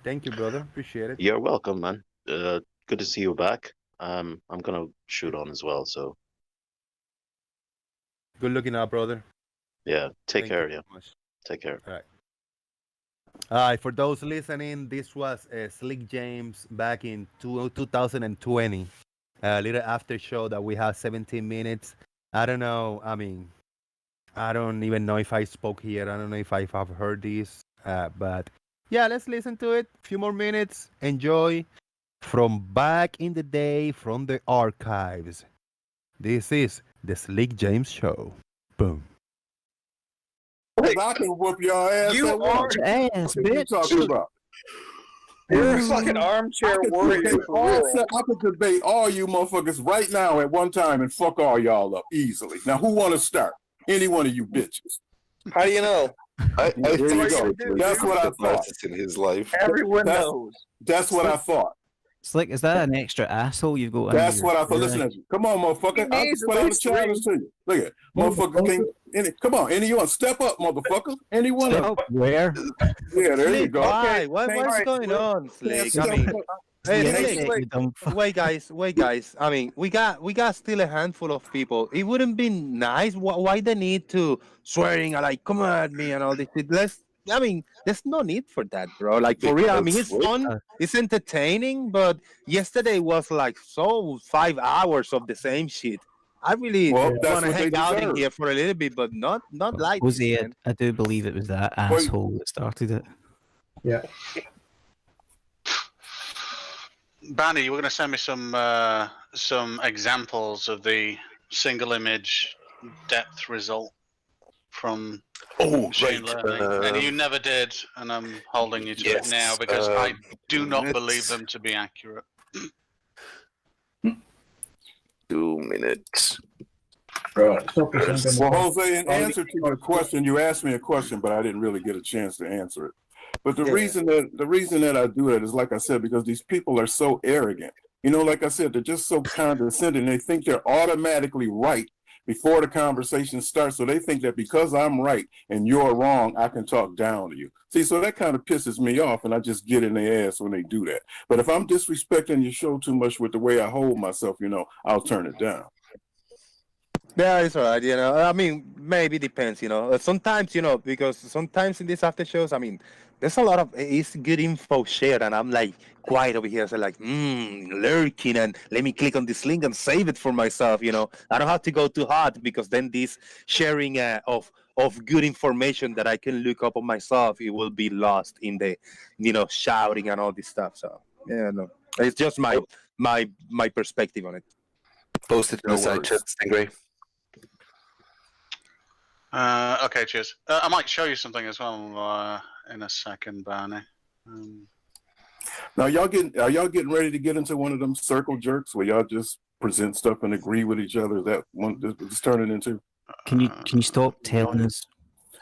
U: Thank you, brother. Appreciate it.
E: You're welcome, man. Good to see you back. I'm gonna shoot on as well. So.
U: Good looking out, brother.
E: Yeah. Take care.
U: Yeah.
E: Take care.
U: All right. For those listening, this was Slick James back in 2020. A little after show that we have 17 minutes. I don't know. I mean. I don't even know if I spoke here. I don't know if I've heard this. But yeah, let's listen to it. A few more minutes. Enjoy from back in the day, from the archives. This is the Slick James Show. Boom.
G: I can whoop your ass.
X: You are
W: ass, bitch.
G: What you talking about?
X: You're a fucking armchair warrior.
G: I could debate all you motherfuckers right now at one time and fuck all y'all up easily. Now, who want to start? Any one of you bitches.
X: How do you know?
G: I that's what I thought.
F: In his life.
X: Everyone knows.
G: That's what I thought.
W: Slick, is that an extra asshole you've got?
G: That's what I thought. Listen to you. Come on, motherfucker. I'll just put out a challenge to you. Look at it. Motherfucker, come on. Any you want? Step up, motherfucker. Anyone?
W: Step up where?
G: Yeah, there you go.
U: Why? What's going on, Slick? I mean, Wait, guys. I mean, we got still a handful of people. It wouldn't be nice. Why the need to swearing and like come at me and all this? I mean, there's no need for that, bro. Like for real. I mean, it's fun, it's entertaining, but yesterday was like 5 hours of the same shit. I really want to hang out in here for a little bit, but not like this,
W: Jose,
U: man.
W: I do believe it was that asshole that started it.
V: Yeah.
D: Banny, you were going to send me some examples of the single image depth result from machine learning, and you never did, and I'm holding you to it now because I do not believe them to be accurate.
F: 2 minutes.
G: Right. Well, Jose, in answer to your question, you asked me a question, but I didn't really get a chance to answer it. But the reason that I do it is, like I said, because these people are so arrogant. You know, like I said, they're just so condescending. They think they're automatically right before the conversation starts. So they think that because I'm right and you're wrong, I can talk down to you. See, so that kind of pisses me off, and I just get in their ass when they do that. But if I'm disrespecting your show too much with the way I hold myself, you know, I'll turn it down.
U: Yeah, it's alright, you know. I mean, maybe depends, you know. Sometimes, you know, because sometimes in these after shows, I mean, there's a lot of it's good info shared, and I'm like quiet over here, so like, lurking, and let me click on this link and save it for myself, you know. I don't have to go too hard because then this sharing of good information that I can look up on myself, it will be lost in the, you know, shouting and all this stuff. So yeah, no, it's just my perspective on it.
F: Post it in the side chat, Stingray.
D: Okay, cheers. I might show you something as well in a second, Barney.
G: Now, are y'all getting ready to get into one of them circle jerks where y'all just present stuff and agree with each other? Is that one it's turning into?
W: Can you stop telling us?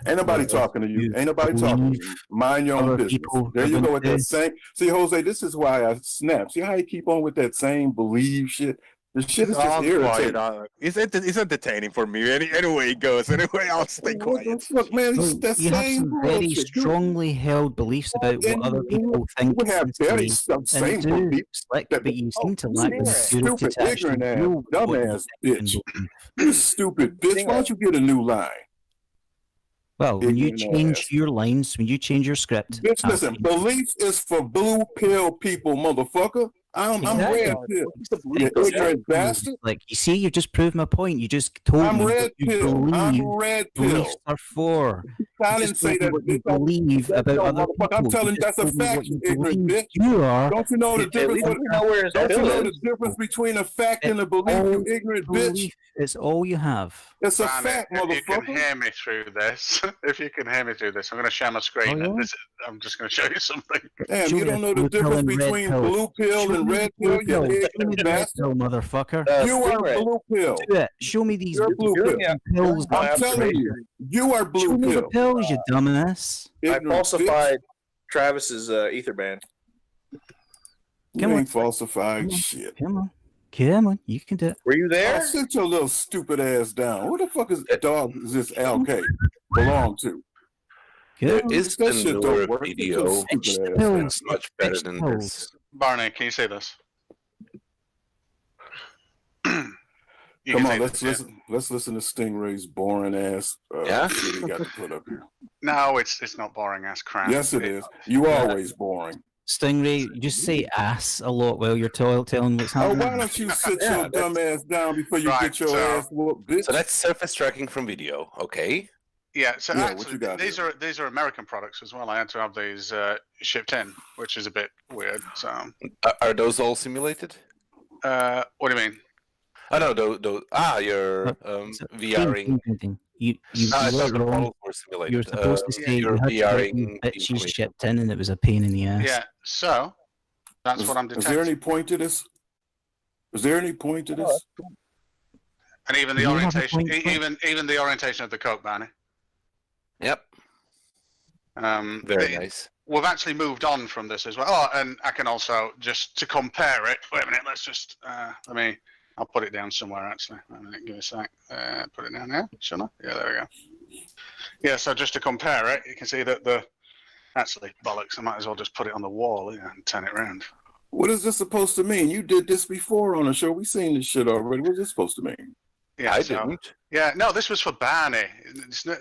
G: Ain't nobody talking to you. Ain't nobody talking to you. Mind your own business. There you go with that same. See, Jose, this is why I snap. See how you keep on with that same believe shit? The shit is just irritating.
U: It's entertaining for me. Anyway it goes. Anyway, I'll stay quiet.
G: Look, man,
W: you have some very strongly held beliefs about what other people think.
G: We have very same beliefs.
W: But you seem to lack the maturity
G: Stupid, ignorant ass, dumbass bitch. You stupid bitch. Why don't you get a new line?
W: Well, when you change your lines, when you change your script.
G: Bitch, listen, belief is for blue pill people, motherfucker. I'm red pill. You ignorant bastard.
W: Like, you see, you just proved my point. You just told me
G: red pill. I'm red pill.
W: Beliefs are for.
G: I didn't say that.
W: What you believe about other people.
G: I'm telling you, that's a fact, you ignorant bitch.
W: You are.
G: Don't you know the difference? Don't you know the difference between a fact and a belief, you ignorant bitch?
W: It's all you have.
G: It's a fact, motherfucker.
D: If you can hear me through this, I'm going to share my screen, and I'm just going to show you something.
G: Damn, you don't know the difference between blue pill and red pill, you ignorant bastard.
W: Motherfucker.
G: You are blue pill.
W: Do it. Show me these
G: blue
W: pills.
G: I'm telling you, you are blue
W: pill. Show me the pills, you dumbass.
X: I falsified Travis's Etherband.
G: You ain't falsified shit.
W: Come on, you can do it.
X: Were you there?
G: I'll sit your little stupid ass down. Who the fuck is dog is this LK belong to?
F: There is a newer video. It's much better than this.
D: Barney, can you say this?
G: Come on, let's listen to Stingray's boring ass shit he got to put up here.
D: No, it's not boring ass crap.
G: Yes, it is. You always boring.
W: Stingray, you just say ass a lot while you're telling what's happening.
G: Oh, why don't you sit your dumb ass down before you get your ass whooped, bitch?
F: So that's surface tracking from video, okay?
D: Yeah, so
G: Yeah,
D: actually, these are American products as well. I had to have these shipped in, which is a bit weird. So,
F: are those all simulated?
D: What do you mean?
F: Oh no, you're VRing.
W: You were supposed to say you had
F: VRing
W: bitches shipped in, and it was a pain in the ass.
D: Yeah, so that's what I'm detecting.
G: Is there any point to this? Is there any point to this?
D: And even the orientation, even the orientation of the coat, Barney.
F: Yep. Very nice.
D: We've actually moved on from this as well. Oh, and I can also just to compare it. Wait a minute. Let's just I'll put it down somewhere actually. Give me a sec. Put it down there. Shouldn't I? Yeah, there we go. Yeah. So just to compare it, you can see that actually bollocks. I might as well just put it on the wall and turn it around.
G: What is this supposed to mean? You did this before on the show. We seen this shit already. What's this supposed to mean?
D: Yeah, Yeah, no, this was for Barney.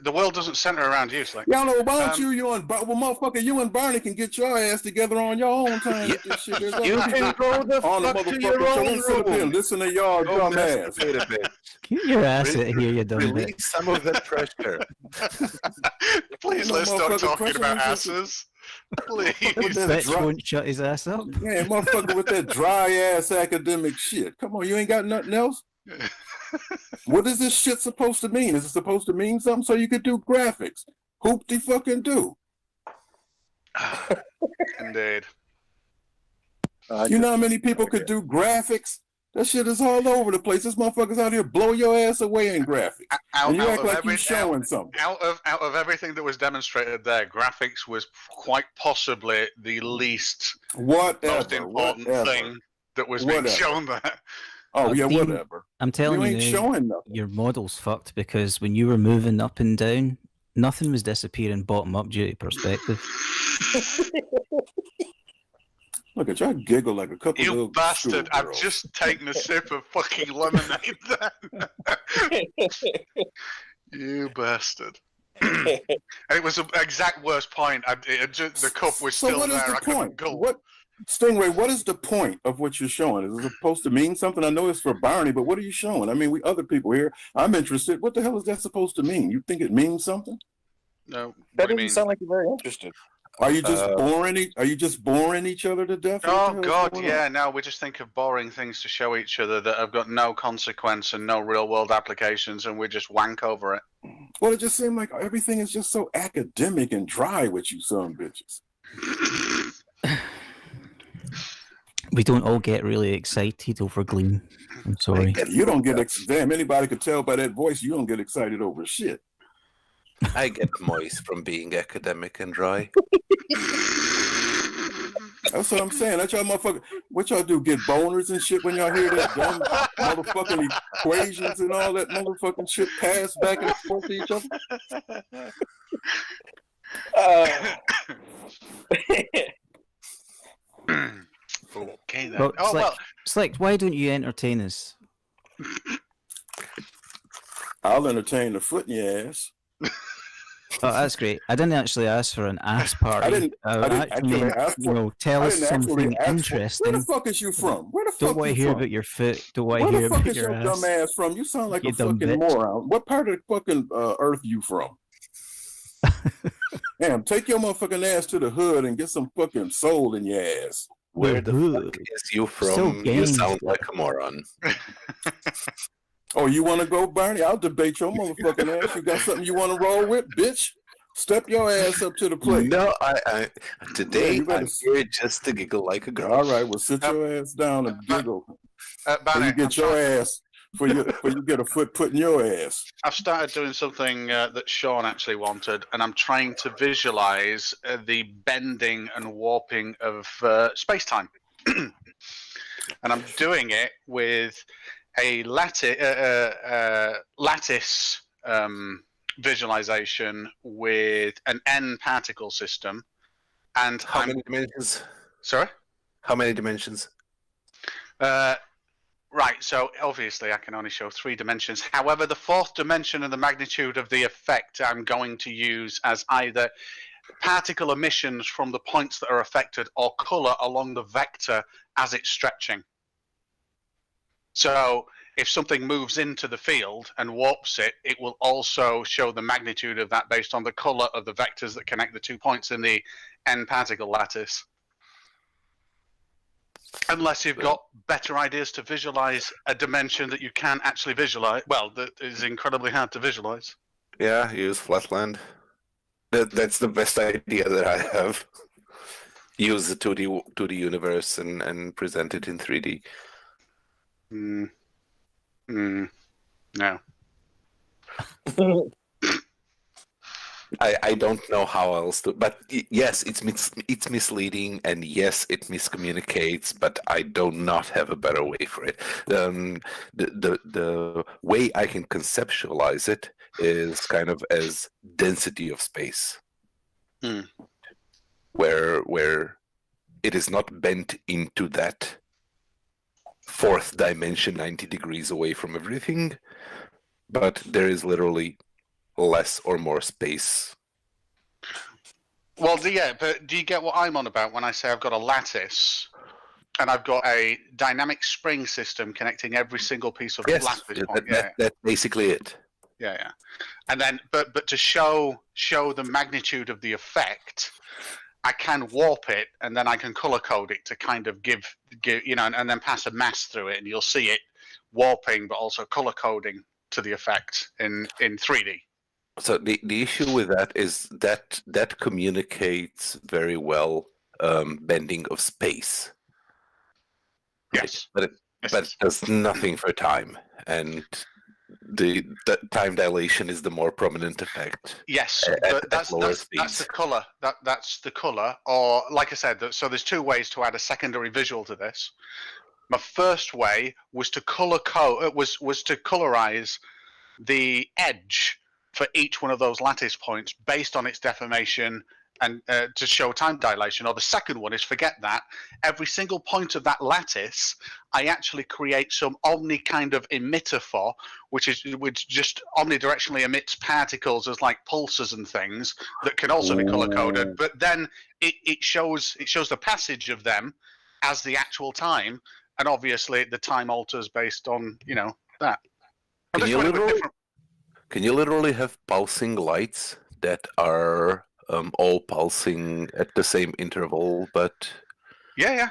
D: The world doesn't center around you. It's like,
G: y'all know, why don't you and motherfucker, you and Barney can get your ass together on your own time with this shit.
F: You can go the fuck to your own room.
G: Listen to y'all dumb ass.
W: Keep your ass out here, you dumb
F: Release
W: bitch.
F: some of that pressure.
D: Please, let's stop talking about asses. Please.
W: Bitch won't shut his ass up.
G: Yeah, motherfucker with that dry ass academic shit. Come on, you ain't got nothing else? What is this shit supposed to mean? Is it supposed to mean something so you could do graphics? Hoop-de fucking do.
D: Indeed.
G: You know how many people could do graphics? That shit is all over the place. This motherfucker's out here blow your ass away in graphics. And you act like you're showing something.
D: Out of everything that was demonstrated there, graphics was quite possibly the least most important thing that was being shown there.
G: Oh, yeah,
W: Dean,
G: whatever.
W: I'm telling
G: You
W: you,
G: ain't
W: now,
G: showing nothing.
W: your model's fucked because when you were moving up and down, nothing was disappearing bottom up due to perspective.
G: Look at y'all giggle like a couple
D: You
G: little
D: bastard! I've
G: schoolgirls.
D: just taken a sip of fucking lemonade. You bastard! And it was the exact worst point. The cup was
G: So
D: still
G: what is
D: there.
G: the
D: I couldn't
G: point?
D: go.
G: What, Stingray, what is the point of what you're showing? Is it supposed to mean something? I know it's for Barney, but what are you showing? I mean, we other people here. I'm interested. What the hell is that supposed to mean? You think it means something?
D: No.
X: That doesn't sound like you're very interested.
G: Are you just Are you just boring each other to death?
D: Oh God, yeah. No, we just think of boring things to show each other that have got no consequence and no real world applications, and we just wank over it.
G: Well, it just seemed like everything is just so academic and dry with you some bitches.
W: We don't all get really excited over Gleam. I'm sorry.
G: You don't get damn. Anybody could tell by that voice. You don't get excited over shit.
F: I get moist from being academic and dry.
G: That's what I'm saying. That's y'all motherfucker. What y'all do? Get boners and shit when y'all hear that dumb motherfucking equations and all that motherfucking shit pass back and forth to each other?
D: Okay then.
W: Well, Slick, why don't you entertain us?
G: I'll entertain the foot in your ass.
W: Oh, that's great. I didn't actually ask for an ass party.
G: I didn't actually ask for.
W: Tell us something
G: Where
W: interesting.
G: the fuck is you from? Where the fuck
W: Don't want to
G: you
W: hear
G: from?
W: about your foot. Don't want to
G: Where
W: hear
G: the fuck
W: about
G: is
W: your
G: your
W: ass.
G: dumb ass from? You sound like
W: You
G: a
W: dumb
G: fucking
W: bitch.
G: moron. What part of the fucking earth you from? Damn, take your motherfucking ass to the hood and get some fucking soul in your ass.
F: Where the fuck is you from? You sound like a moron.
G: Oh, you want to go, Barney? I'll debate your motherfucking ass. You got something you want to roll with, bitch? Step your ass up to the plate.
F: No, today
G: Yeah,
F: I'm here just to giggle like a girl.
G: All right, well, sit your ass down and giggle.
D: Barney,
G: you get your ass for you get a foot put in your ass.
D: I've started doing something that Sean actually wanted, and I'm trying to visualize the bending and warping of space-time. And I'm doing it with a lattice visualization with an N particle system. And
F: how many dimensions?
D: Sorry?
F: How many dimensions?
D: Right, so obviously I can only show 3 dimensions. However, the 4th dimension and the magnitude of the effect I'm going to use as either particle emissions from the points that are affected or color along the vector as it's stretching. So if something moves into the field and warps it, it will also show the magnitude of that based on the color of the vectors that connect the 2 points in the N particle lattice. Unless you've got better ideas to visualize a dimension that you can actually visualize. Well, that is incredibly hard to visualize.
F: Yeah, use Flatland. That's the best idea that I have. Use the 2D universe and present it in 3D. No. I don't know how else to, but yes, it's misleading, and yes, it miscommunicates, but I do not have a better way for it. The way I can conceptualize it is kind of as density of space, where it is not bent into that fourth dimension 90 degrees away from everything, but there is literally less or more space.
D: Well, but do you get what I'm on about when I say I've got a lattice and I've got a dynamic spring system connecting every single piece of lattice point?
F: That's basically it.
D: Yeah. And then, but to show the magnitude of the effect, I can warp it and then I can color code it to kind of give and then pass a mask through it, and you'll see it warping, but also color coding to the effect in 3D.
F: So the issue with that is that communicates very well bending of space.
D: Yes,
F: but it does nothing for time, and the time dilation is the more prominent effect.
D: Yes, but that's the color. That's the color, or like I said, so there's two ways to add a secondary visual to this. My first way was to was to colorize the edge for each one of those lattice points based on its deformation and to show time dilation. Or the second one is forget that. Every single point of that lattice, I actually create some omni kind of emitter for, which just omnidirectionally emits particles as like pulses and things that can also be color coded. But then it shows the passage of them as the actual time, and obviously the time alters based on that.
F: Can you literally have pulsing lights that are all pulsing at the same interval, but
D: yeah.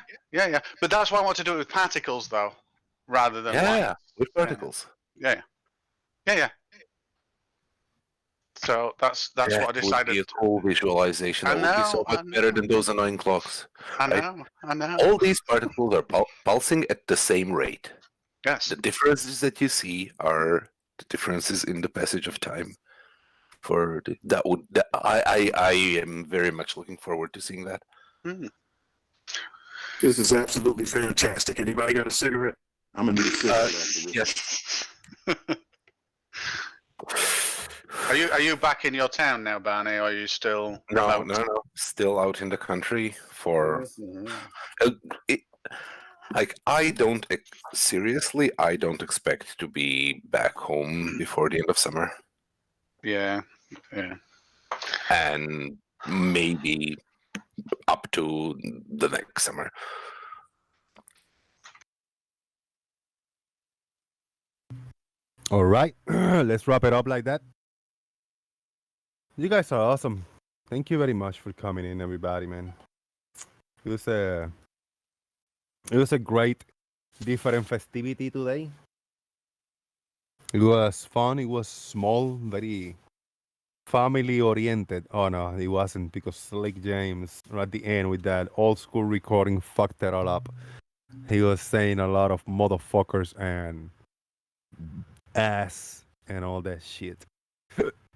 D: But that's why I want to do it with particles, though, rather than lights.
F: With particles.
D: Yeah. So that's what I decided.
F: Would be a cool visualization. That would be so much better than those annoying clocks.
D: I know.
F: All these particles are pulsing at the same rate.
D: Yes.
F: The differences that you see are the differences in the passage of time. I am very much looking forward to seeing that.
G: This is absolutely fantastic. Anybody got a cigarette? I'm gonna need a cigarette after this.
F: Yes.
D: Are you back in your town now, Barney, or are you still?
F: No. Still out in the country for. I don't expect to be back home before the end of summer.
D: Yeah.
F: And maybe up to the next summer.
U: All right, let's wrap it up like that. You guys are awesome. Thank you very much for coming in, everybody, man. It was a great, different festivity today. It was fun. It was small, very family-oriented. Oh, no, it wasn't, because Slick James, at the end with that old-school recording, fucked it all up. He was saying a lot of motherfuckers and ass and all that shit.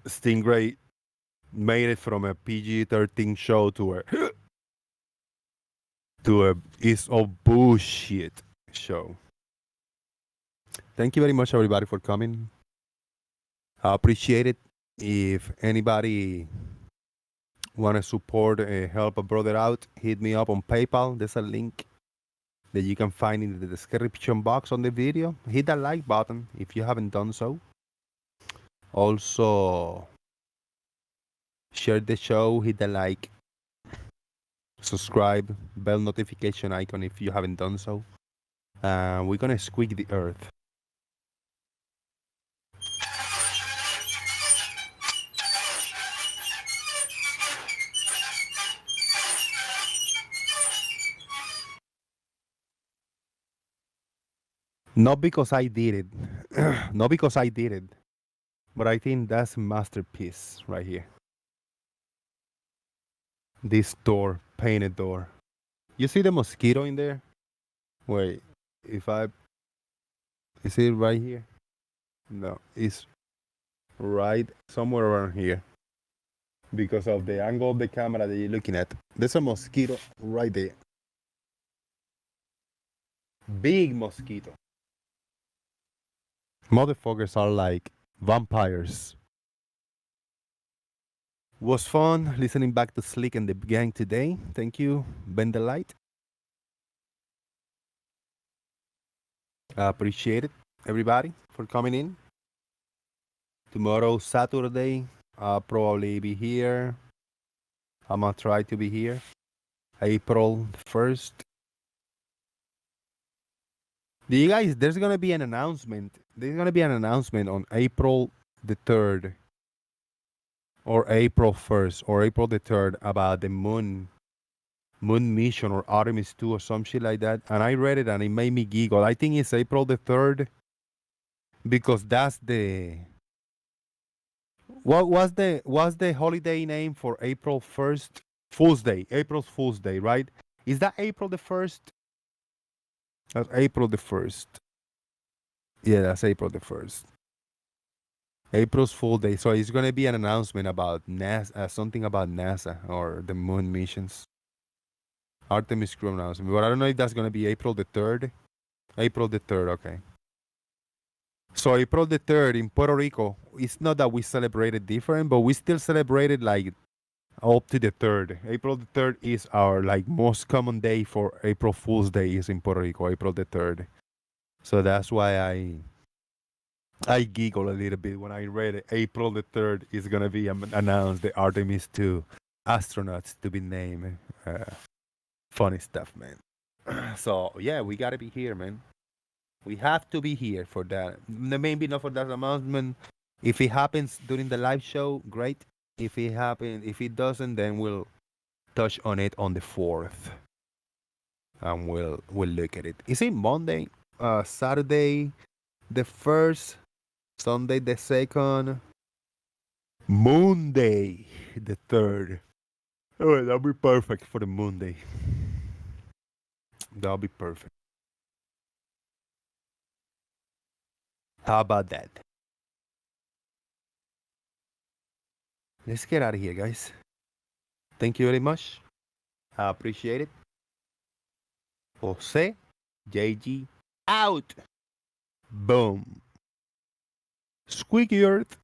U: Stingray made it from a PG-13 show to a It's All Bullshit show. Thank you very much, everybody, for coming. I appreciate it. If anybody want to support, help a brother out, hit me up on PayPal. There's a link that you can find in the description box on the video. Hit that like button if you haven't done so. Also, share the show, hit the like, subscribe, bell notification icon if you haven't done so. We're gonna squeak the earth. Not because I did it. Not because I did it. But I think that's a masterpiece right here. This door, painted door. You see the mosquito in there? Wait, is it right here? No, it's right somewhere around here. Because of the angle of the camera that you're looking at. There's a mosquito right there. Big mosquito. Motherfuckers are like vampires. Was fun listening back to Slick and the gang today. Thank you, Ben the Light. I appreciate it, everybody, for coming in. Tomorrow, Saturday, I'll probably be here. I'm gonna try to be here. April 1st. Do you guys, there's gonna be an announcement. There's gonna be an announcement on April the 3rd or April 1st or April the 3rd about the moon mission or Artemis 2 or some shit like that. And I read it and it made me giggle. I think it's April the 3rd because that's the what was the holiday name for April 1st? Fool's Day. April Fool's Day, right? Is that April the 1st? That's April the 1st. Yeah, that's April the 1st. April's Fool's Day. So it's going to be an announcement about NASA, something about NASA or the moon missions. Artemis crew announcement. But I don't know if that's going to be April the 3rd. April the 3rd, okay. So April the 3rd in Puerto Rico, it's not that we celebrated different, but we still celebrated like up to the 3rd. April the 3rd is our like most common day for April Fool's Day is in Puerto Rico, April the 3rd. So that's why I giggle a little bit when I read it. April the 3rd is going to be announced the Artemis 2 astronauts to be named. Funny stuff, man. So, yeah, we got to be here, man. We have to be here for that. Maybe not for that announcement. If it happens during the live show, great. If it doesn't, then we'll touch on it on the 4th. And we'll look at it. Is it Monday? Saturday the 1st? Sunday the 2nd? Monday the 3rd. Oh, that'll be perfect for the Monday. That'll be perfect. How about that? Let's get out of here, guys. Thank you very much. I appreciate it. Jose, JG, out. Boom. Squeaky Earth.